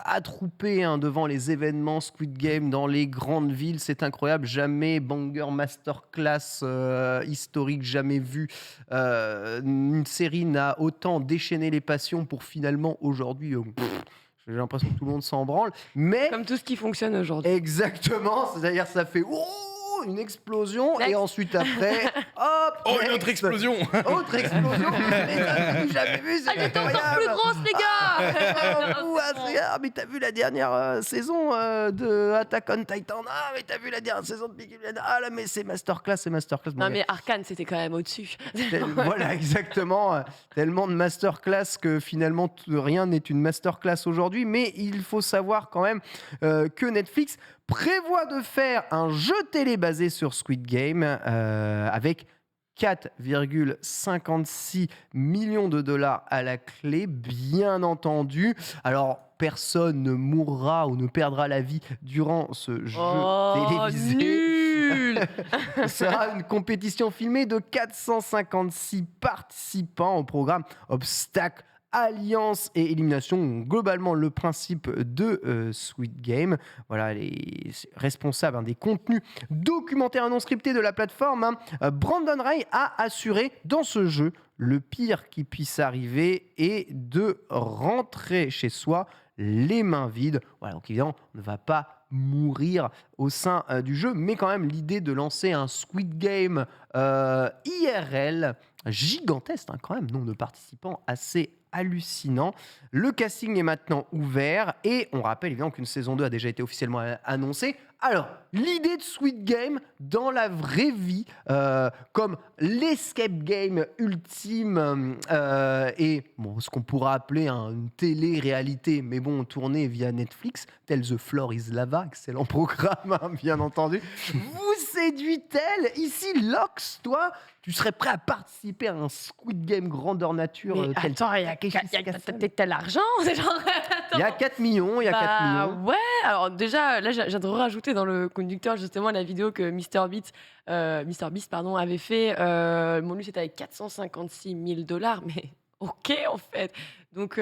Speaker 1: attroupés devant les événements Squid Game dans les grandes villes. C'est incroyable. Jamais banger masterclass historique, jamais vu. Une série n'a autant déchaîné les passions pour finalement aujourd'hui... j'ai l'impression que tout le monde s'en branle. Mais
Speaker 2: Comme tout ce qui fonctionne aujourd'hui.
Speaker 1: exactement, c'est-à-dire ça fait une explosion et
Speaker 2: Next.
Speaker 1: ensuite après, hop,
Speaker 3: Oh, une
Speaker 1: next.
Speaker 3: autre explosion.
Speaker 1: Autre explosion. Mais t'as jamais vu, c'est
Speaker 2: Elle était encore
Speaker 1: incroyable.
Speaker 2: plus grosse, les gars.
Speaker 1: Ah, mais t'as vu la dernière saison de Attack on Titan? Ah, mais t'as vu la dernière saison de Peaky Blinders? Ah là, mais c'est masterclass, c'est masterclass. Bon,
Speaker 2: Non, mais Arcane, c'était quand même au-dessus.
Speaker 1: voilà, exactement. Tellement de masterclass que finalement rien n'est une masterclass aujourd'hui. Mais il faut savoir quand même que Netflix prévoit de faire un jeu télé basé sur Squid Game avec 4,56 millions de dollars à la clé, bien entendu. Alors, personne ne mourra ou ne perdra la vie durant ce jeu télévisé.
Speaker 2: Nul.
Speaker 1: Ce sera une compétition filmée de 456 participants au programme Obstacle, Alliance et Élimination. Globalement, le principe de Squid Game. Voilà, les responsables des contenus documentaires non scriptés de la plateforme, Brandon Ray a assuré dans ce jeu le pire qui puisse arriver est de rentrer chez soi les mains vides. Voilà, donc évidemment, on ne va pas mourir au sein du jeu, mais quand même l'idée de lancer un Squid Game IRL gigantesque, quand même, nombre de participants assez hallucinant. Le casting est maintenant ouvert et on rappelle évidemment qu'une saison 2 a déjà été officiellement annoncée. Alors, l'idée de Squid Game dans la vraie vie, comme l'escape game ultime et bon, ce qu'on pourra appeler une télé-réalité, mais bon, tournée via Netflix, tel The Floor is Lava, excellent programme, bien entendu. Vous séduit-elle? Ici, Lox, toi, tu serais prêt à participer à un Squid Game grandeur nature
Speaker 2: Mais
Speaker 1: tel
Speaker 2: attends, il y a
Speaker 1: Takeshi Castle?
Speaker 2: t'as l'argent, c'est genre.
Speaker 1: Il y a 4 millions, il y a 4
Speaker 2: Bah,
Speaker 1: millions.
Speaker 2: ouais, alors déjà, là, j'ai de rajouter dans le conducteur justement la vidéo que MrBeast avait fait. Bon, lui, c'était avec 456 000 $, mais ok, en fait. Donc,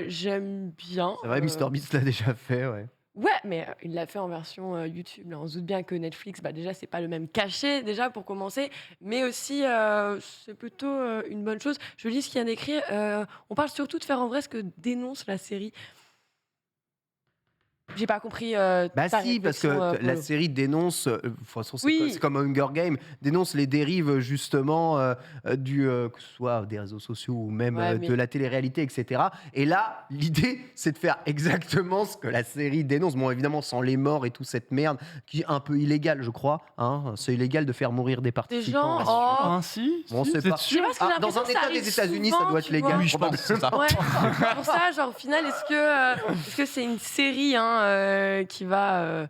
Speaker 2: j'aime bien.
Speaker 1: C'est vrai, MrBeast l'a déjà fait, ouais.
Speaker 2: Ouais, mais il l'a fait en version YouTube. Là. On se doute bien que Netflix, bah, déjà, c'est pas le même cachet, déjà, pour commencer. Mais aussi, c'est plutôt une bonne chose. Je lis ce qu'il y a d'écrit. On parle surtout de faire en vrai ce que dénonce la série. J'ai pas compris.
Speaker 1: Bah
Speaker 2: ta
Speaker 1: si, parce que
Speaker 2: réflexion,
Speaker 1: la
Speaker 2: Polo.
Speaker 1: série dénonce, de toute façon
Speaker 2: Oui.
Speaker 1: c'est comme Hunger Games, dénonce les dérives justement que ce soit des réseaux sociaux ou même
Speaker 2: Ouais, mais-
Speaker 1: de la télé-réalité, etc. Et là, l'idée, c'est de faire exactement ce que la série dénonce. Bon, évidemment, sans les morts et toute cette merde, qui est un peu illégale, je crois. Hein. C'est illégal de faire mourir des participants.
Speaker 2: gens, oh,
Speaker 4: Ah, si,
Speaker 1: Bon,
Speaker 4: si,
Speaker 1: c'est
Speaker 4: vous êtes
Speaker 1: pas-
Speaker 2: Je sais
Speaker 4: sûr
Speaker 2: pas, parce que j'ai
Speaker 1: Dans
Speaker 2: l'impression
Speaker 1: un
Speaker 2: que ça
Speaker 1: état des
Speaker 2: arrive
Speaker 1: États-Unis, ça
Speaker 2: souvent,
Speaker 1: doit être
Speaker 2: tu
Speaker 1: légal.
Speaker 2: vois.
Speaker 4: Oui, je pense, c'est ça.
Speaker 2: Ouais, c'est pour ça, genre, au final, est-ce que c'est une série qui va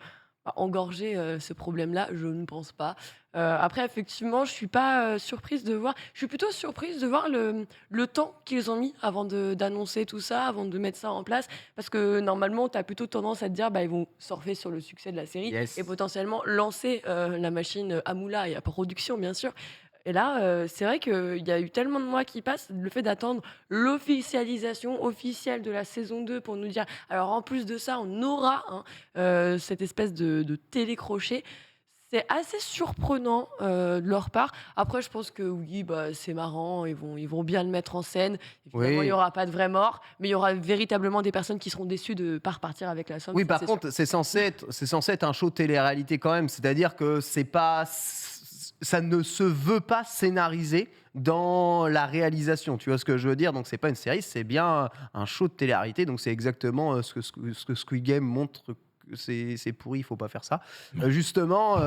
Speaker 2: engorger ce problème-là? Je ne pense pas. Après, effectivement, je suis pas surprise de voir. Je suis plutôt surprise de voir le temps qu'ils ont mis avant d'annoncer tout ça, avant de mettre ça en place. Parce que normalement, tu as plutôt tendance à te dire, bah, ils vont surfer sur le succès de la série
Speaker 1: Yes.
Speaker 2: et potentiellement lancer la machine à moula et à production, bien sûr. Et là, c'est vrai qu'il y a eu tellement de mois qui passent, le fait d'attendre l'officialisation officielle de la saison 2 pour nous dire, alors en plus de ça, on aura cette espèce de télécrochet. C'est assez surprenant de leur part. Après, je pense que oui, bah, c'est marrant, ils vont bien le mettre en scène. Évidemment,
Speaker 1: Oui.
Speaker 2: il n'y aura pas de vraie mort, mais il y aura véritablement des personnes qui seront déçues de ne pas repartir avec la somme.
Speaker 1: Oui,
Speaker 2: ça,
Speaker 1: par
Speaker 2: c'est
Speaker 1: contre, c'est censé être un show de télé-réalité quand même. C'est-à-dire que ça ne se veut pas scénarisé dans la réalisation. Tu vois ce que je veux dire? Donc, c'est pas une série, c'est bien un show de télé-réalité. Donc, c'est exactement ce que Squid Game montre. Que c'est pourri, il faut pas faire ça. Justement,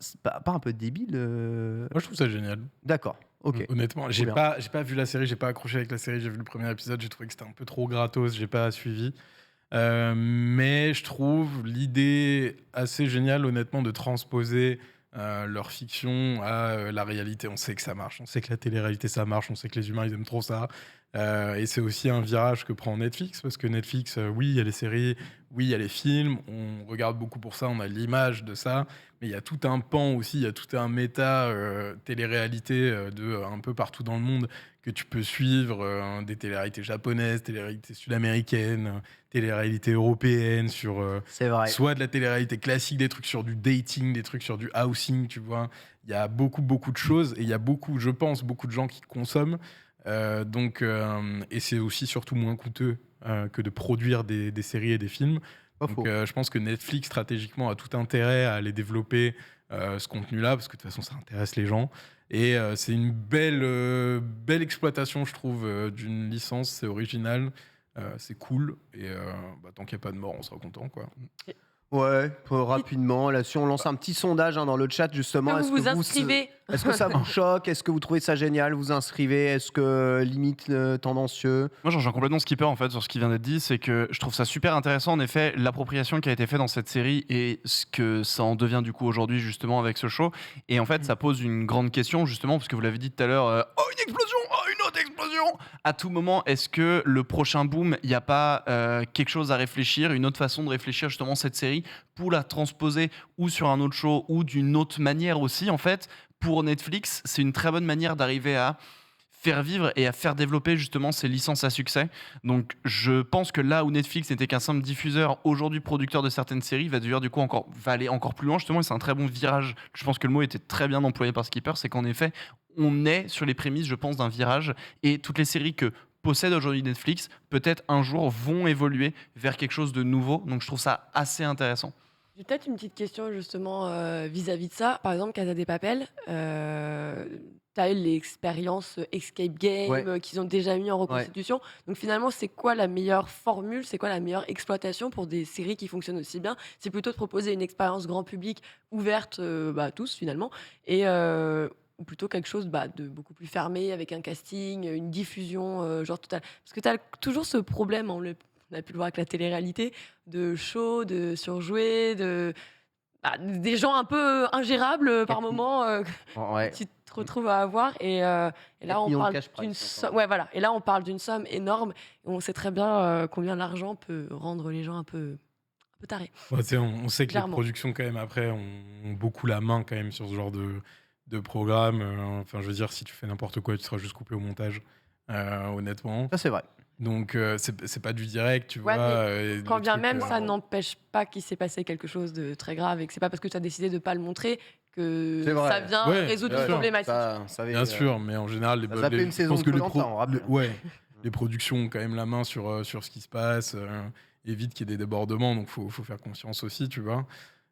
Speaker 1: c'est pas un peu débile
Speaker 3: Moi, je trouve ça génial.
Speaker 1: D'accord, ok.
Speaker 3: Honnêtement,
Speaker 1: Trop bien.
Speaker 3: j'ai pas vu la série, j'ai pas accroché avec la série. J'ai vu le premier épisode, j'ai trouvé que c'était un peu trop gratos, j'ai pas suivi. Mais je trouve l'idée assez géniale, honnêtement, de transposer leur fiction à la réalité. On sait que ça marche, on sait que la télé-réalité ça marche, on sait que les humains ils aiment trop ça. Et c'est aussi un virage que prend Netflix, parce que Netflix, oui, il y a les séries, oui, il y a les films, on regarde beaucoup pour ça, on a l'image de ça, mais il y a tout un pan aussi, il y a tout un méta télé-réalité de un peu partout dans le monde que tu peux suivre, des télé-réalités japonaises, télé-réalités sud-américaines, télé-réalités européennes, sur
Speaker 1: C'est vrai.
Speaker 3: soit de la télé-réalité classique, des trucs sur du dating, des trucs sur du housing, tu vois. Il y a beaucoup de choses et il y a beaucoup, je pense, beaucoup de gens qui consomment. Et c'est aussi surtout moins coûteux que de produire des séries et des films.
Speaker 1: Pas
Speaker 3: Donc
Speaker 1: faux.
Speaker 3: je pense que Netflix, stratégiquement, a tout intérêt à aller développer ce contenu-là, parce que de toute façon, ça intéresse les gens. Et c'est une belle exploitation, je trouve, d'une licence. C'est original, c'est cool. Et tant qu'il n'y a pas de mort, on sera content, quoi.
Speaker 1: Ouais, rapidement. Là, si on lance un petit sondage dans le chat, justement.
Speaker 2: Que vous vous inscrivez.
Speaker 1: Est-ce que ça vous choque? Est-ce que vous trouvez ça génial? Vous inscrivez? Est-ce que limite tendancieux?
Speaker 4: Moi, j'en complètement skipper en fait sur ce qui vient d'être dit, c'est que je trouve ça super intéressant en effet l'appropriation qui a été faite dans cette série et ce que ça en devient du coup aujourd'hui justement avec ce show. Et en fait, ça pose une grande question justement parce que vous l'avez dit tout à l'heure, oh une explosion, oh une autre explosion. À tout moment, est-ce que le prochain boom, il n'y a pas quelque chose à réfléchir, une autre façon de réfléchir justement cette série pour la transposer ou sur un autre show ou d'une autre manière aussi en fait. Pour Netflix, c'est une très bonne manière d'arriver à faire vivre et à faire développer justement ces licences à succès. Donc je pense que là où Netflix n'était qu'un simple diffuseur, aujourd'hui producteur de certaines séries, va aller encore plus loin justement, et c'est un très bon virage. Je pense que le mot était très bien employé par Skipper, c'est qu'en effet, on est sur les prémices, je pense, d'un virage, et toutes les séries que possède aujourd'hui Netflix, peut-être un jour vont évoluer vers quelque chose de nouveau. Donc je trouve ça assez intéressant.
Speaker 2: J'ai peut-être une petite question justement vis-à-vis de ça. Par exemple, Casa des Papel, tu as eu l'expérience Escape Game
Speaker 1: Ouais.
Speaker 2: qu'ils ont déjà mis en reconstitution. Donc finalement, c'est quoi la meilleure formule, c'est quoi la meilleure exploitation pour des séries qui fonctionnent aussi bien? C'est plutôt de proposer une expérience grand public ouverte à tous finalement, et ou plutôt quelque chose de beaucoup plus fermé avec un casting, une diffusion genre totale. Parce que tu as toujours ce problème, on a pu le voir avec la télé-réalité, de show, de surjouer, des gens un peu ingérables par moment
Speaker 1: Ouais.
Speaker 2: que tu te retrouves à avoir. Et là,
Speaker 1: 4
Speaker 2: on
Speaker 1: millions de
Speaker 2: parle
Speaker 1: cash prize,
Speaker 2: d'une
Speaker 1: encore.
Speaker 2: somme. Ouais, voilà. Et là, on parle d'une somme énorme. Et on sait très bien combien l'argent peut rendre les gens un peu tarés.
Speaker 3: Ouais, tu sais, on sait que les
Speaker 2: Clairement.
Speaker 3: productions, quand même, après, ont beaucoup la main, quand même, sur ce genre de programme. Enfin, je veux dire, si tu fais n'importe quoi, tu seras juste coupé au montage, honnêtement.
Speaker 1: Ça, c'est vrai.
Speaker 3: Donc, c'est pas du direct, tu
Speaker 2: Ouais,
Speaker 3: vois.
Speaker 2: mais
Speaker 3: et
Speaker 2: quand
Speaker 3: le
Speaker 2: bien
Speaker 3: truc,
Speaker 2: même, ça n'empêche pas qu'il s'est passé quelque chose de très grave et que c'est pas parce que tu as décidé de pas le montrer que
Speaker 1: C'est vrai.
Speaker 2: ça vient
Speaker 3: Ouais,
Speaker 2: résoudre
Speaker 3: bien
Speaker 2: une
Speaker 3: sûr.
Speaker 2: problématique.
Speaker 3: Bien sûr, mais en général,
Speaker 1: ça s'appelait une
Speaker 3: je
Speaker 1: saison
Speaker 3: pense
Speaker 1: de
Speaker 3: que
Speaker 1: Koh-Lanta, on rappelle.
Speaker 3: les productions ont quand même la main sur ce qui se passe. évite qu'il y ait des débordements, donc faut faire confiance aussi, tu vois.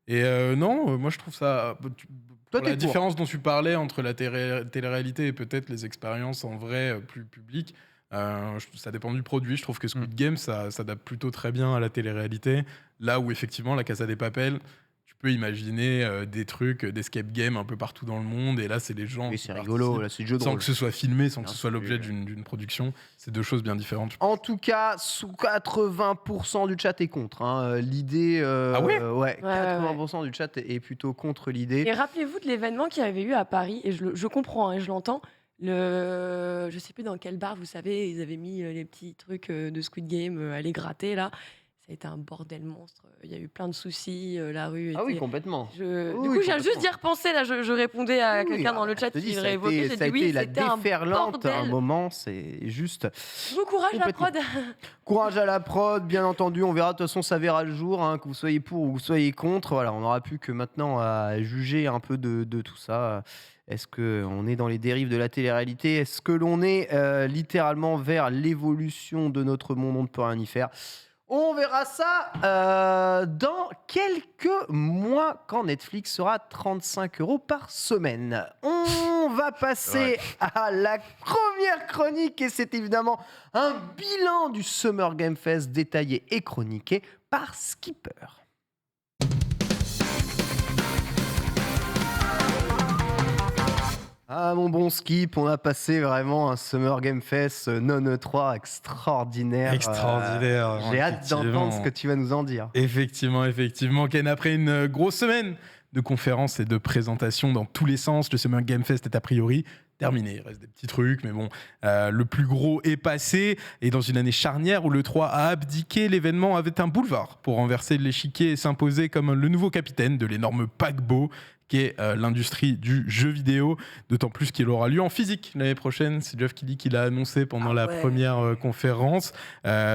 Speaker 3: Et non, moi je trouve ça.
Speaker 1: Toi,
Speaker 3: Pour la
Speaker 1: t'es pour.
Speaker 3: différence dont tu parlais entre la télé-réalité et peut-être les expériences en vrai plus publiques, ça dépend du produit. Je trouve que Squid Game, ça s'adapte plutôt très bien à la télé-réalité. Là où effectivement, la Casa des Papel, tu peux imaginer des trucs, d'escape game un peu partout dans le monde. Et là, c'est les gens
Speaker 1: Oui,
Speaker 3: qui
Speaker 1: c'est rigolo,
Speaker 3: participent
Speaker 1: là, c'est le jeu de
Speaker 3: sans
Speaker 1: rôle.
Speaker 3: que ce soit filmé, sans que
Speaker 1: Bien
Speaker 3: ce soit l'objet
Speaker 1: sûr.
Speaker 3: d'une production. C'est deux choses bien différentes.
Speaker 1: En tout cas, sous 80% du chat est contre. Hein. L'idée.
Speaker 3: Ah ouais
Speaker 1: Ouais,
Speaker 2: Ouais,
Speaker 1: 80% du chat est plutôt contre l'idée.
Speaker 2: Et rappelez-vous de l'événement qu'il y avait eu à Paris, et je comprends, et je l'entends. Je sais plus dans quel bar, vous savez, ils avaient mis les petits trucs de Squid Game à les gratter là. Ça a été un bordel monstre. Il y a eu plein de soucis. La rue était.
Speaker 1: Ah oui, complètement.
Speaker 2: Du
Speaker 1: Oui,
Speaker 2: coup, je viens
Speaker 1: complètement.
Speaker 2: juste d'y repenser. Là, je répondais à
Speaker 1: Oui,
Speaker 2: quelqu'un dans le
Speaker 1: je
Speaker 2: chat
Speaker 1: te dis,
Speaker 2: qui
Speaker 1: ça a
Speaker 2: l'aurait évoqué.
Speaker 1: été,
Speaker 2: J'ai
Speaker 1: ça a
Speaker 2: dit
Speaker 1: été
Speaker 2: oui,
Speaker 1: la
Speaker 2: c'était un
Speaker 1: déferlante à un
Speaker 2: bordel.
Speaker 1: moment, c'est juste.
Speaker 2: Bon courage la
Speaker 1: Complètement.
Speaker 2: prod.
Speaker 1: Courage à la prod, bien entendu. On verra, de toute façon, ça verra le jour, hein, que vous soyez pour ou que vous soyez contre. Voilà, on n'aura plus que maintenant à juger un peu de tout ça. Est-ce qu'on est dans les dérives de la télé-réalité? Est-ce que l'on est littéralement vers l'évolution de notre monde? On ne peut rien y faire. On verra ça dans quelques mois quand Netflix sera 35 € par semaine. On va passer à la première chronique et c'est évidemment un bilan du Summer Game Fest détaillé et chroniqué par Skipper. Ah mon bon Skip, on a passé vraiment un Summer Game Fest non E3 extraordinaire.
Speaker 3: Extraordinaire.
Speaker 1: J'ai hâte d'entendre ce que tu vas nous en dire.
Speaker 3: Effectivement. Ken, après une grosse semaine de conférences et de présentations dans tous les sens, le Summer Game Fest est a priori terminé. Il reste des petits trucs, mais bon, le plus gros est passé. Et dans une année charnière où l'E3 a abdiqué, l'événement avait un boulevard pour renverser l'échiquier et s'imposer comme le nouveau capitaine de l'énorme paquebot qu'est l'industrie du jeu vidéo, d'autant plus qu'il aura lieu en physique l'année prochaine. C'est Geoff Keighley qui l'a annoncé pendant la première conférence.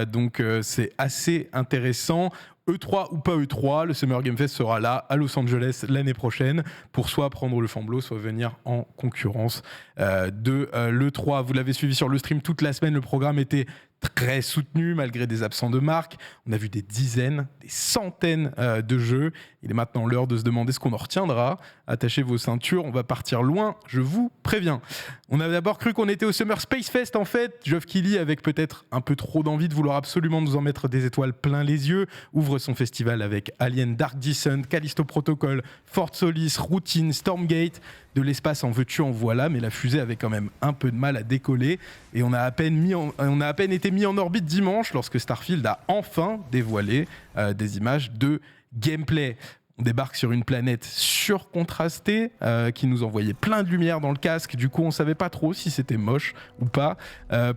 Speaker 3: Donc c'est assez intéressant. E3 ou pas E3, le Summer Game Fest sera là à Los Angeles l'année prochaine pour soit prendre le flambeau, soit venir en concurrence de l'E3. Vous l'avez suivi sur le stream toute la semaine, le programme était très soutenu malgré des absents de marque. On a vu des dizaines, des centaines de jeux. Il est maintenant l'heure de se demander ce qu'on en retiendra. Attachez vos ceintures, on va partir loin, je vous préviens. On a d'abord cru qu'on était au Summer Space Fest en fait. Geoff Keighley, avec peut-être un peu trop d'envie de vouloir absolument nous en mettre des étoiles plein les yeux, ouvre son festival avec Alien Dark Descent, Callisto Protocol, Fort Solis, Routine, Stormgate. De l'espace en veux-tu en voilà, mais la fusée avait quand même un peu de mal à décoller et on a à peine été mis en orbite dimanche lorsque Starfield a enfin dévoilé des images de gameplay. On débarque sur une planète surcontrastée qui nous envoyait plein de lumière dans le casque. Du coup, on savait pas trop si c'était moche ou pas.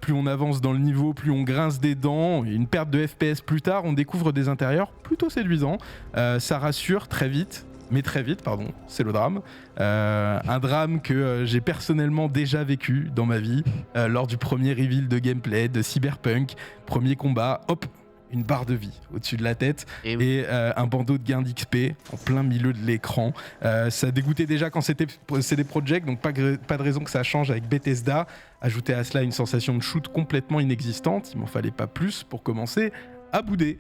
Speaker 3: Plus on avance dans le niveau, plus on grince des dents. Une perte de FPS plus tard, on découvre des intérieurs plutôt séduisants. Ça rassure très vite. Mais très vite, pardon, c'est le drame. Un drame que j'ai personnellement déjà vécu dans ma vie lors du premier reveal de gameplay de Cyberpunk. Premier combat, hop, une barre de vie au-dessus de la tête et un bandeau de gain d'XP en plein milieu de l'écran. Ça dégoûtait déjà quand c'était CD Projekt, donc pas de raison que ça change avec Bethesda. Ajouter à cela une sensation de shoot complètement inexistante, il m'en fallait pas plus pour commencer à bouder.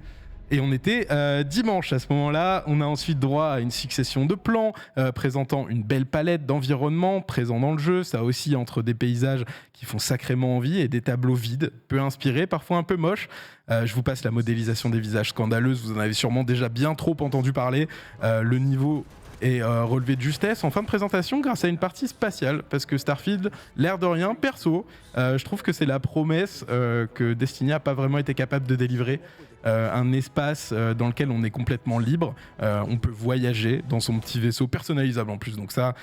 Speaker 3: Et on était dimanche à ce moment-là. On a ensuite droit à une succession de plans présentant une belle palette d'environnements présents dans le jeu. Ça aussi entre des paysages qui font sacrément envie et des tableaux vides, peu inspirés, parfois un peu moches. Je vous passe la modélisation des visages scandaleuse. Vous en avez sûrement déjà bien trop entendu parler. Le niveau est relevé de justesse en fin de présentation grâce à une partie spatiale, parce que Starfield, l'air de rien, perso, je trouve que c'est la promesse que Destiny n'a pas vraiment été capable de délivrer. Un espace dans lequel on est complètement libre, on peut voyager dans son petit vaisseau personnalisable en plus, donc ça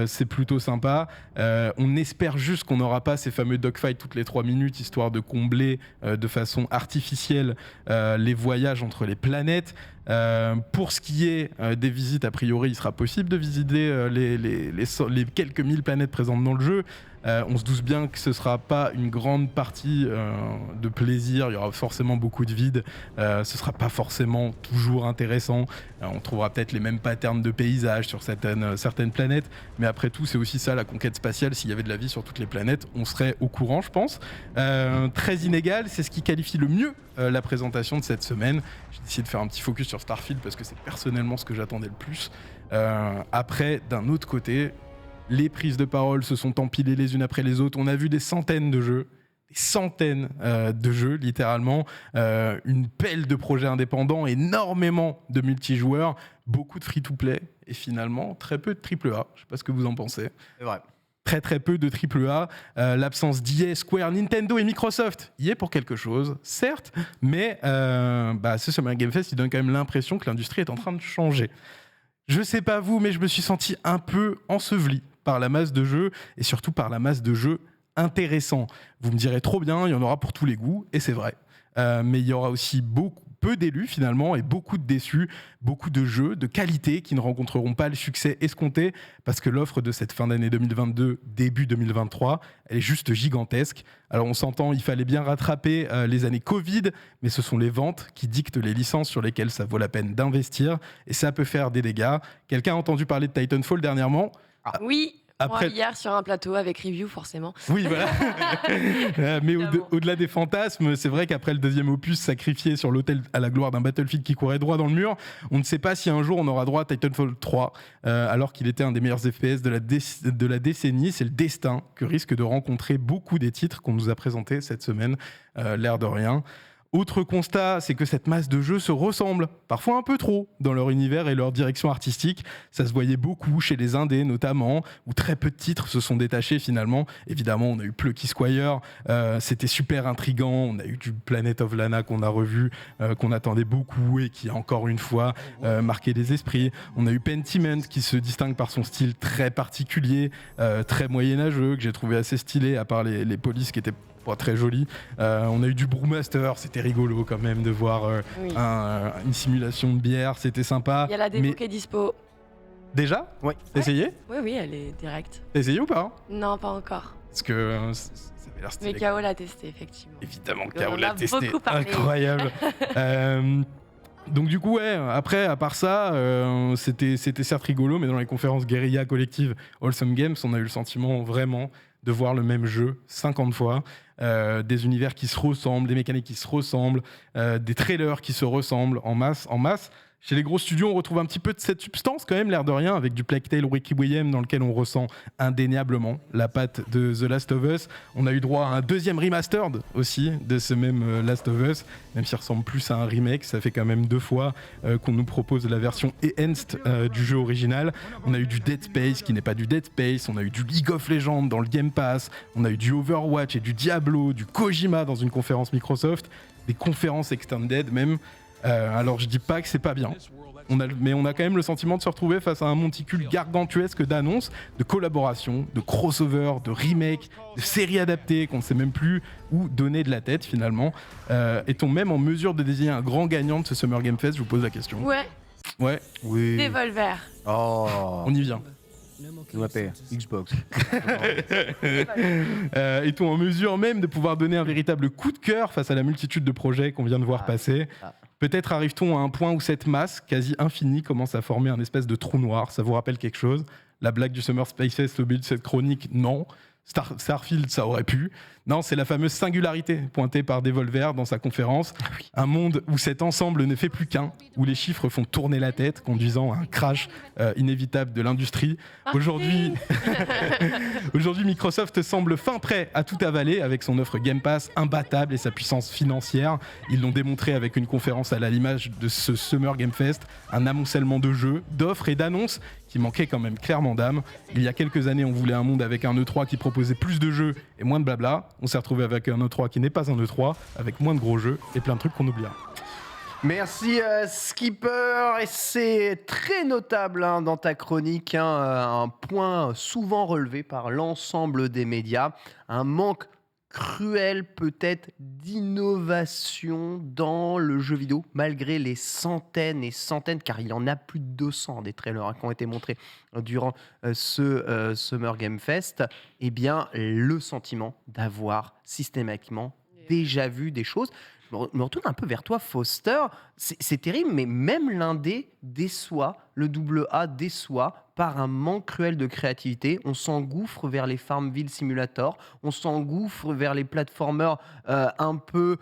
Speaker 3: c'est plutôt sympa. On espère juste qu'on n'aura pas ces fameux dogfights toutes les 3 minutes histoire de combler de façon artificielle les voyages entre les planètes. Pour ce qui est des visites, a priori il sera possible de visiter les quelques 1000 planètes présentes dans le jeu. On se doute bien que ce sera pas une grande partie de plaisir, il y aura forcément beaucoup de vide, ce sera pas forcément toujours intéressant, on trouvera peut-être les mêmes patterns de paysages sur certaines planètes, mais après tout c'est aussi ça la conquête spatiale, s'il y avait de la vie sur toutes les planètes, on serait au courant je pense. Très inégal, c'est ce qui qualifie le mieux la présentation de cette semaine. J'ai décidé de faire un petit focus sur Starfield parce que c'est personnellement ce que j'attendais le plus. Après, d'un autre côté, les prises de parole se sont empilées les unes après les autres. On a vu des centaines de jeux, littéralement, une pelle de projets indépendants, énormément de multijoueurs, beaucoup de free-to-play et finalement très peu de AAA. Je sais pas ce que vous en pensez.
Speaker 1: C'est vrai.
Speaker 3: Très peu de AAA, l'absence d'EA, Square, Nintendo et Microsoft y est pour quelque chose, certes, mais ce Summer Game Fest il donne quand même l'impression que l'industrie est en train de changer. Je sais pas vous, mais je me suis senti un peu enseveli par la masse de jeux et surtout par la masse de jeux intéressants. Vous me direz trop bien, il y en aura pour tous les goûts, et c'est vrai. Mais il y aura aussi peu d'élus finalement et beaucoup de déçus, beaucoup de jeux de qualité qui ne rencontreront pas le succès escompté parce que l'offre de cette fin d'année 2022, début 2023, elle est juste gigantesque. Alors on s'entend, il fallait bien rattraper les années Covid, mais ce sont les ventes qui dictent les licences sur lesquelles ça vaut la peine d'investir et ça peut faire des dégâts. Quelqu'un a entendu parler de Titanfall dernièrement ?
Speaker 2: Oui.
Speaker 3: Après...
Speaker 2: Moi, hier sur un plateau avec review forcément.
Speaker 3: Oui, voilà. Mais
Speaker 2: Évidemment.
Speaker 3: au-delà des fantasmes, c'est vrai qu'après le deuxième opus sacrifié sur l'autel à la gloire d'un Battlefield qui courait droit dans le mur, on ne sait pas si un jour on aura droit à Titanfall 3, alors qu'il était un des meilleurs FPS de la décennie. C'est le destin que risque de rencontrer beaucoup des titres qu'on nous a présentés cette semaine, l'air de rien. Autre constat, c'est que cette masse de jeux se ressemble, parfois un peu trop, dans leur univers et leur direction artistique. Ça se voyait beaucoup chez les indés notamment, où très peu de titres se sont détachés finalement. Évidemment, on a eu Plucky Squire, c'était super intriguant. On a eu du Planet of Lana qu'on a revu, qu'on attendait beaucoup et qui a encore une fois marqué les esprits. On a eu Pentiment qui se distingue par son style très particulier, très moyenâgeux, que j'ai trouvé assez stylé, à part les polices qui étaient pas très joli. On a eu du Brewmaster, c'était rigolo quand même de voir
Speaker 2: Oui.
Speaker 3: une simulation de bière, c'était sympa.
Speaker 2: Il y a la démo
Speaker 3: Mais
Speaker 2: qui est dispo.
Speaker 3: déjà
Speaker 1: Oui.
Speaker 3: T'as essayé
Speaker 2: Oui, elle est directe.
Speaker 3: T'as essayé ou pas?
Speaker 2: Non, pas encore.
Speaker 3: Parce que ça avait l'air stylé.
Speaker 2: Mais KO l'a testé, effectivement.
Speaker 3: Évidemment,
Speaker 2: On
Speaker 3: KO
Speaker 2: en
Speaker 3: l'a
Speaker 2: a
Speaker 3: testé.
Speaker 2: beaucoup parlé.
Speaker 3: Incroyable. Donc du coup, ouais, après, à part ça, c'était certes rigolo, mais dans les conférences guérilla collectives Wholesome Games, on a eu le sentiment vraiment de voir le même jeu 50 fois, des univers qui se ressemblent, des mécaniques qui se ressemblent, des trailers qui se ressemblent en masse. Chez les gros studios, on retrouve un petit peu de cette substance quand même, l'air de rien, avec du Plague Tale Requiem dans lequel on ressent indéniablement la patte de The Last of Us. On a eu droit à un deuxième remastered aussi de ce même Last of Us, même s'il ressemble plus à un remake, ça fait quand même 2 fois qu'on nous propose la version enhanced du jeu original. On a eu du Dead Space qui n'est pas du Dead Space, on a eu du League of Legends dans le Game Pass, on a eu du Overwatch et du Diablo, du Kojima dans une conférence Microsoft, des conférences extended même. Alors je dis pas que c'est pas bien, mais on a quand même le sentiment de se retrouver face à un monticule gargantuesque d'annonces, de collaborations, de crossover, de remakes, de séries adaptées qu'on ne sait même plus où donner de la tête finalement. Est-on même en mesure de désigner un grand gagnant de ce Summer Game Fest? Je vous pose la question.
Speaker 2: Ouais,
Speaker 1: Oui.
Speaker 2: Devolver.
Speaker 1: Oh.
Speaker 3: On y vient.
Speaker 1: Nous appelle Xbox.
Speaker 3: Est-on en mesure même de pouvoir donner un véritable coup de cœur face à la multitude de projets qu'on vient de voir passer? Peut-être arrive-t-on à un point où cette masse quasi infinie commence à former un espèce de trou noir. Ça vous rappelle quelque chose? La blague du Summer Space Fest au milieu de cette chronique? Non. Starfield, ça aurait pu. Non, c'est la fameuse singularité pointée par Devolver dans sa conférence. Un monde où cet ensemble ne fait plus qu'un, où les chiffres font tourner la tête, conduisant à un crash inévitable de l'industrie. Aujourd'hui, Microsoft semble fin prêt à tout avaler avec son offre Game Pass imbattable et sa puissance financière. Ils l'ont démontré avec une conférence à l'image de ce Summer Game Fest, un amoncellement de jeux, d'offres et d'annonces qui manquait quand même clairement d'âme. Il y a quelques années, on voulait un monde avec un E3 qui proposait plus de jeux et moins de blabla. On s'est retrouvé avec un E3 qui n'est pas un E3, avec moins de gros jeux et plein de trucs qu'on oubliera.
Speaker 1: Merci Skipper, et c'est très notable dans ta chronique, un point souvent relevé par l'ensemble des médias, un manque cruel peut-être d'innovation dans le jeu vidéo, malgré les centaines et centaines, car il y en a plus de 200 des trailers qui ont été montrés durant ce Summer Game Fest, eh bien, le sentiment d'avoir systématiquement déjà vu des choses. Je me retourne un peu vers toi, Foster. C'est terrible, mais même l'indé déçoit, le AA déçoit par un manque cruel de créativité. On s'engouffre vers les Farmville Simulator, on s'engouffre vers les platformers un peu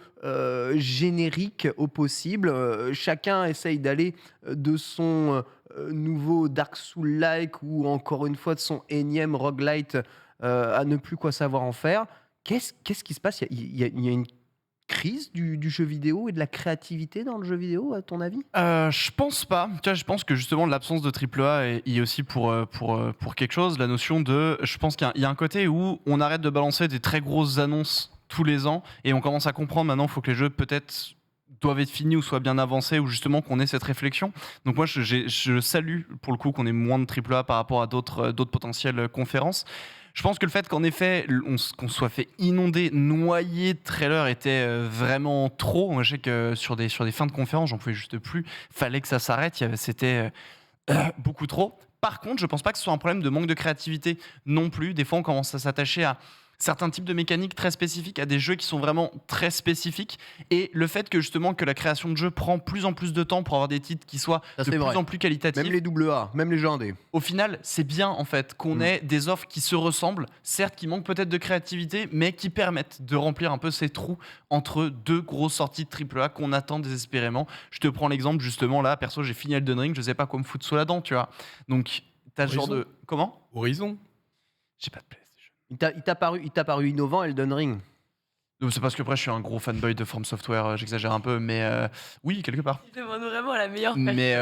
Speaker 1: génériques au possible. Chacun essaye d'aller de son nouveau Dark Soul-like ou encore une fois de son énième roguelite à ne plus quoi savoir en faire. Qu'est-ce qui se passe ? Il y a une crise du jeu vidéo et de la créativité dans le jeu vidéo, à ton avis ?
Speaker 4: Je pense pas. Tu vois, je pense que justement l'absence de AAA est aussi pour quelque chose. La notion de, je pense qu'il y a un côté où on arrête de balancer des très grosses annonces tous les ans et on commence à comprendre maintenant il faut que les jeux peut-être doivent être finis ou soient bien avancés ou justement qu'on ait cette réflexion. Donc moi je salue pour le coup qu'on ait moins de AAA par rapport à d'autres potentielles conférences. Je pense que le fait qu'en effet, qu'on soit fait inonder, noyer de trailers était vraiment trop. Moi, je sais que sur des fins de conférence, j'en pouvais juste plus. Fallait que ça s'arrête. C'était beaucoup trop. Par contre, je pense pas que ce soit un problème de manque de créativité non plus. Des fois, on commence à s'attacher à certains types de mécaniques très spécifiques, à des jeux qui sont vraiment très spécifiques. Et le fait que justement que la création de jeux prend plus en plus de temps pour avoir des titres qui soient
Speaker 1: Ça,
Speaker 4: de
Speaker 1: c'est
Speaker 4: plus
Speaker 1: vrai.
Speaker 4: en plus qualitatifs.
Speaker 1: Même les AA, même les jeux indés.
Speaker 4: Au final, c'est bien en fait qu'on ait des offres qui se ressemblent, certes qui manquent peut-être de créativité, mais qui permettent de remplir un peu ces trous entre deux grosses sorties de AAA qu'on attend désespérément. Je te prends l'exemple justement là, perso j'ai fini Elden Ring, je sais pas quoi me foutre sous la dent, tu vois. Donc t'as ce genre
Speaker 3: Horizon.
Speaker 4: de... Comment ?
Speaker 3: Horizon.
Speaker 4: J'ai pas de PlayStation.
Speaker 1: Il t'a paru innovant, Elden Ring.
Speaker 4: Donc, c'est parce que après je suis un gros fanboy de From Software, j'exagère un peu, mais oui quelque part.
Speaker 2: Tu demandes vraiment la meilleure
Speaker 4: Mais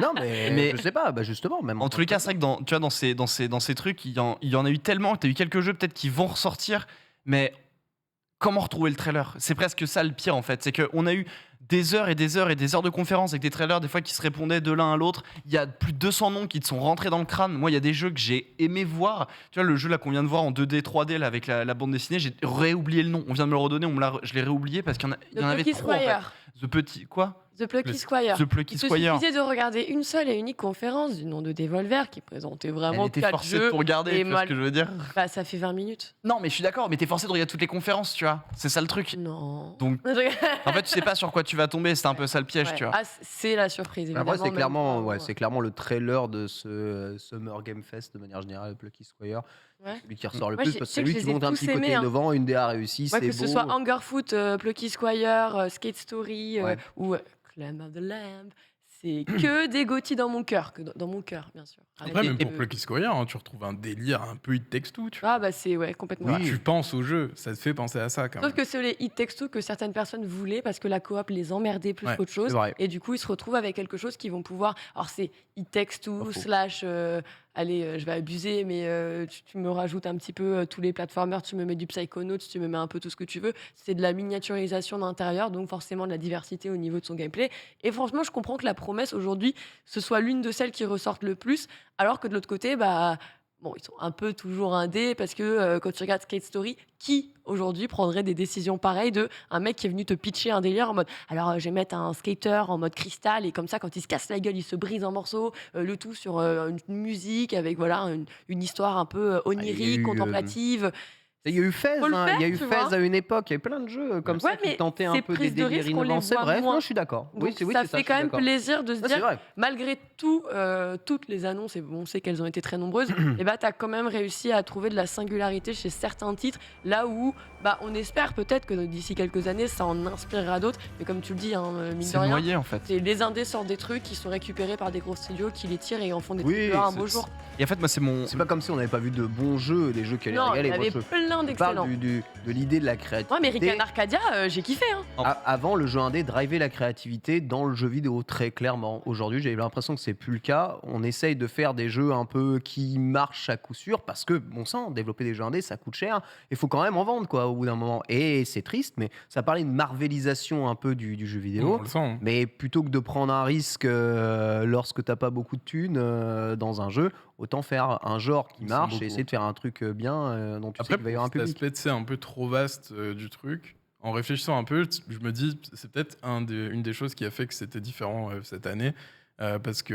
Speaker 1: Non, mais je sais pas, justement, même.
Speaker 4: en tous les cas, c'est vrai que tu vois, dans ces trucs, il y en a eu tellement. Tu as eu quelques jeux peut-être qui vont ressortir, mais comment retrouver le trailer ? C'est presque ça le pire en fait. C'est qu'on a eu des heures et des heures et des heures de conférences avec des trailers des fois qui se répondaient de l'un à l'autre. Il y a plus de 200 noms qui te sont rentrés dans le crâne. Moi, il y a des jeux que j'ai aimé voir. Tu vois, le jeu là qu'on vient de voir en 2D, 3D là, avec la bande dessinée, j'ai réoublié le nom. On vient de me le redonner, je l'ai réoublié parce qu'il y en avait
Speaker 2: The
Speaker 4: trop en fait.
Speaker 2: Squire.
Speaker 4: The Petit... Quoi ?
Speaker 2: The Plucky Squire.
Speaker 4: The Plucky
Speaker 2: Il te
Speaker 4: Squire.
Speaker 2: suffisait de regarder une seule et unique conférence du nom de Devolver qui présentait
Speaker 4: Elle
Speaker 2: vraiment
Speaker 4: était
Speaker 2: 4
Speaker 4: forcée de
Speaker 2: jeux.
Speaker 4: tout regarder,
Speaker 2: et
Speaker 4: tu vois ce que je veux dire ?
Speaker 2: Bah, ça fait 20 minutes.
Speaker 4: Non, mais je suis d'accord, mais t'es forcé de regarder toutes les conférences, tu vois. C'est ça le truc.
Speaker 2: Non.
Speaker 4: Donc, en fait, tu sais pas sur quoi tu vas tomber, c'est un peu ça le piège,
Speaker 2: Ouais.
Speaker 4: tu vois.
Speaker 2: Ah, c'est la surprise.
Speaker 1: Après,
Speaker 2: évidemment,
Speaker 1: c'est clairement,
Speaker 2: même pas,
Speaker 1: c'est clairement le trailer de ce Summer Game Fest de manière générale, Plucky Squire.
Speaker 2: Ouais.
Speaker 1: Celui qui ressort le
Speaker 2: Moi,
Speaker 1: plus
Speaker 2: je
Speaker 1: parce que
Speaker 2: sais
Speaker 1: c'est
Speaker 2: que
Speaker 1: lui
Speaker 2: je
Speaker 1: qui
Speaker 2: les ai
Speaker 1: montre un
Speaker 2: tous
Speaker 1: petit côté
Speaker 2: aimés, hein.
Speaker 1: innovant. Une DA réussi,
Speaker 2: Ouais,
Speaker 1: c'est
Speaker 2: que ce
Speaker 1: beau.
Speaker 2: soit Hungerfoot, Plucky Squire, Skate Story
Speaker 1: Ouais.
Speaker 2: ou Clan of the Lamb, c'est que des GOTY dans mon cœur, dans mon cœur, bien sûr.
Speaker 3: Après, même pour
Speaker 2: peu.
Speaker 3: Plucky Squire, hein, tu retrouves un délire un peu It Takes Two. Tu vois.
Speaker 2: Ah bah c'est complètement.
Speaker 1: Oui.
Speaker 3: Tu penses au jeu, ça te fait penser à ça quand
Speaker 2: Sauf
Speaker 3: même.
Speaker 2: que c'est les It Takes Two que certaines personnes voulaient parce que la coop les emmerdait plus
Speaker 3: Ouais,
Speaker 2: qu'autre
Speaker 1: C'est
Speaker 2: chose.
Speaker 1: vrai.
Speaker 2: Et du coup, ils se retrouvent avec quelque chose qu'ils vont pouvoir. Alors, c'est It Takes Two
Speaker 1: Pas faux.
Speaker 2: slash. Allez, je vais abuser, mais tu me rajoutes un petit peu tous les platformers, tu me mets du Psychonauts, tu me mets un peu tout ce que tu veux. C'est de la miniaturisation d'intérieur, donc forcément de la diversité au niveau de son gameplay. Et franchement, je comprends que la promesse aujourd'hui, ce soit l'une de celles qui ressortent le plus, alors que de l'autre côté, bah. Bon, ils sont un peu toujours indés parce que quand tu regardes Skate Story, qui aujourd'hui prendrait des décisions pareilles de un mec qui est venu te pitcher un délire en mode alors je vais mettre un skater en mode cristal et comme ça quand il se casse la gueule il se brise en morceaux, le tout sur une musique avec voilà une histoire un peu onirique,
Speaker 1: eu,
Speaker 2: contemplative.
Speaker 1: Il y a eu Fez,
Speaker 2: Faut le
Speaker 1: hein,
Speaker 2: faire,
Speaker 1: il y a eu
Speaker 2: tu
Speaker 1: Fez
Speaker 2: vois.
Speaker 1: à une époque. Il y avait plein de jeux comme ça
Speaker 2: Ouais,
Speaker 1: qui
Speaker 2: mais
Speaker 1: tentaient un
Speaker 2: ces
Speaker 1: peu des
Speaker 2: prises de
Speaker 1: délires
Speaker 2: risque, on les
Speaker 1: innovants. C'est
Speaker 2: voit
Speaker 1: vrai,
Speaker 2: moins.
Speaker 1: non, je suis d'accord.
Speaker 2: Donc
Speaker 1: Oui,
Speaker 2: ça
Speaker 1: c'est
Speaker 2: fait
Speaker 1: ça, je
Speaker 2: quand
Speaker 1: suis
Speaker 2: même
Speaker 1: d'accord.
Speaker 2: plaisir de se
Speaker 1: Ça, c'est
Speaker 2: dire
Speaker 1: vrai.
Speaker 2: malgré tout, toutes les annonces, et on sait qu'elles ont été très nombreuses, et bah, tu as quand même réussi à trouver de la singularité chez certains titres, là où bah, on espère peut-être que d'ici quelques années, ça en inspirera d'autres. Mais comme tu le dis, hein, mine de
Speaker 4: C'est
Speaker 2: rien,
Speaker 4: noyé en fait.
Speaker 2: les indés sortent des trucs qui sont récupérés par des gros studios qui les tirent et en font des
Speaker 1: Oui,
Speaker 2: trucs un
Speaker 1: c'est-
Speaker 2: beau jour.
Speaker 4: Et en fait, moi, c'est mon.
Speaker 1: C'est pas comme si on n'avait pas vu de bons jeux, des jeux qui allaient
Speaker 2: Non, il y
Speaker 1: régaler.
Speaker 2: en
Speaker 1: Moi,
Speaker 2: avait
Speaker 1: je
Speaker 2: plein
Speaker 1: parle
Speaker 2: d'excellents.
Speaker 1: de l'idée de la créativité.
Speaker 2: Ouais, mais Rick Arcadia, j'ai kiffé. Hein.
Speaker 1: Avant, le jeu indé drivait la créativité dans le jeu vidéo, très clairement. Aujourd'hui, j'ai l'impression que c'est plus le cas. On essaye de faire des jeux un peu qui marchent à coup sûr parce que, bon sang, développer des jeux indés, ça coûte cher. Il faut quand même en vendre, quoi, au bout d'un moment. Et c'est triste, mais ça parlait de marvelisation un peu du jeu vidéo.
Speaker 3: On le sent.
Speaker 1: Mais plutôt que de prendre un risque lorsque t'as pas beaucoup de thunes dans un jeu, autant faire un genre qui
Speaker 3: Ils sont
Speaker 1: marche
Speaker 3: beaucoup.
Speaker 1: et essayer de faire un truc bien dont tu sais
Speaker 3: Après,
Speaker 1: qu'il va y avoir un
Speaker 3: pour cet
Speaker 1: public.
Speaker 3: aspect, tu sais, un peu trop vaste du truc, en réfléchissant un peu, je me dis, c'est peut-être une des choses qui a fait que c'était différent cette année, parce que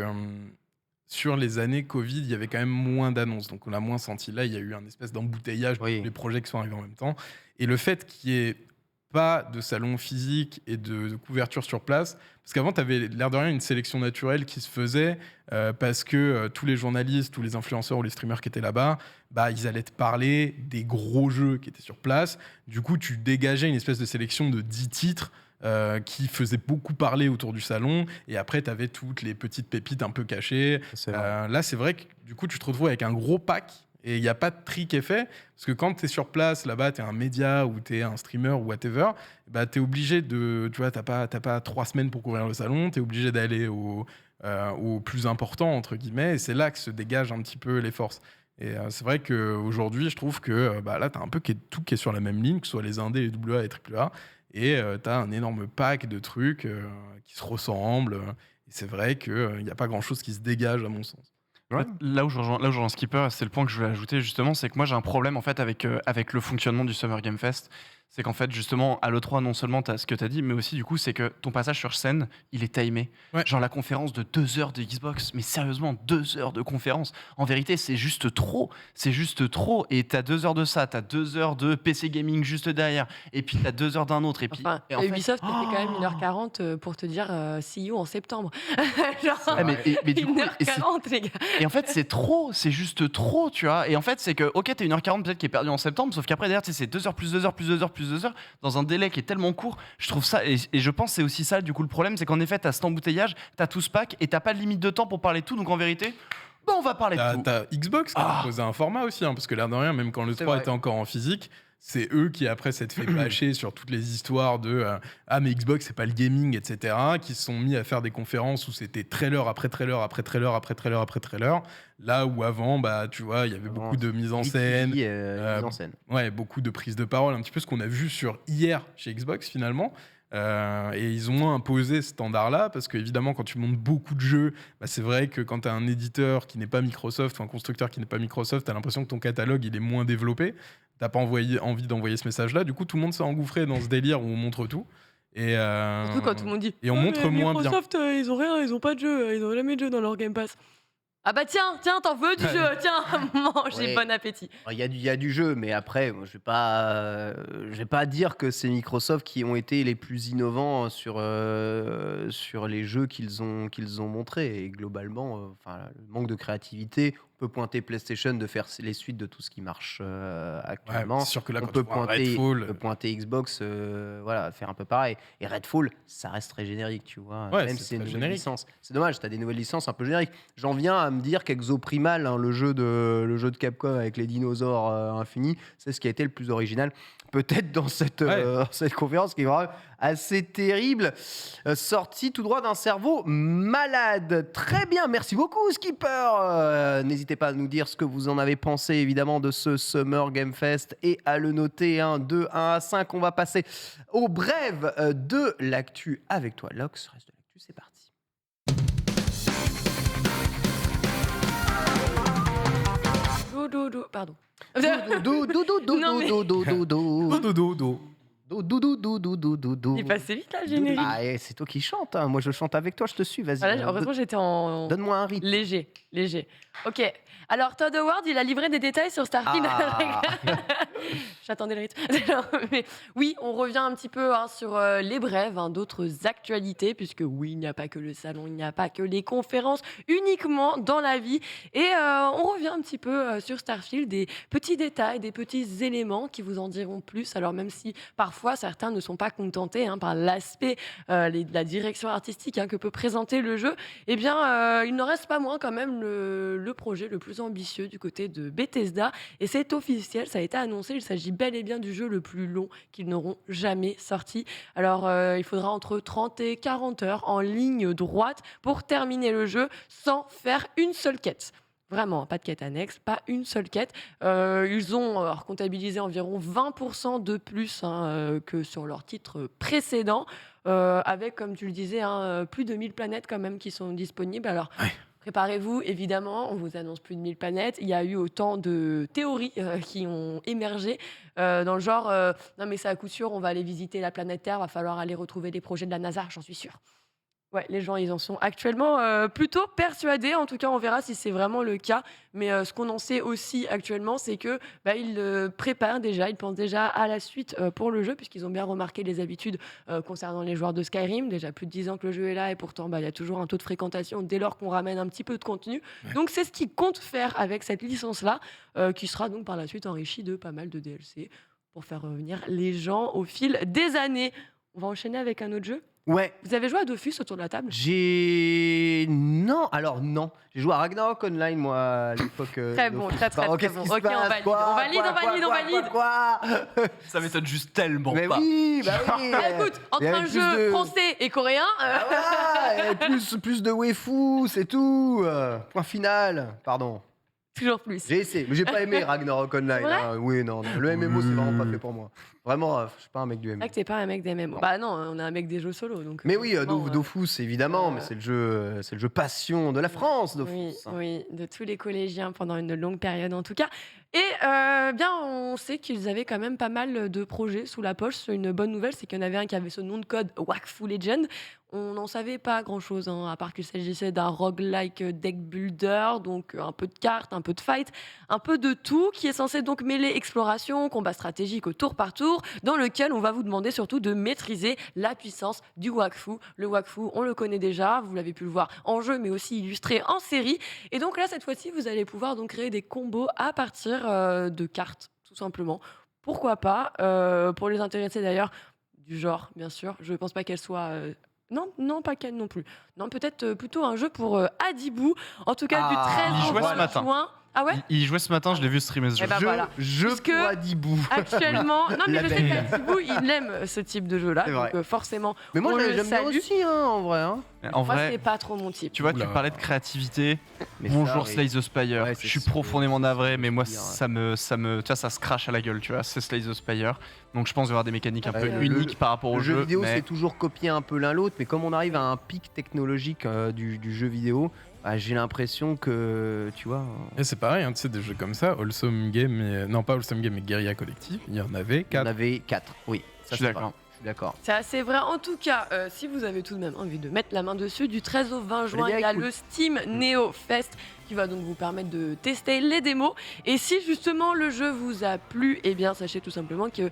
Speaker 3: sur les années Covid, il y avait quand même moins d'annonces, donc on a moins senti. Là, il y a eu un espèce d'embouteillage de
Speaker 1: Oui.
Speaker 3: tous les projets qui sont arrivés en même temps. Et le fait qu'il n'y ait pas de salon physique et de couverture sur place, parce qu'avant, tu avais l'air de rien une sélection naturelle qui se faisait parce que tous les journalistes, tous les influenceurs ou les streamers qui étaient là-bas, bah, ils allaient te parler des gros jeux qui étaient sur place. Du coup, tu dégageais une espèce de sélection de 10 titres qui faisaient beaucoup parler autour du salon. Et après, tu avais toutes les petites pépites un peu cachées.
Speaker 1: C'est vrai.
Speaker 3: Là, c'est vrai que du coup, tu te retrouves avec un gros pack et il n'y a pas de tri qui est fait. Parce que quand tu es sur place, là-bas, tu es un média ou tu es un streamer ou whatever, bah, tu es obligé de. Tu vois, tu n'as pas 3 semaines pour couvrir le salon, tu es obligé d'aller au plus important, entre guillemets. Et c'est là que se dégagent un petit peu les forces. Et c'est vrai qu'aujourd'hui, je trouve que bah, là, tu as un peu tout qui est sur la même ligne, que ce soit les indés, les AA et AAA. Et tu as un énorme pack de trucs qui se ressemblent. Et c'est vrai qu'il n'y a pas grand-chose qui se dégage, à mon sens.
Speaker 4: En fait, là où je rejoins Skipper, c'est le point que je voulais ajouter justement, c'est que moi j'ai un problème en fait avec le fonctionnement du Summer Game Fest. C'est qu'en fait justement à l'E3 non seulement tu as ce que tu as dit, mais aussi du coup c'est que ton passage sur scène il est timé.
Speaker 3: Ouais.
Speaker 4: Genre la conférence de 2 heures de Xbox, mais sérieusement 2 heures de conférence. En vérité c'est juste trop, et t'as 2 heures de ça, t'as 2 heures de PC gaming juste derrière, et puis t'as 2 heures d'un autre, et puis...
Speaker 2: Enfin,
Speaker 4: et en fait-
Speaker 2: Ubisoft a fait quand même 1h40 pour te dire see you en septembre. Genre,
Speaker 4: Ah, mais du coup, et c'est-
Speaker 2: 1h40, les gars.
Speaker 4: Et en fait, c'est trop, c'est juste trop, tu vois. Et en fait, c'est que, ok, t'as 1h40 peut-être qui est perdu en septembre, sauf qu'après, derrière, tu sais, c'est 2 heures plus 2 heures plus 2 heures plus 2 heures, dans un délai qui est tellement court. Je trouve ça, et je pense que c'est aussi ça, du coup, le problème, c'est qu'en effet, t'as cet embouteillage, t'as tout ce pack, et t'as pas de limite de temps pour parler de tout, donc en vérité, bah, on va parler de tout.
Speaker 3: T'as Xbox qui a proposé un format aussi, hein, parce que l'air de rien, même quand le
Speaker 1: C'est
Speaker 3: 3
Speaker 1: vrai.
Speaker 3: était encore en physique, c'est eux qui après s'être fait bâcher sur toutes les histoires de ah mais Xbox c'est pas le gaming, etc. qui se sont mis à faire des conférences où c'était trailer après trailer après trailer après trailer après trailer. Là où avant, bah tu vois, il y avait beaucoup de mise en scène,
Speaker 1: Mise en scène.
Speaker 3: ouais, beaucoup de prises de parole, un petit peu ce qu'on a vu sur hier chez Xbox finalement. Et ils ont imposé ce standard-là parce qu'évidemment, quand tu montes beaucoup de jeux, bah, c'est vrai que quand tu as un éditeur qui n'est pas Microsoft ou un constructeur qui n'est pas Microsoft, tu as l'impression que ton catalogue il est moins développé. Tu n'as pas envie d'envoyer ce message-là. Du coup, tout le monde s'est engouffré dans ce délire où on montre tout. Et,
Speaker 2: Surtout quand tout le monde dit
Speaker 3: et on
Speaker 2: Ah,
Speaker 3: montre
Speaker 2: mais
Speaker 3: moins bien.
Speaker 2: Microsoft, ils ont rien, ils ont pas de jeu, ils ont jamais de jeu dans leur Game Pass. Ah bah tiens, t'en veux du jeu, tiens, mange,
Speaker 1: Ouais.
Speaker 2: bon appétit.
Speaker 1: Il y a du jeu, mais après, moi, je vais pas dire que c'est Microsoft qui ont été les plus innovants sur les jeux qu'ils ont montrés. Et globalement, enfin, le manque de créativité, on peut pointer PlayStation de faire les suites de tout ce qui marche
Speaker 3: Ouais,
Speaker 1: actuellement.
Speaker 3: c'est sûr que là,
Speaker 1: On
Speaker 3: quand
Speaker 1: peut
Speaker 3: tu prends un
Speaker 1: pointer,
Speaker 3: Redfall,
Speaker 1: pointer Xbox, voilà, faire un peu pareil. Et Redfall, ça reste très générique, tu vois.
Speaker 3: Ouais,
Speaker 1: Même
Speaker 3: c'est
Speaker 1: si c'est une
Speaker 3: très
Speaker 1: nouvelle
Speaker 3: générique.
Speaker 1: licence. C'est dommage, tu as des nouvelles licences un peu génériques. J'en viens à me dire qu'Exoprimal, hein, le jeu de Capcom avec les dinosaures infinis, c'est ce qui a été le plus original. Peut-être dans cette conférence qui est vraiment assez terrible, sortie tout droit d'un cerveau malade. Très bien, merci beaucoup Skipper. N'hésitez pas à nous dire ce que vous en avez pensé évidemment de ce Summer Game Fest et à le noter 1 à 5. On va passer au brève de l'actu avec toi Lox. Reste de l'actu, c'est parti.
Speaker 2: Pardon.
Speaker 1: Doudou.
Speaker 2: Il est passé vite là, le générique.
Speaker 1: Ah, c'est toi qui chantes. Hein. Moi, je chante avec toi, je te suis. Vas-y.
Speaker 2: Voilà, heureusement, j'étais en
Speaker 1: Donne-moi un rythme.
Speaker 2: léger. Ok. Alors, Todd Howard, il a livré des détails sur Starfield.
Speaker 1: Ah.
Speaker 2: J'attendais le rythme. Non, mais oui, on revient un petit peu sur les brèves, d'autres actualités, puisque oui, il n'y a pas que le salon, il n'y a pas que les conférences, uniquement dans la vie. Et on revient un petit peu sur Starfield, des petits détails, des petits éléments qui vous en diront plus. Alors même si parfois certains ne sont pas contentés par l'aspect, la direction artistique que peut présenter le jeu, eh bien, il n'en reste pas moins quand même le projet le plus ambitieux du côté de Bethesda. Et c'est officiel, ça a été annoncé, il s'agit bel et bien du jeu le plus long qu'ils n'auront jamais sorti. Alors, il faudra entre 30 et 40 heures en ligne droite pour terminer le jeu sans faire une seule quête. Vraiment, pas de quête annexe, pas une seule quête. Ils ont comptabilisé environ 20% de plus que sur leur titre précédent, avec, comme tu le disais, plus de 1000 planètes quand même qui sont disponibles. Alors, Préparez-vous, évidemment, on vous annonce plus de 1000 planètes. Il y a eu autant de théories qui ont émergé dans le genre non mais c'est à coup sûr, on va aller visiter la planète Terre, va falloir aller retrouver des projets de la NASA, j'en suis sûre. Ouais, les gens, ils en sont actuellement plutôt persuadés. En tout cas, on verra si c'est vraiment le cas. Mais ce qu'on en sait aussi actuellement, c'est que ils préparent déjà, ils pensent déjà à la suite pour le jeu, puisqu'ils ont bien remarqué les habitudes concernant les joueurs de Skyrim. Déjà plus de 10 ans que le jeu est là, et pourtant, il y a toujours un taux de fréquentation dès lors qu'on ramène un petit peu de contenu.
Speaker 3: Ouais.
Speaker 2: Donc, c'est ce qu'ils comptent faire avec cette licence-là, qui sera donc par la suite enrichie de pas mal de DLC pour faire revenir les gens au fil des années. On va enchaîner avec un autre jeu.
Speaker 1: Ouais,
Speaker 2: Vous avez joué à Dofus autour de la table?
Speaker 1: non. Alors non, j'ai joué à Ragnarok Online moi à l'époque.
Speaker 2: Très bon, très
Speaker 1: Pardon,
Speaker 2: très
Speaker 1: qu'est-ce
Speaker 2: bon.
Speaker 1: qui se
Speaker 2: Ok, on
Speaker 1: passe
Speaker 2: valide,
Speaker 1: Quoi
Speaker 2: on valide,
Speaker 1: Quoi
Speaker 2: on valide,
Speaker 1: Quoi
Speaker 2: on valide.
Speaker 1: Quoi
Speaker 4: Ça m'étonne juste tellement
Speaker 1: Mais
Speaker 4: pas.
Speaker 1: oui, bah oui.
Speaker 2: Bah écoute, entre
Speaker 1: Il y avait
Speaker 2: un
Speaker 1: plus
Speaker 2: jeu
Speaker 1: de-
Speaker 2: français et coréen,
Speaker 1: Ah voilà, et plus de waifu, c'est tout. Point final. Pardon.
Speaker 2: toujours plus.
Speaker 1: J'ai essayé, mais j'ai pas aimé Ragnarok Online.
Speaker 2: C'est vrai
Speaker 1: Oui, non, le MMO c'est vraiment pas fait pour moi. Vraiment, je suis pas un mec du
Speaker 2: C'est
Speaker 1: MMO.
Speaker 2: vrai que t'es pas un mec des MMO.
Speaker 1: Non.
Speaker 2: Bah non, on est un mec des jeux solo. Donc,
Speaker 1: Mais oui,
Speaker 2: forcément,
Speaker 1: Dofus évidemment,
Speaker 2: euh,
Speaker 1: mais c'est le jeu passion de la France, Dofus.
Speaker 2: Oui, oui, de tous les collégiens pendant une longue période en tout cas. Et bien, on sait qu'ils avaient quand même pas mal de projets sous la poche. Une bonne nouvelle, c'est qu'il y en avait un qui avait ce nom de code Wakfu Legend. On n'en savait pas grand-chose, à part qu'il s'agissait d'un roguelike deck builder, donc un peu de cartes, un peu de fight, un peu de tout, qui est censé donc mêler exploration, combat stratégique au tour par tour, dans lequel on va vous demander surtout de maîtriser la puissance du Wakfu. Le Wakfu, on le connaît déjà, vous l'avez pu le voir en jeu, mais aussi illustré en série. Et donc là, cette fois-ci, vous allez pouvoir donc créer des combos à partir de cartes, tout simplement. Pourquoi pas pour les intéressés d'ailleurs, du genre, bien sûr. Je ne pense pas qu'elle soit... Non, pas qu'elle non plus. Non, peut-être plutôt un jeu pour Adibou. En tout cas,
Speaker 1: Ah,
Speaker 2: du 13
Speaker 4: il
Speaker 2: au
Speaker 4: jouait ce
Speaker 2: 20
Speaker 4: matin.
Speaker 2: juin. Ah ouais.
Speaker 4: Il jouait ce matin, je l'ai vu streamer ce jeu.
Speaker 2: Eh ben, voilà.
Speaker 1: Je
Speaker 2: Puisque-
Speaker 1: pour Adibou.
Speaker 2: Actuellement, non mais
Speaker 1: La
Speaker 2: je sais
Speaker 1: belle.
Speaker 2: qu'Adibou, il aime ce type de jeu-là.
Speaker 1: C'est
Speaker 2: Donc
Speaker 1: vrai.
Speaker 2: forcément,
Speaker 1: Mais moi
Speaker 2: on le
Speaker 1: j'aime bien
Speaker 2: salue.
Speaker 1: aussi, en vrai. Hein.
Speaker 4: En
Speaker 2: moi,
Speaker 4: vrai,
Speaker 2: c'est pas trop mon type.
Speaker 4: tu vois, tu
Speaker 3: Oula.
Speaker 4: parlais de créativité.
Speaker 1: Mais
Speaker 4: Bonjour
Speaker 1: ça,
Speaker 4: Slay the Spire.
Speaker 1: Ouais,
Speaker 4: je
Speaker 1: c'est
Speaker 4: suis
Speaker 1: ce que-
Speaker 4: profondément
Speaker 1: c'est
Speaker 4: navré,
Speaker 1: ce que
Speaker 4: mais
Speaker 1: je
Speaker 4: moi
Speaker 1: veux dire,
Speaker 4: tu vois, ça se crache à la gueule, tu vois. C'est Slay the Spire. Donc je pense qu'il va y avoir des mécaniques un
Speaker 1: Ouais,
Speaker 4: peu
Speaker 1: le-
Speaker 4: uniques par rapport au
Speaker 1: Le jeu
Speaker 4: jeu.
Speaker 1: vidéo,
Speaker 4: mais
Speaker 1: c'est toujours copier un peu l'un l'autre, mais comme on arrive à un pic technologique du jeu vidéo, j'ai l'impression que, tu vois...
Speaker 3: Et c'est pareil, tu sais, des jeux comme ça, Wholesome Game, non pas Wholesome Game, mais Guerilla Collective, il y en avait
Speaker 1: On
Speaker 3: 4.
Speaker 1: avait 4, oui.
Speaker 4: Je suis
Speaker 1: c'est
Speaker 4: d'accord.
Speaker 1: vrai. Je suis d'accord.
Speaker 2: C'est assez vrai. En tout cas, si vous avez tout de même envie de mettre la main dessus, du 13 au 20 juin,
Speaker 1: bien,
Speaker 2: il y a
Speaker 1: écoute.
Speaker 2: le Steam Neo Fest qui va donc vous permettre de tester les démos. Et si justement le jeu vous a plu, eh bien sachez tout simplement que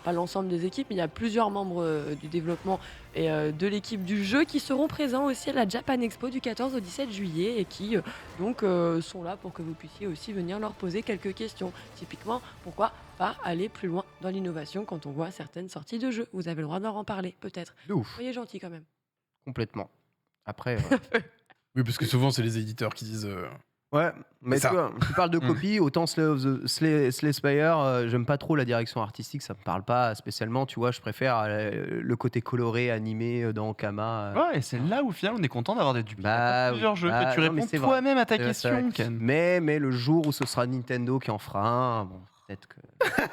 Speaker 2: pas l'ensemble des équipes, mais il y a plusieurs membres du développement et de l'équipe du jeu qui seront présents aussi à la Japan Expo du 14 au 17 juillet et qui sont là pour que vous puissiez aussi venir leur poser quelques questions. Typiquement, pourquoi pas aller plus loin dans l'innovation quand on voit certaines sorties de jeux? Vous avez le droit d'en en parler, peut-être.
Speaker 1: De ouf,
Speaker 2: Soyez gentil quand même.
Speaker 1: complètement. Après...
Speaker 3: Oui, parce que souvent, c'est les éditeurs qui disent.
Speaker 1: Ouais, mais
Speaker 3: ça.
Speaker 1: tu vois, tu parles de
Speaker 4: Mm.
Speaker 1: copie, autant Slay Spire, j'aime pas trop la direction artistique, ça me parle pas spécialement, tu vois, je préfère le côté coloré, animé dans Okama.
Speaker 4: Ouais, et c'est là où finalement on est content d'avoir des duplicates
Speaker 1: Bah
Speaker 4: pour plusieurs
Speaker 1: oui.
Speaker 4: jeux.
Speaker 1: Bah,
Speaker 4: Et tu
Speaker 1: non, mais
Speaker 4: réponds
Speaker 1: c'est vrai.
Speaker 4: toi-même à ta
Speaker 1: C'est vrai, c'est
Speaker 4: question,
Speaker 1: vrai.
Speaker 4: Ken.
Speaker 1: Mais le jour où ce sera Nintendo qui en fera un, bon, peut-être que...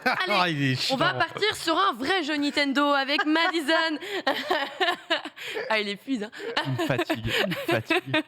Speaker 2: Allez,
Speaker 3: Ah, il est
Speaker 2: on va
Speaker 3: chiant.
Speaker 2: partir sur un vrai jeu Nintendo avec Madison. Ah, il épuise. Hein.
Speaker 4: Une fatigue, une fatigue.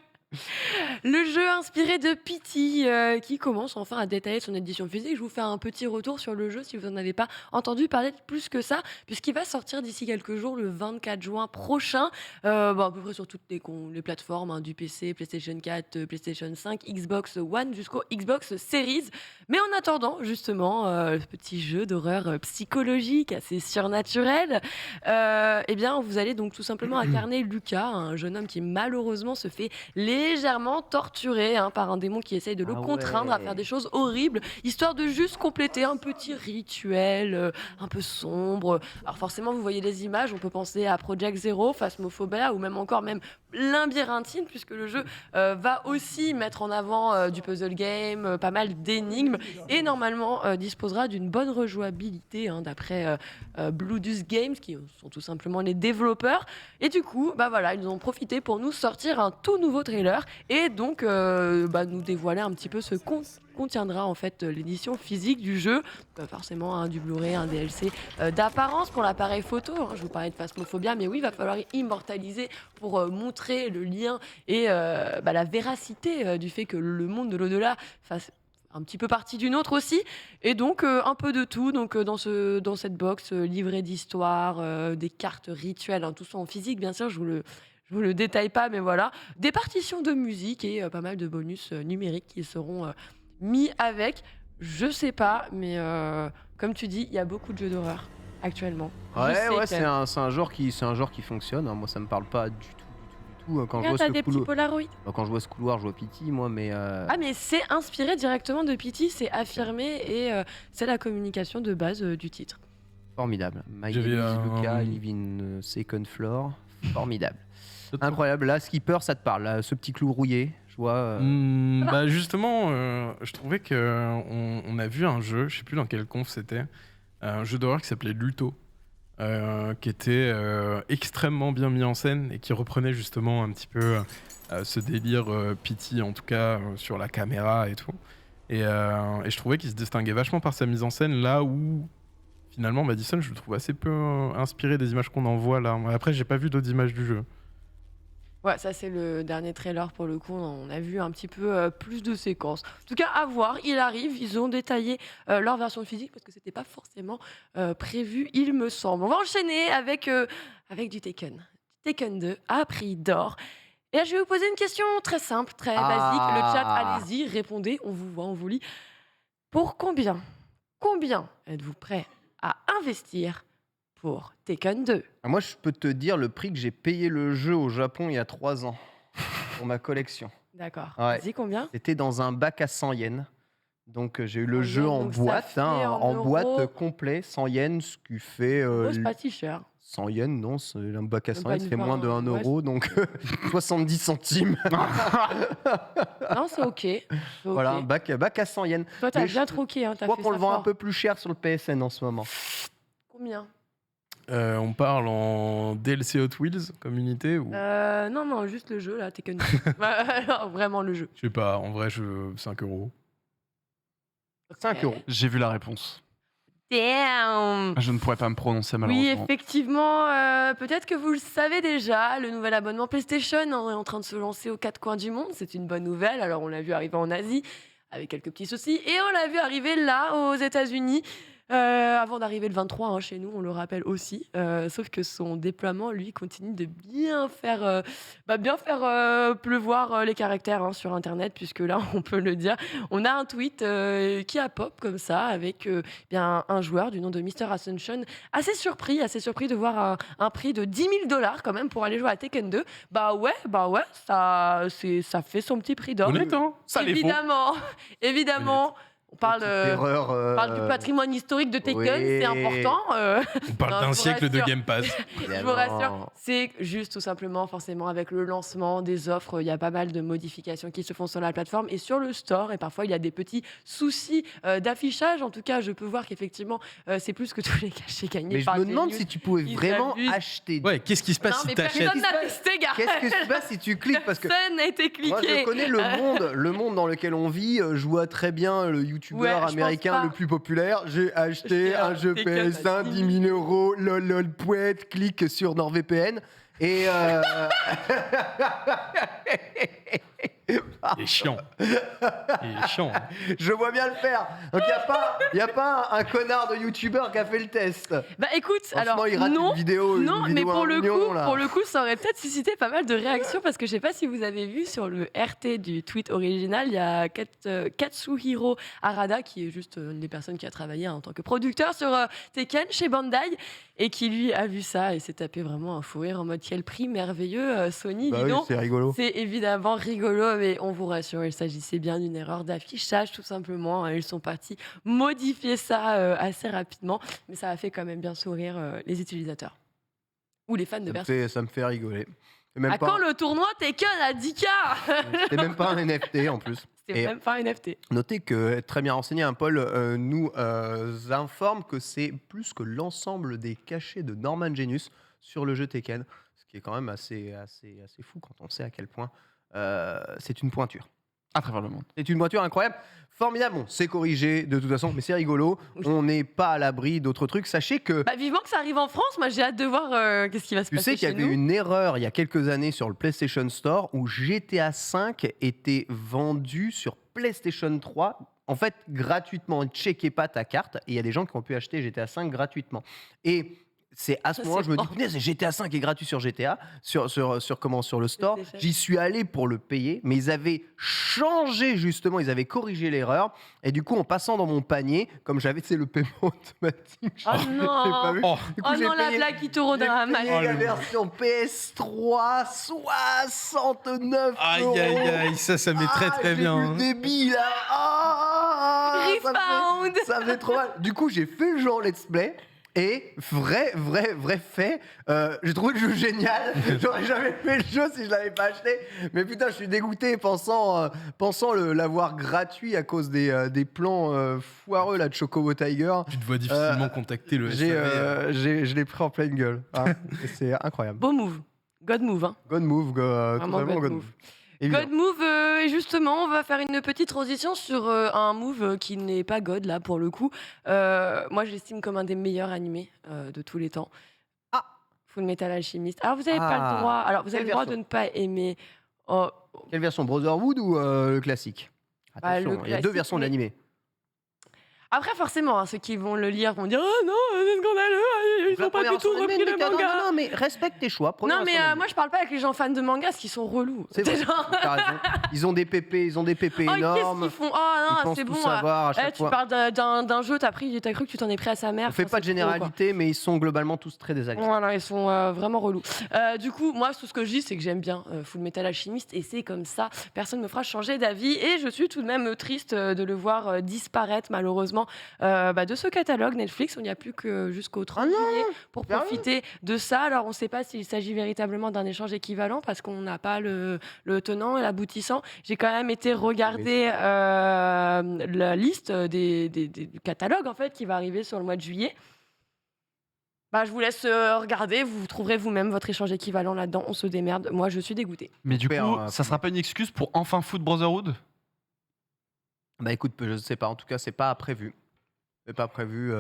Speaker 2: Le jeu inspiré de Pity qui commence enfin à détailler son édition physique. Je vous fais un petit retour sur le jeu si vous n'en avez pas entendu parler de plus que ça, puisqu'il va sortir d'ici quelques jours, le 24 juin prochain, à peu près sur toutes les plateformes, du PC, PlayStation 4, PlayStation 5, Xbox One jusqu'au Xbox Series. Mais en attendant, justement, le petit jeu d'horreur psychologique assez surnaturel, eh bien, vous allez donc tout simplement incarner Lucas, un jeune homme qui malheureusement se fait légèrement torturé par un démon qui essaye de le
Speaker 1: Ah
Speaker 2: contraindre à
Speaker 1: ouais.
Speaker 2: faire des choses horribles, histoire de juste compléter un petit rituel un peu sombre. Alors forcément, vous voyez les images, on peut penser à Project Zero, Phasmophobia, ou même encore même Labyrinthine, puisque le jeu va aussi mettre en avant du puzzle game, pas mal d'énigmes, et normalement disposera d'une bonne rejouabilité d'après Bloodus Games, qui sont tout simplement les développeurs. Et du coup, ils ont profité pour nous sortir un tout nouveau trailer trailer et donc nous dévoiler un petit peu ce contiendra en fait l'édition physique du jeu. Forcément du Blu-ray, un DLC d'apparence pour l'appareil photo. Je vous parlais de Phasmophobia, mais oui, il va falloir immortaliser pour montrer le lien et la véracité du fait que le monde de l'au-delà fasse un petit peu partie d'une autre aussi, et donc un peu de tout. Donc dans cette box, livret d'histoire, des cartes rituelles, tout ça en physique, bien sûr. Je vous le détaille pas, mais voilà, des partitions de musique et pas mal de bonus numériques qui seront mis avec. Je sais pas, mais comme tu dis, il y a beaucoup de jeux d'horreur actuellement.
Speaker 1: Ouais, c'est un genre qui fonctionne. Moi, ça me parle pas du tout. Quand je vois
Speaker 2: T'as
Speaker 1: ce
Speaker 2: des petits Polaroids.
Speaker 1: Quand je vois ce couloir, je vois Pity, moi, mais.
Speaker 2: Ah, mais c'est inspiré directement de Pity, c'est affirmé et c'est la communication de base du titre.
Speaker 1: Formidable. My
Speaker 3: J'avais
Speaker 1: name is
Speaker 3: un-
Speaker 1: Luca, I live in second floor. Formidable. Incroyable. Là, Skipper, ça te parle. Là, ce petit clou rouillé, je vois.
Speaker 3: Justement, je trouvais qu'on on a vu un jeu, je sais plus dans quel conf c'était, un jeu d'horreur qui s'appelait Luto, qui était extrêmement bien mis en scène et qui reprenait justement un petit peu ce délire Pity, en tout cas sur la caméra et tout. Et je trouvais qu'il se distinguait vachement par sa mise en scène, là où finalement Madison, je le trouve assez peu inspiré des images qu'on en voit là. Après, j'ai pas vu d'autres images du jeu.
Speaker 2: Ouais, ça c'est le dernier trailer pour le coup. On a vu un petit peu plus de séquences. En tout cas, à voir, il arrive. Ils ont détaillé leur version physique parce que c'était pas forcément prévu, il me semble. On va enchaîner avec du Taken. Taken 2 à prix d'or. Et là, je vais vous poser une question très simple, très basique. Le chat, allez-y, répondez. On vous voit, on vous lit. Pour combien êtes-vous prêt à investir pour Taken 2?
Speaker 1: Moi, je peux te dire le prix que j'ai payé le jeu au Japon il y a 3 ans pour ma collection.
Speaker 2: D'accord.
Speaker 1: Ouais.
Speaker 2: Vas-y, combien?
Speaker 1: C'était dans un bac à 100 yens. Donc, j'ai eu le
Speaker 2: 100
Speaker 1: jeu
Speaker 2: yens,
Speaker 1: en
Speaker 2: donc ça
Speaker 1: boîte,
Speaker 2: fait en euros.
Speaker 1: boîte complet, 100 yens, ce qui fait.
Speaker 2: C'est pas si cher.
Speaker 1: 100 yens, non, c'est un bac à
Speaker 2: Même
Speaker 1: 100
Speaker 2: pas
Speaker 1: yens, ça fait
Speaker 2: une
Speaker 1: moins de
Speaker 2: fois,
Speaker 1: 1
Speaker 2: ouais.
Speaker 1: euro, donc 70 centimes.
Speaker 2: Non, c'est ok. C'est ok.
Speaker 1: Voilà, un bac à 100 yens.
Speaker 2: Toi, t'as
Speaker 1: Mais
Speaker 2: bien
Speaker 1: je
Speaker 2: troqué. Hein,
Speaker 1: Je crois qu'on le vend un peu plus cher sur le PSN en ce moment.
Speaker 2: Combien?
Speaker 3: On parle en DLC Hot Wheels comme unité ou
Speaker 2: Non, juste le jeu, là, Taken 2. Alors, vraiment le jeu.
Speaker 3: je sais pas, en vrai 5 euros.
Speaker 1: 5 euros.
Speaker 4: J'ai vu la réponse.
Speaker 2: Damn.
Speaker 4: Je ne pourrais pas me prononcer
Speaker 2: Oui,
Speaker 4: malheureusement.
Speaker 2: effectivement, peut-être que vous le savez déjà, le nouvel abonnement PlayStation est en train de se lancer aux 4 coins du monde. C'est une bonne nouvelle. Alors, on l'a vu arriver en Asie avec quelques petits soucis et on l'a vu arriver là aux États-Unis. Avant d'arriver le 23 chez nous, on le rappelle aussi. Sauf que son déploiement, lui, continue de bien faire pleuvoir les caractères sur Internet, puisque là, on peut le dire, on a un tweet qui a pop comme ça, avec un joueur du nom de Mr. Ascension, assez surpris de voir un prix de $10,000 quand même pour aller jouer à Tekken 2. Bah ouais, ça fait son petit prix d'or.
Speaker 3: Honnête, hein, ça les vaut.
Speaker 2: Évidemment. On parle,
Speaker 1: Erreur.
Speaker 2: on parle du patrimoine historique de Tekken,
Speaker 1: oui.
Speaker 2: c'est important.
Speaker 3: On parle
Speaker 2: Non,
Speaker 3: d'un
Speaker 2: je vous
Speaker 3: siècle de
Speaker 2: rassure.
Speaker 3: Game Pass.
Speaker 2: Je vous rassure, c'est juste tout simplement, forcément, avec le lancement des offres, il y a pas mal de modifications qui se font sur la plateforme et sur le store. Et parfois, il y a des petits soucis d'affichage. En tout cas, je peux voir qu'effectivement, c'est plus que tous les cachets gagnés.
Speaker 1: Mais je
Speaker 2: par
Speaker 1: me
Speaker 2: des
Speaker 1: demande
Speaker 2: news.
Speaker 1: si tu pouvais
Speaker 2: Ils
Speaker 1: vraiment
Speaker 2: abusent.
Speaker 1: acheter.
Speaker 3: Ouais, qu'est-ce qui se passe
Speaker 2: Non,
Speaker 3: si
Speaker 2: mais
Speaker 3: t'achètes
Speaker 2: personne n'a testé, gars.
Speaker 1: Qu'est-ce que se passe si tu cliques parce que
Speaker 2: Personne n'a été
Speaker 1: moi, je
Speaker 2: cliqué.
Speaker 1: connais le monde dans lequel on vit. Je vois très bien le
Speaker 2: Ouais,
Speaker 1: youtubeur
Speaker 2: je
Speaker 1: américain
Speaker 2: pense pas.
Speaker 1: le plus populaire. J'ai acheté
Speaker 2: Acheter
Speaker 1: un
Speaker 2: un
Speaker 1: jeu
Speaker 2: Tekken à
Speaker 1: PS1, 10 000 euros, lol, pouette, clique sur NordVPN. Et.
Speaker 3: Il est chiant. Il est chiant.
Speaker 1: Je vois bien le faire. Donc, il n'y a pas un connard de youtubeur qui a fait le test.
Speaker 2: Bah écoute,
Speaker 1: Franchement,
Speaker 2: alors
Speaker 1: il rate
Speaker 2: non,
Speaker 1: une vidéo.
Speaker 2: non,
Speaker 1: une
Speaker 2: mais
Speaker 1: vidéo
Speaker 2: pour
Speaker 1: à
Speaker 2: le
Speaker 1: 1 million, là.
Speaker 2: coup, ça aurait peut-être suscité pas mal de réactions parce que je sais pas si vous avez vu sur le RT du tweet original, il y a Katsuhiro Arada qui est juste une des personnes qui a travaillé en tant que producteur sur Tekken chez Bandai et qui lui a vu ça et s'est tapé vraiment un fou rire en mode quel prix merveilleux Sony,
Speaker 1: Bah
Speaker 2: dis
Speaker 1: oui,
Speaker 2: donc.
Speaker 1: c'est rigolo.
Speaker 2: C'est évidemment rigolo, mais on vous rassure, il s'agissait bien d'une erreur d'affichage, tout simplement. Ils sont partis modifier ça assez rapidement, mais ça a fait quand même bien sourire les utilisateurs. Ou les fans de personnes.
Speaker 1: Ça me fait rigoler. C'est même
Speaker 2: À
Speaker 1: pas-
Speaker 2: quand le tournoi Tekken à 10K?
Speaker 1: C'était même pas un NFT en plus.
Speaker 2: C'était
Speaker 1: Et-
Speaker 2: même pas un NFT.
Speaker 1: Notez que, très bien renseigné, Paul nous informe que c'est plus que l'ensemble des cachets de Norman Genius sur le jeu Tekken, ce qui est quand même assez fou quand on sait à quel point c'est une pointure.
Speaker 4: À travers le monde.
Speaker 1: C'est une pointure incroyable. Formidable, bon, c'est corrigé de toute façon, mais c'est rigolo. On n'est pas à l'abri d'autres trucs. Sachez que
Speaker 2: Bah, vivement que ça arrive en France, moi j'ai hâte de voir qu'est-ce qui va se
Speaker 1: tu
Speaker 2: passer
Speaker 1: sais qu'il y
Speaker 2: chez
Speaker 1: avait
Speaker 2: nous.
Speaker 1: une erreur il y a quelques années sur le PlayStation Store où GTA V était vendu sur PlayStation 3. En fait, gratuitement, ne checkez pas ta carte. Et il y a des gens qui ont pu acheter GTA V gratuitement. Et c'est à ce
Speaker 2: Ça,
Speaker 1: moment-là,
Speaker 2: c'est
Speaker 1: je me dis,
Speaker 2: fort.
Speaker 1: punaise, GTA V est gratuit sur GTA, sur le store.
Speaker 2: PlayStation.
Speaker 1: J'y suis allé pour le payer, mais ils avaient changé justement, ils avaient corrigé l'erreur. Et du coup, en passant dans mon panier, comme j'avais, le paiement automatique,
Speaker 2: Oh
Speaker 1: j'ai
Speaker 2: non.
Speaker 1: pas vu.
Speaker 3: Oh,
Speaker 1: Du coup,
Speaker 2: Oh
Speaker 1: j'ai
Speaker 2: non, la
Speaker 1: payé-
Speaker 2: blague qui tourne au
Speaker 1: j'ai
Speaker 2: drame.
Speaker 1: payé
Speaker 2: allez.
Speaker 1: la version PS3 69
Speaker 3: aïe,
Speaker 1: euros.
Speaker 3: aïe, aïe, ça met très très
Speaker 1: J'ai
Speaker 3: bien.
Speaker 1: eu
Speaker 3: hein.
Speaker 1: le débit là.
Speaker 2: Refound.
Speaker 1: Ça fait trop mal. Du coup, j'ai fait le genre let's play. Et vrai fait, j'ai trouvé le jeu génial. J'aurais jamais fait le jeu si je l'avais pas acheté. Mais putain, je suis dégoûté pensant l'avoir gratuit à cause des plans foireux là de Chocobo Tiger.
Speaker 3: Tu te vois difficilement contacter le SAV.
Speaker 1: Je l'ai pris en pleine gueule. hein. Et c'est incroyable.
Speaker 2: Beau move. God move. Hein.
Speaker 1: God move,
Speaker 2: Vraiment
Speaker 1: totalement
Speaker 2: God
Speaker 1: God
Speaker 2: move.
Speaker 1: move. Évidemment.
Speaker 2: God move, et justement, on va faire une petite transition sur un move qui n'est pas God, là, pour le coup. Moi, je l'estime comme un des meilleurs animés de tous les temps.
Speaker 1: Ah.
Speaker 2: Full Metal Alchemist. Alors, vous n'avez pas
Speaker 1: Ah.
Speaker 2: le droit. Alors, vous avez
Speaker 1: Quelle
Speaker 2: le droit
Speaker 1: version
Speaker 2: de ne pas aimer. Oh,
Speaker 1: Quelle version, Brotherhood ou le classique?
Speaker 2: Bah,
Speaker 1: Attention,
Speaker 2: le
Speaker 1: il y a deux
Speaker 2: classique,
Speaker 1: versions
Speaker 2: mais-
Speaker 1: d'animé.
Speaker 2: Après, forcément, hein, ceux qui vont le lire vont dire oh non, c'est scandaleux, ils n'ont pas du tout repris le manga.
Speaker 1: Non, mais respecte tes choix.
Speaker 2: Non, mais moi, je parle pas avec les gens fans de manga, parce qu'ils sont relous.
Speaker 1: C'est vrai,
Speaker 2: genre,
Speaker 1: t'as raison. Ils ont des pépés
Speaker 2: oh, qu'est-ce
Speaker 1: énormes.
Speaker 2: qu'ils font? Oh
Speaker 1: Ils
Speaker 2: non,
Speaker 1: pensent
Speaker 2: c'est
Speaker 1: tout
Speaker 2: bon.
Speaker 1: savoir à
Speaker 2: Eh,
Speaker 1: chaque
Speaker 2: tu
Speaker 1: fois.
Speaker 2: parles d'un jeu, t'as cru que tu t'en es pris à sa mère.
Speaker 1: On fait
Speaker 2: Enfin,
Speaker 1: pas de
Speaker 2: c'est trop, quoi.
Speaker 1: généralité, mais ils sont globalement tous très désagréables.
Speaker 2: Voilà, ils sont vraiment relous. Du coup, moi, tout ce que je dis, c'est que j'aime bien Full Metal Alchemist et c'est comme ça. Personne ne me fera changer d'avis et je suis tout de même triste de le voir disparaître, malheureusement, de ce catalogue Netflix. On n'y a plus que jusqu'au 30 juillet pour
Speaker 1: Sérieux
Speaker 2: profiter de ça. Alors, on ne sait pas s'il s'agit véritablement d'un échange équivalent parce qu'on n'a pas le tenant et l'aboutissant. J'ai quand même été regarder la liste du catalogue en fait, qui va arriver sur le mois de juillet. Bah, je vous laisse regarder, vous trouverez vous-même votre échange équivalent là-dedans, on se démerde. Moi, je suis dégoûtée.
Speaker 4: Mais du coup,
Speaker 1: Super,
Speaker 4: ça sera pas une excuse pour enfin foutre Brotherhood?
Speaker 1: Bah écoute, je ne sais pas. En tout cas, c'est pas prévu. C'est pas prévu.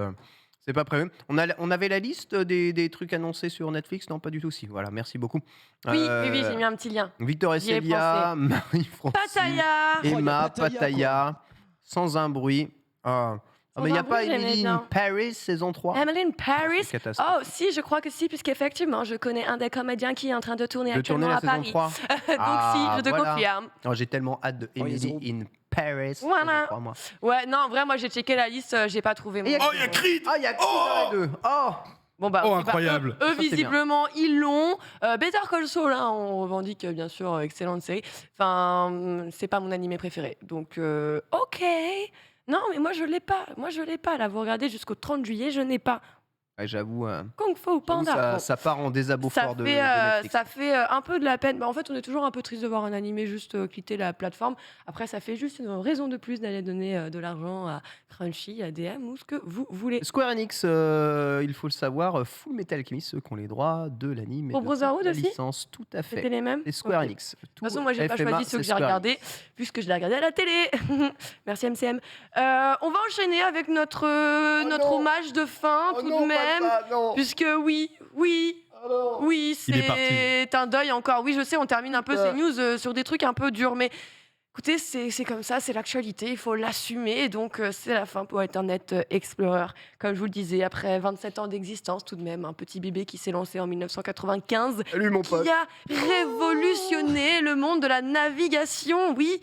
Speaker 1: C'est pas prévu. On avait la liste des trucs annoncés sur Netflix. Non, pas du tout. Si. Voilà. Merci beaucoup.
Speaker 2: Oui, j'ai mis un petit lien.
Speaker 1: Victor et
Speaker 2: J'y ai
Speaker 1: Célia, Marie-France,
Speaker 2: Pattaya
Speaker 1: Emma,
Speaker 5: Pattaya,
Speaker 1: Pattaya, sans un bruit. Ah,
Speaker 2: Sans
Speaker 1: mais il n'y
Speaker 2: un
Speaker 1: a pas
Speaker 2: bruit, j'aimais
Speaker 1: Emily in
Speaker 2: bien.
Speaker 1: Paris saison 3.
Speaker 2: Emily in Paris.
Speaker 1: C'est catastrophe.
Speaker 2: Oh, si, je crois que si, puisqu'effectivement, je connais un des comédiens qui est en train de tourner
Speaker 1: de tourner
Speaker 2: actuellement
Speaker 1: la
Speaker 2: à
Speaker 1: saison
Speaker 2: Paris.
Speaker 1: 3.
Speaker 2: Donc,
Speaker 1: Ah,
Speaker 2: si, je te
Speaker 1: voilà.
Speaker 2: confirme.
Speaker 1: Oh, j'ai tellement hâte de
Speaker 5: Oh, ils
Speaker 1: Emily
Speaker 5: ont-
Speaker 1: in Paris.
Speaker 2: Voilà.
Speaker 1: saison 3, moi.
Speaker 2: Ouais, non, en vrai, moi, j'ai checké la liste, j'ai pas trouvé mon.
Speaker 1: Et y a-
Speaker 3: Oh, il y a Creed.
Speaker 1: Ah, il y a qui dans les deux? Oh,
Speaker 2: Bon, bah,
Speaker 3: Oh,
Speaker 2: ok, bah,
Speaker 3: incroyable.
Speaker 2: eux,
Speaker 1: Ça, c'est
Speaker 2: visiblement, ils l'ont. Better Call Saul, hein, on revendique bien sûr excellente série. Enfin, c'est pas mon animé préféré. Donc, ok. Non, mais moi, je l'ai pas. Moi, je l'ai pas. Là, vous regardez jusqu'au 30 juillet, je n'ai pas.
Speaker 1: ouais, j'avoue.
Speaker 2: Kung Fu Panda.
Speaker 1: Ça,
Speaker 2: Bon.
Speaker 1: ça part en désabo
Speaker 2: Ça
Speaker 1: fort de
Speaker 2: fait,
Speaker 1: Netflix.
Speaker 2: ça fait un peu de la peine. Bah, en fait, on est toujours un peu triste de voir un animé juste quitter la plateforme. Après, ça fait juste une raison de plus d'aller donner de l'argent à Crunchy, à DM ou ce que vous voulez.
Speaker 1: Square Enix, il faut le savoir, Full Metal Alchemist, ceux qui ont les droits de l'anime et
Speaker 2: Pour
Speaker 1: de
Speaker 2: Brotherhood
Speaker 1: la
Speaker 2: aussi
Speaker 1: licence, tout à
Speaker 2: C'était
Speaker 1: fait.
Speaker 2: les mêmes
Speaker 1: Et Square
Speaker 2: Ok.
Speaker 1: Enix.
Speaker 2: De toute façon, moi, j'ai pas
Speaker 1: FMA,
Speaker 2: choisi ceux que
Speaker 1: c'est
Speaker 2: j'ai
Speaker 1: Square
Speaker 2: regardés,
Speaker 1: Enix.
Speaker 2: puisque je l'ai regardé à la télé. Merci MCM. On va enchaîner avec notre
Speaker 1: non.
Speaker 2: hommage de fin,
Speaker 1: Oh
Speaker 2: tout
Speaker 1: non,
Speaker 2: de même.
Speaker 1: pas ça, non.
Speaker 2: Puisque oui,
Speaker 1: Oh non.
Speaker 2: oui,
Speaker 3: Il est
Speaker 2: c'est un deuil encore. Oui, je sais, on termine un peu
Speaker 1: Putain.
Speaker 2: ces news sur des trucs un peu durs, mais écoutez, c'est comme ça, c'est l'actualité, il faut l'assumer. Et donc, c'est la fin pour Internet Explorer. Comme je vous le disais, après 27 ans d'existence, tout de même, un petit bébé qui s'est lancé en 1995,
Speaker 1: Salut mon pote.
Speaker 2: qui a révolutionné le monde de la navigation, oui.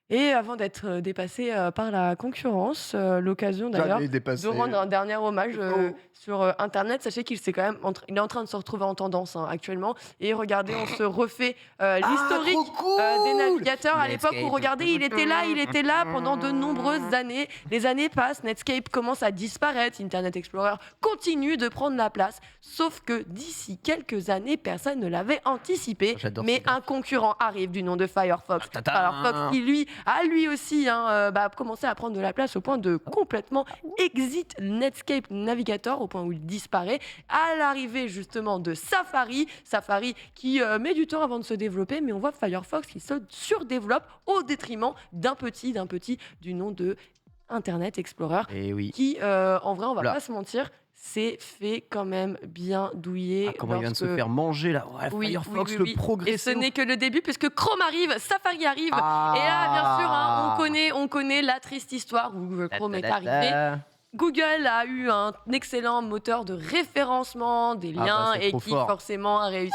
Speaker 2: Et avant d'être dépassé par la concurrence, l'occasion d'ailleurs
Speaker 1: Jamais dépassé.
Speaker 2: de rendre un dernier hommage
Speaker 1: Oh.
Speaker 2: sur Internet. Sachez qu'il s'est quand même il est en train de se retrouver en tendance actuellement. Et regardez, on se refait l'historique
Speaker 1: trop cool.
Speaker 2: des navigateurs à l'époque où,
Speaker 1: Netscape.
Speaker 2: regardez, il était là pendant de nombreuses années. Les années passent, Netscape commence à disparaître, Internet Explorer continue de prendre la place. Sauf que d'ici quelques années, personne ne l'avait anticipé.
Speaker 1: J'adore
Speaker 2: Mais
Speaker 1: ces graphes.
Speaker 2: un concurrent arrive du nom de Firefox.
Speaker 1: Tata.
Speaker 2: Firefox qui, lui, a lui aussi commencé à prendre de la place au point de complètement exit Netscape Navigator, au point où il disparaît, à l'arrivée justement de Safari qui met du temps avant de se développer, mais on voit Firefox qui se surdéveloppe au détriment d'un petit du nom de Internet Explorer,
Speaker 1: Et oui.
Speaker 2: qui, en vrai, on va
Speaker 1: Oula.
Speaker 2: pas se mentir, s'est fait quand même bien douiller.
Speaker 1: Comment il vient de se
Speaker 2: lorsque-
Speaker 1: faire manger là. Ouais,
Speaker 2: Oui,
Speaker 1: Firefox,
Speaker 2: oui, oui,
Speaker 1: le
Speaker 2: oui.
Speaker 1: progrès.
Speaker 2: Et ce n'est que le début, puisque Chrome arrive, Safari arrive. Et là, bien sûr, on connaît la triste histoire où Chrome est arrivé. Google a eu un excellent moteur de référencement des liens
Speaker 1: c'est
Speaker 2: et
Speaker 1: trop
Speaker 2: qui
Speaker 1: fort.
Speaker 2: forcément a réussi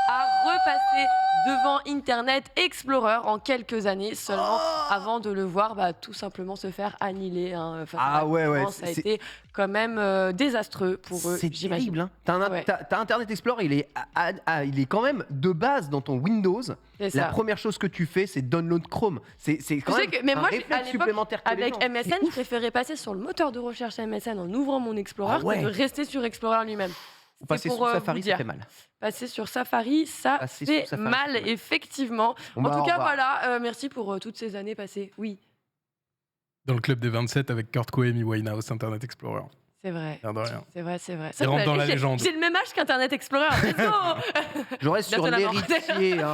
Speaker 2: à repasser devant Internet Explorer en quelques années seulement avant de le voir tout simplement se faire annihiler. Face à la concurrence. Ça a été quand même désastreux pour eux,
Speaker 1: C'est
Speaker 2: j'imagine.
Speaker 1: terrible. Hein.
Speaker 2: Ouais.
Speaker 1: T'as Internet Explorer, il est quand même de base dans ton Windows.
Speaker 2: C'est
Speaker 1: La
Speaker 2: ça.
Speaker 1: première chose que tu fais, c'est download Chrome. C'est quand
Speaker 2: sais
Speaker 1: même
Speaker 2: que- mais
Speaker 1: un
Speaker 2: moi,
Speaker 1: réflexe
Speaker 2: à l'époque,
Speaker 1: supplémentaire que les
Speaker 2: Avec
Speaker 1: gens.
Speaker 2: MSN,
Speaker 1: C'est
Speaker 2: je
Speaker 1: ouf.
Speaker 2: préférais passer sur le moteur de recherche MSN en ouvrant mon Explorer
Speaker 1: Ah ouais.
Speaker 2: que de rester sur Explorer lui-même.
Speaker 1: Ou passer
Speaker 2: pour,
Speaker 1: sur
Speaker 2: vous
Speaker 1: Safari, ça
Speaker 2: dire.
Speaker 1: fait mal.
Speaker 2: Passer sur Safari, ça
Speaker 1: Passer
Speaker 2: fait
Speaker 1: sur Safari,
Speaker 2: mal,
Speaker 1: ça fait mal.
Speaker 2: effectivement.
Speaker 1: Bon,
Speaker 2: En
Speaker 1: bah,
Speaker 2: tout
Speaker 1: au
Speaker 2: cas,
Speaker 1: revoir.
Speaker 2: voilà, merci pour toutes ces années passées. Oui,
Speaker 3: Dans le club des 27 avec Kurt Coe et Amy Winehouse, Internet Explorer.
Speaker 2: c'est vrai.
Speaker 3: Rien de rien.
Speaker 2: C'est vrai, c'est vrai.
Speaker 3: Il rentre dans la légende.
Speaker 2: J'ai le même âge qu'Internet Explorer. let's go.
Speaker 1: Je reste sur
Speaker 2: Bientôt la mort.
Speaker 1: l'héritier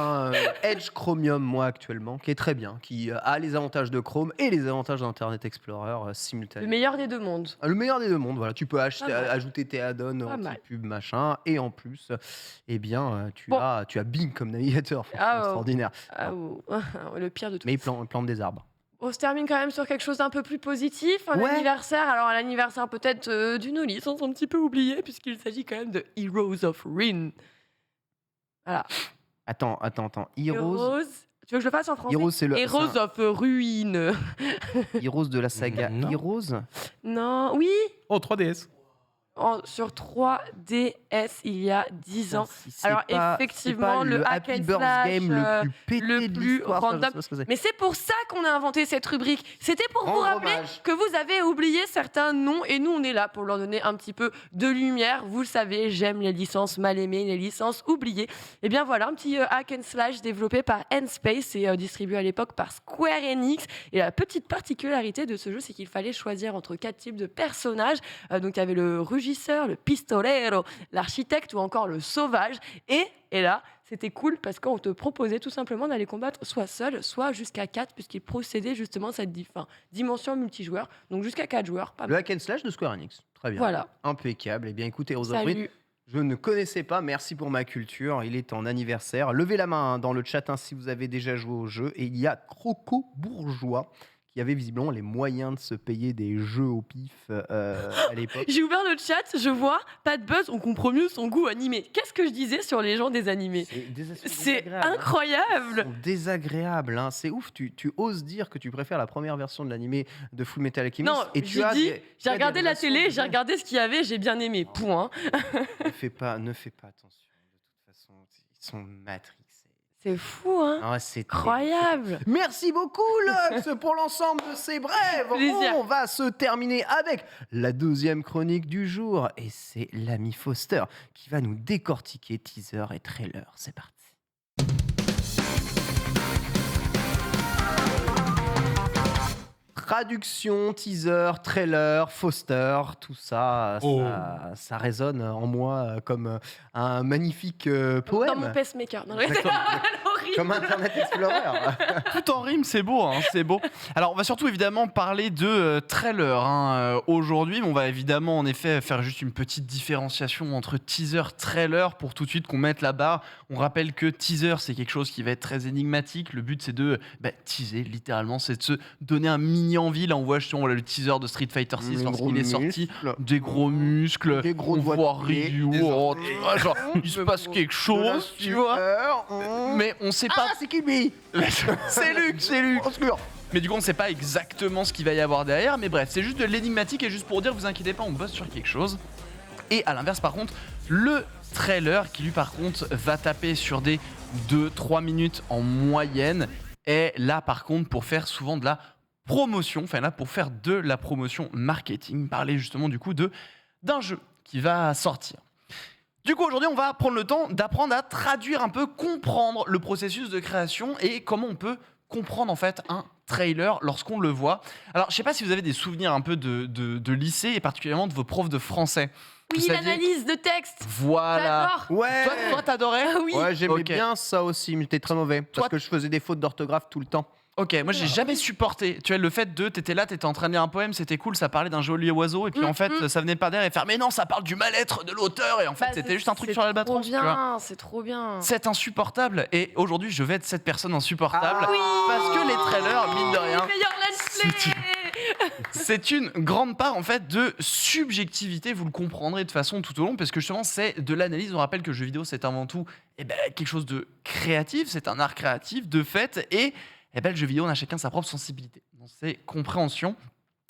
Speaker 1: Edge Chromium, moi, actuellement, qui est très bien, qui a les avantages de Chrome et les avantages d'Internet Explorer
Speaker 2: Le
Speaker 1: simultanément.
Speaker 2: meilleur des deux mondes.
Speaker 1: Le meilleur des deux mondes, voilà. Tu peux
Speaker 2: Pas mal.
Speaker 1: ajouter tes add-ons,
Speaker 2: Pas mal.
Speaker 1: anti-pub, machin, et en plus, eh bien, tu
Speaker 2: Bon.
Speaker 1: as Bing comme navigateur, franchement,
Speaker 2: Ah, oh.
Speaker 1: extraordinaire.
Speaker 2: Ah, le pire de tout.
Speaker 1: Mais il plante des arbres.
Speaker 2: On se termine quand même sur quelque chose d'un peu plus positif, un
Speaker 1: Ouais.
Speaker 2: anniversaire. Alors, un anniversaire peut-être d'une licence un petit peu oubliée, puisqu'il s'agit quand même de Heroes of Ruin. Voilà.
Speaker 1: Attends. Heroes,
Speaker 2: Tu veux que je le fasse en français
Speaker 1: Heroes, c'est le
Speaker 2: Heroes
Speaker 1: c'est
Speaker 2: of Ruin.
Speaker 1: un Heroes de la saga
Speaker 3: Non.
Speaker 1: Heroes.
Speaker 2: Non, oui,
Speaker 3: Oh, 3DS.
Speaker 2: sur 3DS il y a 10 ans.
Speaker 1: Si c'est
Speaker 2: Alors,
Speaker 1: pas-
Speaker 2: effectivement,
Speaker 1: c'est pas
Speaker 2: le
Speaker 1: Happy
Speaker 2: hack and
Speaker 1: Birth
Speaker 2: slash,
Speaker 1: game le plus pété
Speaker 2: le
Speaker 1: de
Speaker 2: plus
Speaker 1: l'histoire, ça, je
Speaker 2: random.
Speaker 1: sais pas ce que c'est.
Speaker 2: Mais c'est pour ça qu'on a inventé cette rubrique. C'était pour vous
Speaker 1: Rendre
Speaker 2: rappeler
Speaker 1: hommage.
Speaker 2: que vous avez oublié certains noms et nous on est là pour leur donner un petit peu de lumière. Vous le savez, j'aime les licences mal aimées, les licences oubliées. Et bien voilà, un petit hack and slash développé par N-Space et distribué à l'époque par Square Enix. Et la petite particularité de ce jeu, c'est qu'il fallait choisir entre 4 types de personnages. Donc il y avait le rugisseur, le pistolero, l'architecte ou encore le sauvage. Et là, c'était cool parce qu'on te proposait tout simplement d'aller combattre soit seul, soit jusqu'à 4, puisqu'il procédait justement cette dimension multijoueur. Donc jusqu'à 4 joueurs. Pas
Speaker 1: Le
Speaker 2: mal.
Speaker 1: hack and slash de Square Enix. Très bien.
Speaker 2: Voilà.
Speaker 1: Impeccable. Eh bien, écoutez, Heroes of Ruin,
Speaker 2: Salut.
Speaker 1: je ne connaissais pas. Merci pour ma culture. Il est en anniversaire. Levez la main dans le chat si vous avez déjà joué au jeu. Et il y a Croco Bourgeois qui avait visiblement les moyens de se payer des jeux au pif à l'époque.
Speaker 2: J'ai ouvert le chat, je vois, pas de buzz, on comprend mieux son goût animé. Qu'est-ce que je disais sur les gens des animés C'est
Speaker 1: désagréable, hein. Ils
Speaker 2: incroyable.
Speaker 1: sont désagréables, hein. C'est ouf. Tu oses dire que tu préfères la première version de l'animé de Full Metal Alchemist.
Speaker 2: Non,
Speaker 1: et tu
Speaker 2: j'ai
Speaker 1: as
Speaker 2: dit,
Speaker 1: des- tu
Speaker 2: j'ai
Speaker 1: as des
Speaker 2: regardé la
Speaker 1: relations
Speaker 2: télé,
Speaker 1: de
Speaker 2: j'ai
Speaker 1: gens.
Speaker 2: regardé ce qu'il y avait, j'ai bien aimé. Point.
Speaker 1: Ne fais pas attention. De toute façon, ils sont matrixés.
Speaker 2: C'est fou, hein.
Speaker 1: Ah ouais, c'est
Speaker 2: Incroyable.
Speaker 1: Merci beaucoup, Lux, pour l'ensemble de ces brèves.
Speaker 2: Plaisir.
Speaker 1: On va se terminer avec la deuxième chronique du jour. Et c'est l'ami Foster qui va nous décortiquer teaser et trailer. C'est parti. Traduction, teaser, trailer, Foster, tout ça,
Speaker 3: Oh.
Speaker 1: ça résonne en moi comme un magnifique poème.
Speaker 2: Dans mon pacemaker. Non,
Speaker 1: Exactement.
Speaker 2: horrible.
Speaker 1: Comme Internet Explorer.
Speaker 4: Tout en rime, c'est beau, hein, c'est beau. Alors, on va surtout évidemment parler de trailer aujourd'hui. On va évidemment, en effet, faire juste une petite différenciation entre teaser, trailer pour tout de suite qu'on mette la barre. On rappelle que teaser, c'est quelque chose qui va être très énigmatique. Le but, c'est de teaser, littéralement, c'est de se donner un mini envie. Là, on voit justement le teaser de Street Fighter 6 lorsqu'il est sorti. Des gros muscles,
Speaker 1: Des gros
Speaker 4: on
Speaker 1: doigts
Speaker 4: voit
Speaker 1: de pied,
Speaker 4: Ryu,
Speaker 1: des
Speaker 4: oh,
Speaker 1: orteils.
Speaker 4: tu vois, genre, il se passe quelque chose, tu vois. Mais on sait pas.
Speaker 1: Ah, c'est Kirby.
Speaker 4: C'est Luc, c'est Luc.
Speaker 1: Obscur.
Speaker 4: Mais du coup, on sait pas exactement ce qu'il va y avoir derrière. Mais bref, c'est juste de l'énigmatique et juste pour dire, vous inquiétez pas, on bosse sur quelque chose. Et à l'inverse, par contre, le trailer qui lui, par contre, va taper sur des 2-3 minutes en moyenne est là, par contre, pour faire souvent de la promotion. Enfin, là, pour faire de la promotion marketing. Parler justement, du coup, d'un jeu qui va sortir. Du coup, aujourd'hui, on va prendre le temps d'apprendre à traduire un peu, comprendre le processus de création et comment on peut comprendre en fait un trailer lorsqu'on le voit. Alors, je sais pas si vous avez des souvenirs un peu de lycée et particulièrement de vos profs de français.
Speaker 2: Oui,
Speaker 4: Vous saviez-
Speaker 2: l'analyse de texte.
Speaker 4: Voilà.
Speaker 2: J'adore.
Speaker 1: Ouais.
Speaker 4: Toi, t'adorais?
Speaker 2: Ah oui.
Speaker 1: Ouais, j'aimais
Speaker 4: Ok.
Speaker 1: bien ça aussi, mais j'étais très mauvais.
Speaker 4: Toi-
Speaker 1: Parce que je faisais des fautes d'orthographe tout le temps.
Speaker 4: Ok, moi j'ai jamais supporté. Tu vois, le fait de t'étais là, t'étais en train de lire un poème, c'était cool, ça parlait d'un joli oiseau, et puis en fait, ça venait pas derrière et faire mais non, ça parle du mal-être de l'auteur, et en fait,
Speaker 2: Bah,
Speaker 4: c'était juste un truc
Speaker 2: c'est
Speaker 4: sur l'albatros.
Speaker 2: trop
Speaker 4: tu vois.
Speaker 2: bien, c'est trop bien.
Speaker 4: C'est insupportable, et aujourd'hui, je vais être cette personne insupportable
Speaker 1: Ah.
Speaker 2: Oui.
Speaker 4: parce que les trailers, mine de rien,
Speaker 2: Meilleur let's play.
Speaker 4: c'est une grande part en fait de subjectivité. Vous le comprendrez de façon tout au long, parce que justement, c'est de l'analyse. On rappelle que le jeu vidéo, c'est avant tout quelque chose de créatif, c'est un art créatif de fait, et le jeu vidéo, on a chacun sa propre sensibilité dans ses compréhensions.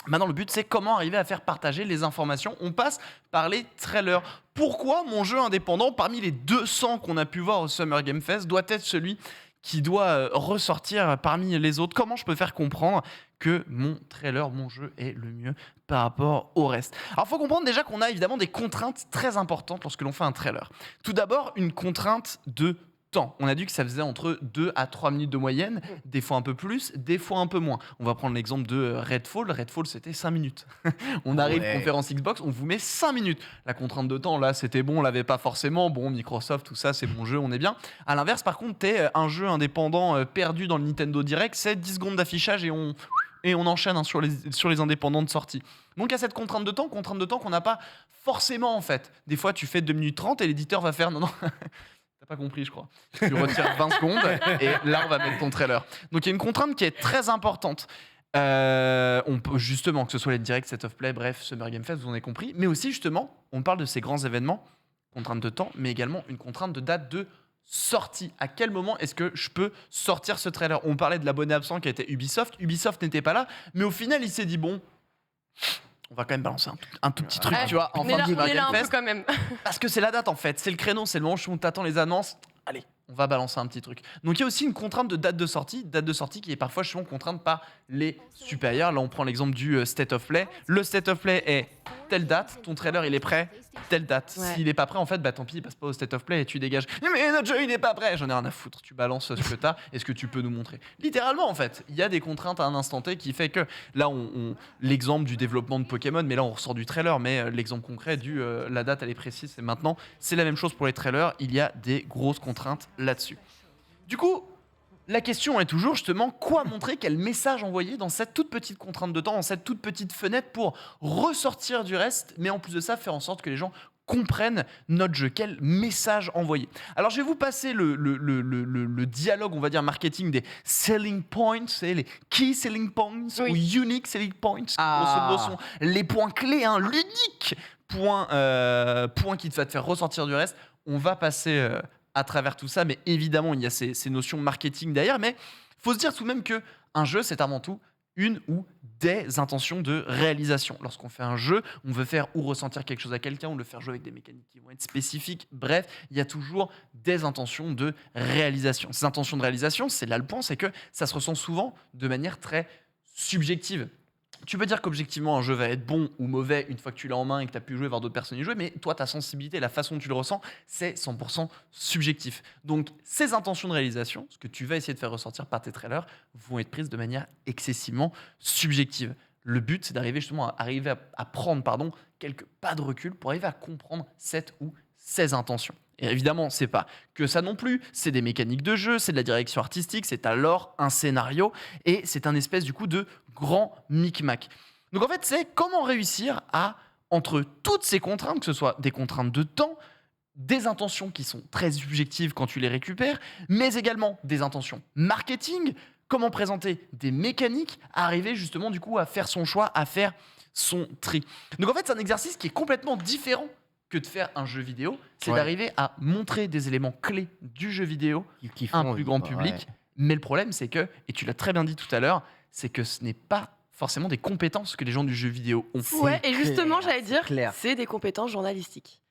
Speaker 4: Maintenant, le but, c'est comment arriver à faire partager les informations. On passe par les trailers. Pourquoi mon jeu indépendant, parmi les 200 qu'on a pu voir au Summer Game Fest, doit être celui qui doit ressortir parmi les autres? Comment je peux faire comprendre que mon trailer, mon jeu est le mieux par rapport au reste? Alors, il faut comprendre déjà qu'on a évidemment des contraintes très importantes lorsque l'on fait un trailer. Tout d'abord, une contrainte de temps. On a dit que ça faisait entre 2 à 3 minutes de moyenne, des fois un peu plus, des fois un peu moins. On va prendre l'exemple de Redfall. Redfall, c'était 5 minutes. On arrive,
Speaker 1: Ouais.
Speaker 4: conférence Xbox, on vous met 5 minutes. La contrainte de temps, là, c'était bon, on l'avait pas forcément. Bon, Microsoft, tout ça, c'est bon jeu, on est bien. À l'inverse, par contre, t'es un jeu indépendant perdu dans le Nintendo Direct, c'est 10 secondes d'affichage et on enchaîne sur les indépendants de sortie. Donc, il y a cette contrainte de temps qu'on n'a pas forcément, en fait. Des fois, tu fais 2 minutes 30 et l'éditeur va faire non. T'as pas compris, je crois. Tu retires 20 secondes et là, on va mettre ton trailer. Donc, il y a une contrainte qui est très importante. On peut justement, que ce soit les directs, State of Play, bref, Summer Game Fest, vous en avez compris. Mais aussi, justement, on parle de ces grands événements, contrainte de temps, mais également une contrainte de date de sortie. À quel moment est-ce que je peux sortir ce trailer? On parlait de l'abonné absent qui a été Ubisoft. Ubisoft n'était pas là, mais au final, il s'est dit bon, on va quand même balancer un tout petit truc,
Speaker 2: Ouais,
Speaker 4: tu vois, en
Speaker 2: on est
Speaker 4: fin
Speaker 2: là,
Speaker 4: de
Speaker 2: on est là
Speaker 4: Game
Speaker 2: un peu
Speaker 4: Fest.
Speaker 2: quand même.
Speaker 4: Parce que c'est la date en fait, c'est le créneau, c'est le moment où on t'attend les annonces. Allez, on va balancer un petit truc. Donc il y a aussi une contrainte de date de sortie qui est parfois justement contrainte par les supérieurs. Là on prend l'exemple du State of Play. Le State of Play est telle date, ton trailer il est prêt, telle date.
Speaker 2: Ouais.
Speaker 4: S'il est pas prêt en fait, bah tant pis, il passe pas au State of Play et tu dégages. Mais notre jeu il est pas prêt, j'en ai rien à foutre. Tu balances ce que t'as, est-ce que tu peux nous montrer? Littéralement en fait, il y a des contraintes à un instant T qui fait que là l'exemple du développement de Pokémon, mais là on ressort du trailer, mais l'exemple concret du la date elle est précise, c'est maintenant. C'est la même chose pour les trailers, il y a des grosses contraintes là-dessus. Du coup, la question est toujours justement quoi montrer, quel message envoyer dans cette toute petite contrainte de temps, dans cette toute petite fenêtre pour ressortir du reste, mais en plus de ça, faire en sorte que les gens comprennent notre jeu, quel message envoyer. Alors je vais vous passer le dialogue, on va dire marketing des selling points, c'est les key selling points
Speaker 2: Oui.
Speaker 4: ou unique selling points, qui
Speaker 1: Ah.
Speaker 4: grosso modo sont les points clés, hein, l'unique point qui va te faire ressortir du reste. On va passer à travers tout ça, mais évidemment il y a ces notions marketing derrière, mais il faut se dire tout de même qu'un jeu c'est avant tout une ou des intentions de réalisation. Lorsqu'on fait un jeu, on veut faire ou ressentir quelque chose à quelqu'un, ou le faire jouer avec des mécaniques qui vont être spécifiques. Bref, il y a toujours des intentions de réalisation. Ces intentions de réalisation, c'est là le point, c'est que ça se ressent souvent de manière très subjective. Tu peux dire qu'objectivement un jeu va être bon ou mauvais une fois que tu l'as en main et que tu as pu jouer, voir d'autres personnes y jouer, mais toi, ta sensibilité, la façon dont tu le ressens, c'est 100% subjectif. Donc, ces intentions de réalisation, ce que tu vas essayer de faire ressortir par tes trailers, vont être prises de manière excessivement subjective. Le but, c'est d'arriver justement à prendre quelques pas de recul pour arriver à comprendre cette ou ces intentions. Et évidemment, c'est pas que ça non plus, c'est des mécaniques de jeu, c'est de la direction artistique, c'est alors un scénario, et c'est un espèce du coup de grand micmac. Donc en fait, c'est comment réussir à, entre toutes ces contraintes, que ce soit des contraintes de temps, des intentions qui sont très subjectives quand tu les récupères, mais également des intentions marketing, comment présenter des mécaniques, arriver justement du coup à faire son choix, à faire son tri. Donc en fait, c'est un exercice qui est complètement différent que de faire un jeu vidéo, c'est
Speaker 1: Ouais.
Speaker 4: d'arriver à montrer des éléments clés du jeu vidéo
Speaker 1: Qui
Speaker 4: à un
Speaker 1: font,
Speaker 4: plus grand
Speaker 1: ouais.
Speaker 4: public. Mais le problème, c'est que, et tu l'as très bien dit tout à l'heure, c'est que ce n'est pas forcément des compétences que les gens du jeu vidéo ont.
Speaker 2: Ouais, et justement,
Speaker 1: clair,
Speaker 2: j'allais dire,
Speaker 1: clair.
Speaker 2: c'est des compétences journalistiques.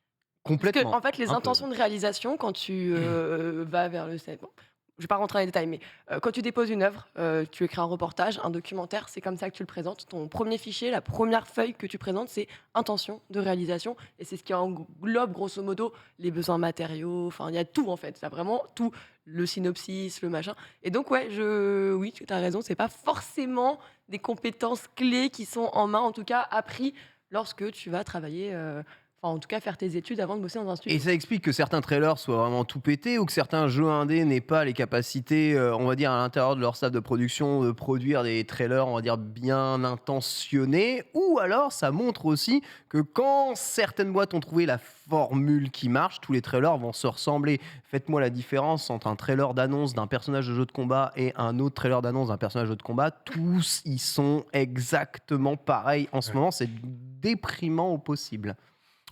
Speaker 2: Parce
Speaker 1: Complètement.
Speaker 2: que, en fait, les
Speaker 1: Un peu.
Speaker 2: intentions de réalisation, quand tu vas vers le set, je vais pas rentrer dans les détails, mais quand tu déposes une œuvre, tu écris un reportage, un documentaire, c'est comme ça que tu le présentes. Ton premier fichier, la première feuille que tu présentes, c'est intention de réalisation. Et c'est ce qui englobe, grosso modo, les besoins matériaux. Enfin, il y a tout, en fait. Ça vraiment tout. Le synopsis, le machin. Et donc, oui, tu as raison, c'est pas forcément des compétences clés qui sont en main, en tout cas, appris lorsque tu vas travailler... en tout cas, faire tes études avant de bosser dans un studio.
Speaker 1: Et ça explique que certains trailers soient vraiment tout pétés ou que certains jeux indés n'aient pas les capacités, on va dire, à l'intérieur de leur staff de production de produire des trailers, on va dire, bien intentionnés. Ou alors, ça montre aussi que quand certaines boîtes ont trouvé la formule qui marche, tous les trailers vont se ressembler. Faites-moi la différence entre un trailer d'annonce d'un personnage de jeu de combat et un autre trailer d'annonce d'un personnage de jeu de combat. Tous, ils sont exactement pareils. En ce moment, c'est déprimant au possible.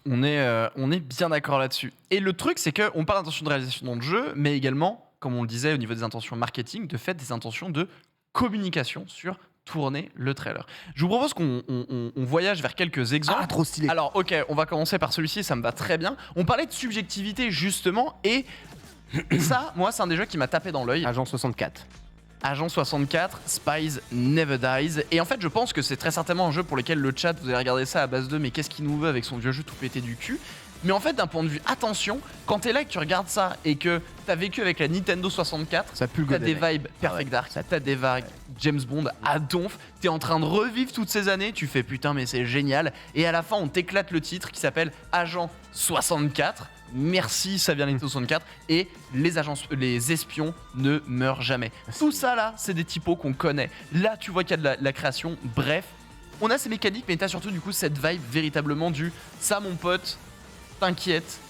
Speaker 4: On est bien d'accord là-dessus. Et le truc, c'est qu'on parle d'intention de réalisation dans le jeu, mais également, comme on le disait, au niveau des intentions marketing, de fait, des intentions de communication sur tourner le trailer. Je vous propose qu'on voyage vers quelques exemples.
Speaker 1: Ah, trop stylé.
Speaker 4: Alors, ok, on va commencer par celui-ci, ça me va très bien. On parlait de subjectivité, justement, et ça, moi, c'est un des jeux qui m'a tapé dans l'œil.
Speaker 1: Agent 64.
Speaker 4: Agent 64, Spies Never Dies. Et en fait, je pense que c'est très certainement un jeu pour lequel le chat, vous allez regarder ça à base de mais qu'est-ce qu'il nous veut avec son vieux jeu tout pété du cul. Mais en fait, d'un point de vue attention, quand t'es là et que tu regardes ça et que t'as vécu avec la Nintendo 64,
Speaker 1: Ça pue le
Speaker 4: t'as des
Speaker 1: Golden
Speaker 4: vibes Perfect Dark, t'as des vibes James Bond à donf, t'es en train de revivre toutes ces années, tu fais putain mais c'est génial. Et à la fin, on t'éclate le titre qui s'appelle Agent 64. Merci, ça vient de Nintendo 64. Et les espions ne meurent jamais. Tout ça là, c'est des typos qu'on connaît. Là, tu vois qu'il y a de la création. Bref, on a ces mécaniques, mais t'as surtout du coup cette vibe véritablement du ça, mon pote, t'inquiète,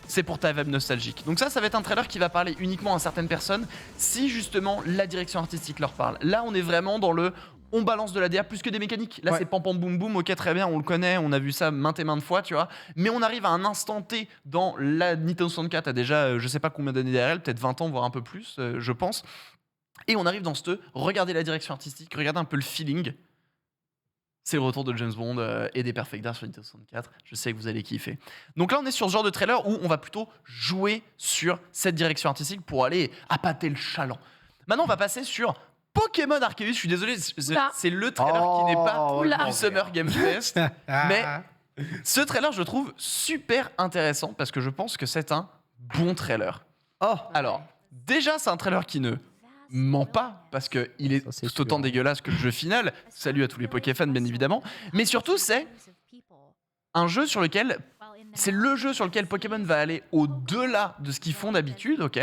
Speaker 4: c'est pour ta vibe nostalgique. Donc ça va être un trailer qui va parler uniquement à certaines personnes si justement la direction artistique leur parle. Là, on est vraiment dans le on balance de la DA plus que des mécaniques. Là,
Speaker 1: Ouais.
Speaker 4: c'est pam pam boum boum, ok, très bien, on le connaît, on a vu ça maintes et maintes fois, tu vois. Mais on arrive à un instant T dans la Nintendo 64, à déjà, je sais pas combien d'années derrière elle, peut-être 20 ans, voire un peu plus, je pense. Et on arrive dans ce regardez la direction artistique, regardez un peu le feeling. C'est le retour de James Bond et des Perfect Dark sur Nintendo 64. Je sais que vous allez kiffer. Donc là, on est sur ce genre de trailer où on va plutôt jouer sur cette direction artistique pour aller appâter le chaland. Maintenant, on va passer sur Pokémon Arceus. Je suis désolé,
Speaker 2: Oula.
Speaker 4: c'est le trailer qui n'est pas
Speaker 2: Oula.
Speaker 4: du Summer Game Fest. Mais ce trailer, je le trouve super intéressant parce que je pense que c'est un bon trailer.
Speaker 1: Oh,
Speaker 4: Alors, déjà, c'est un trailer qui ne ment pas parce qu'il est
Speaker 1: Ça, c'est
Speaker 4: tout autant
Speaker 1: sûr.
Speaker 4: dégueulasse que le jeu final. Salut à tous les Pokéfans, bien évidemment. Mais surtout, c'est un jeu sur lequel c'est le jeu sur lequel Pokémon va aller au-delà de ce qu'ils font d'habitude, ok.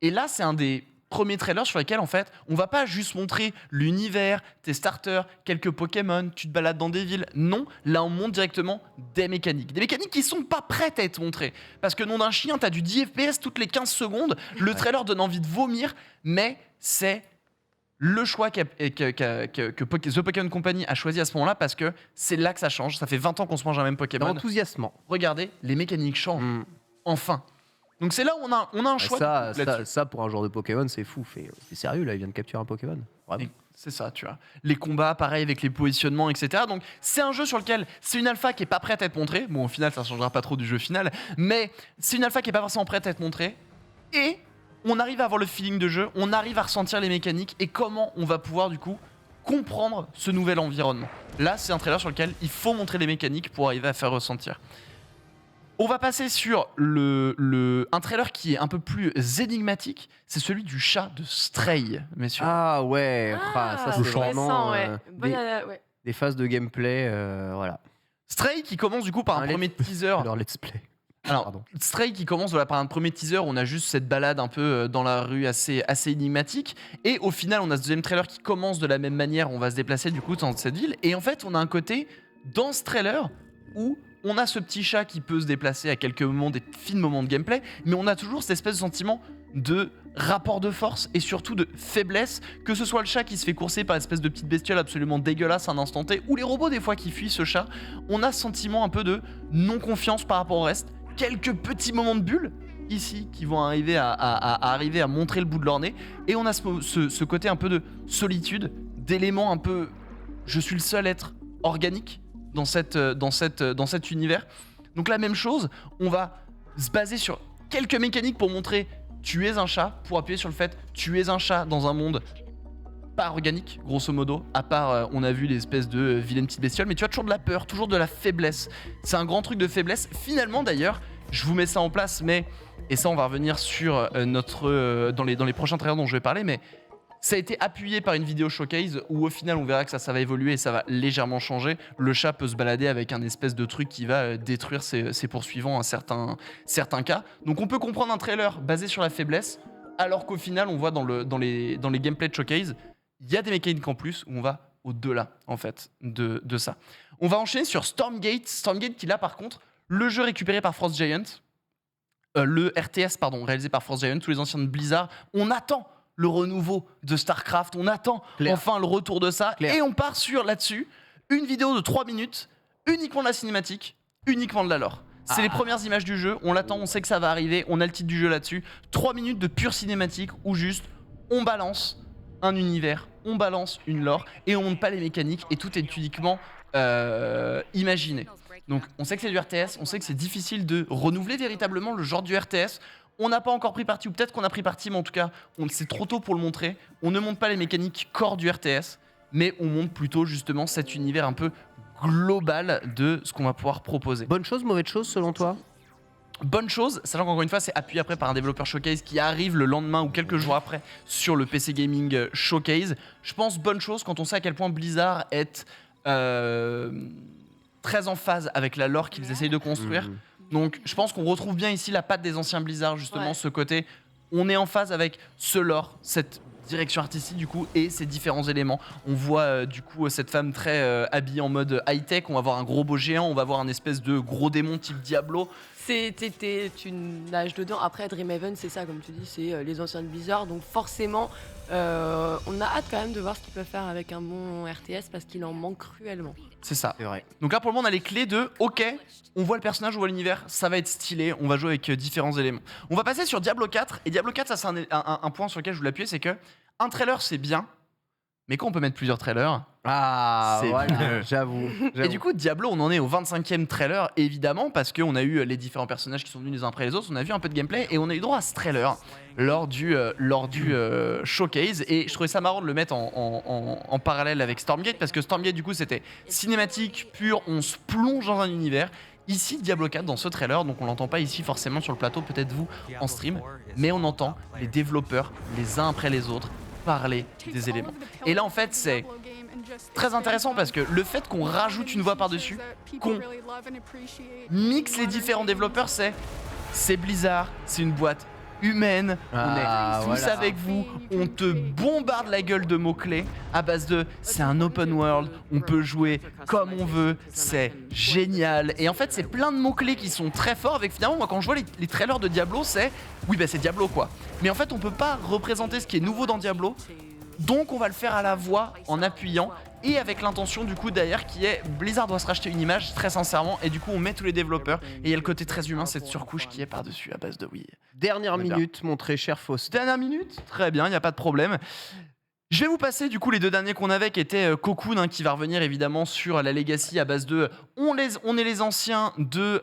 Speaker 4: Et là, c'est un des premiers trailers sur lesquels, en fait, on va pas juste montrer l'univers, tes starters, quelques Pokémon, tu te balades dans des villes. Non, là, on montre directement des mécaniques. Des mécaniques qui sont pas prêtes à être montrées. Parce que nom d'un chien, t'as du 10 FPS toutes les 15 secondes. Le trailer donne envie de vomir, mais c'est le choix que The Pokémon Company a choisi à ce moment-là parce que c'est là que ça change. Ça fait 20 ans qu'on se mange un même
Speaker 1: c'est
Speaker 4: Pokémon.
Speaker 1: enthousiasmant.
Speaker 4: Regardez, les mécaniques changent.
Speaker 1: Mm.
Speaker 4: Enfin. Donc c'est là où on a un choix là-dessus.
Speaker 1: Ça, pour un joueur de Pokémon, c'est fou. C'est sérieux, là, il vient de capturer un Pokémon. Vraiment.
Speaker 4: Et c'est ça, tu vois. Les combats, pareil, avec les positionnements, etc. Donc, c'est un jeu sur lequel c'est une alpha qui est pas prête à être montrée. Bon, au final, ça changera pas trop du jeu final. Mais c'est une alpha qui est pas forcément prête à être montrée. Et on arrive à avoir le feeling de jeu, on arrive à ressentir les mécaniques et comment on va pouvoir, du coup, comprendre ce nouvel environnement. Là, c'est un trailer sur lequel il faut montrer les mécaniques pour arriver à faire ressentir. On va passer sur un trailer qui est un peu plus énigmatique. C'est celui du chat de Stray, messieurs.
Speaker 1: Ah ouais, ça c'est vraiment des phases de gameplay, voilà.
Speaker 4: Stray qui commence du coup par un premier teaser.
Speaker 1: Leur let's play.
Speaker 4: Alors,
Speaker 1: Pardon.
Speaker 4: Stray qui commence par un premier teaser, on a juste cette balade un peu dans la rue assez énigmatique. Et au final, on a ce deuxième trailer qui commence de la même manière, on va se déplacer du coup dans cette ville. Et en fait, on a un côté dans ce trailer où on a ce petit chat qui peut se déplacer à quelques moments, des fines moments de gameplay, mais on a toujours cette espèce de sentiment de rapport de force et surtout de faiblesse, que ce soit le chat qui se fait courser par une espèce de petite bestiole absolument dégueulasse à un instant T, ou les robots des fois qui fuient ce chat, on a ce sentiment un peu de non-confiance par rapport au reste, quelques petits moments de bulle ici qui vont arriver à montrer le bout de leur nez, et on a ce côté un peu de solitude, d'éléments un peu je suis le seul être organique dans cet univers. Donc la même chose, on va se baser sur quelques mécaniques pour montrer tu es un chat pour appuyer sur le fait tu es un chat dans un monde pas organique, grosso modo, à part on a vu l'espèce de vilaine petite bestiole, mais tu as toujours de la peur, toujours de la faiblesse. C'est un grand truc de faiblesse. Finalement d'ailleurs, je vous mets ça en place, mais et ça on va revenir sur dans les prochains trailers dont je vais parler, mais ça a été appuyé par une vidéo showcase où au final on verra que ça va évoluer et ça va légèrement changer. Le chat peut se balader avec un espèce de truc qui va détruire ses poursuivants à certains cas. Donc on peut comprendre un trailer basé sur la faiblesse, alors qu'au final on voit dans les gameplays de showcase, il y a des mécaniques en plus où on va au-delà en fait de ça. On va enchaîner sur Stormgate qui là par contre, le jeu récupéré par Frost Giant, le RTS pardon, réalisé par Frost Giant, tous les anciens de Blizzard. On attend le renouveau de StarCraft, on attend enfin le retour de ça, et on part sur là-dessus une vidéo de 3 minutes, uniquement de la cinématique, uniquement de la lore. C'est les premières images du jeu, on l'attend, on sait que ça va arriver, on a le titre du jeu là-dessus. 3 minutes de pure cinématique où juste on balance un univers, on balance une lore et on monte pas les mécaniques et tout est uniquement imaginé. Donc on sait que c'est du RTS, on sait que c'est difficile de renouveler véritablement le genre du RTS. On n'a pas encore pris parti, ou peut-être qu'on a pris parti, mais en tout cas, c'est trop tôt pour le montrer. On ne montre pas les mécaniques core du RTS, mais on montre plutôt justement cet univers un peu global de ce qu'on va pouvoir proposer.
Speaker 1: Bonne chose, mauvaise chose selon toi?
Speaker 4: Bonne chose, sachant qu'encore une fois, c'est appuyé après par un développeur showcase qui arrive le lendemain ou quelques jours après sur le PC Gaming Showcase. Je pense bonne chose quand on sait à quel point Blizzard est très en phase avec la lore qu'ils essayent de construire. Donc je pense qu'on retrouve bien ici la patte des anciens Blizzard, justement, ce côté, on est en phase avec ce lore, cette direction artistique du coup, et ces différents éléments. On voit du coup cette femme très habillée en mode high-tech, on va voir un gros beau géant, on va voir un espèce de gros démon type Diablo.
Speaker 2: Tu nages dedans. Après, Dreamhaven, c'est ça, comme tu dis, c'est les anciens de Blizzard. Donc forcément, on a hâte quand même de voir ce qu'ils peuvent faire avec un bon RTS parce qu'il en manque cruellement.
Speaker 4: C'est ça.
Speaker 1: C'est vrai.
Speaker 4: Donc là, pour le moment, on a les clés de OK, on voit le personnage, on voit l'univers, ça va être stylé, on va jouer avec différents éléments. On va passer sur Diablo 4. Et Diablo 4, ça, c'est un point sur lequel je voulais appuyer, c'est que un trailer, c'est bien, mais quand on peut mettre plusieurs trailers, c'est
Speaker 1: voilà,
Speaker 4: mieux.
Speaker 1: j'avoue.
Speaker 4: Et du coup, Diablo, on en est au 25e trailer, évidemment, parce qu'on a eu les différents personnages qui sont venus les uns après les autres, on a vu un peu de gameplay, et on a eu droit à ce trailer lors du showcase, et je trouvais ça marrant de le mettre en parallèle avec Stormgate, parce que Stormgate, du coup, c'était cinématique pure, on se plonge dans un univers. Ici, Diablo 4 dans ce trailer, donc on l'entend pas ici forcément sur le plateau, peut-être vous en stream, mais on entend les développeurs, les uns après les autres, parler des éléments. Et là, en fait, c'est très intéressant parce que le fait qu'on rajoute une voix par-dessus, qu'on mixe les différents développeurs, c'est Blizzard, c'est une boîte humaine, on est tous avec vous, on te bombarde la gueule de mots-clés à base de c'est un open world, on peut jouer comme on veut, c'est génial. Et en fait, c'est plein de mots-clés qui sont très forts avec finalement, moi quand je vois les trailers de Diablo, c'est oui, bah c'est Diablo quoi. Mais en fait, on peut pas représenter ce qui est nouveau dans Diablo, donc on va le faire à la voix en appuyant. Et avec l'intention du coup derrière qui est Blizzard doit se racheter une image très sincèrement et du coup on met tous les développeurs et il y a le côté très humain, cette surcouche qui est par-dessus à base de oui.
Speaker 1: Dernière minute, mon très cher Faust.
Speaker 4: Dernière minute, très bien, il n'y a pas de problème. Je vais vous passer du coup les deux derniers qu'on avait qui étaient Cocoon qui va revenir évidemment sur la Legacy à base de on est les anciens de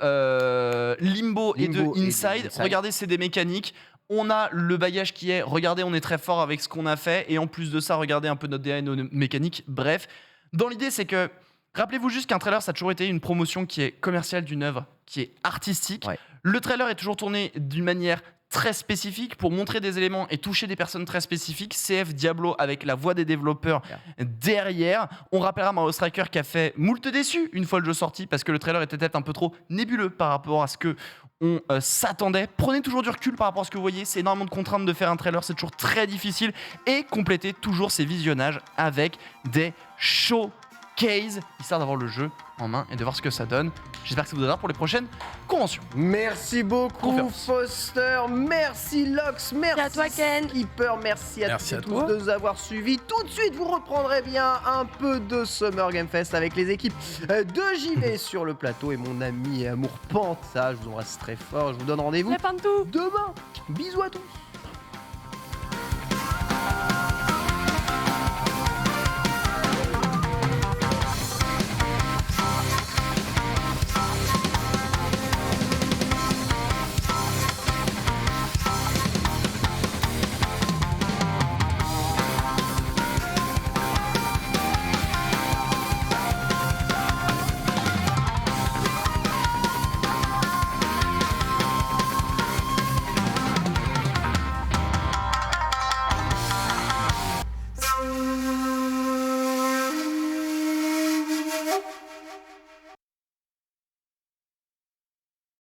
Speaker 4: Limbo et de Inside. Regardez, c'est des mécaniques. On a le bagage qui est, regardez, on est très fort avec ce qu'on a fait, et en plus de ça, regardez un peu notre DA et nos mécaniques. Bref, dans l'idée, c'est que, rappelez-vous juste qu'un trailer, ça a toujours été une promotion qui est commerciale d'une œuvre, qui est artistique. Ouais. Le trailer est toujours tourné d'une manière très spécifique pour montrer des éléments et toucher des personnes très spécifiques. CF Diablo avec la voix des développeurs derrière. On rappellera Mario Striker qui a fait moult déçus une fois le jeu sorti parce que le trailer était peut-être un peu trop nébuleux par rapport à ce que on s'attendait. Prenez toujours du recul par rapport à ce que vous voyez, c'est énormément de contraintes de faire un trailer, c'est toujours très difficile, et complétez toujours ces visionnages avec des showcases, histoire d'avoir le jeu en main et de voir ce que ça donne. J'espère que ça vous donnera pour les prochaines conventions.
Speaker 1: Merci beaucoup Foster, merci Lox, merci
Speaker 2: à toi Ken,
Speaker 1: Skipper, merci à tous de nous avoir suivis. Tout de suite vous reprendrez bien un peu de Summer Game Fest avec les équipes de JV sur le plateau et mon ami Amour Panta. Je vous embrasse très fort, je vous donne rendez-vous demain. Bisous à tous.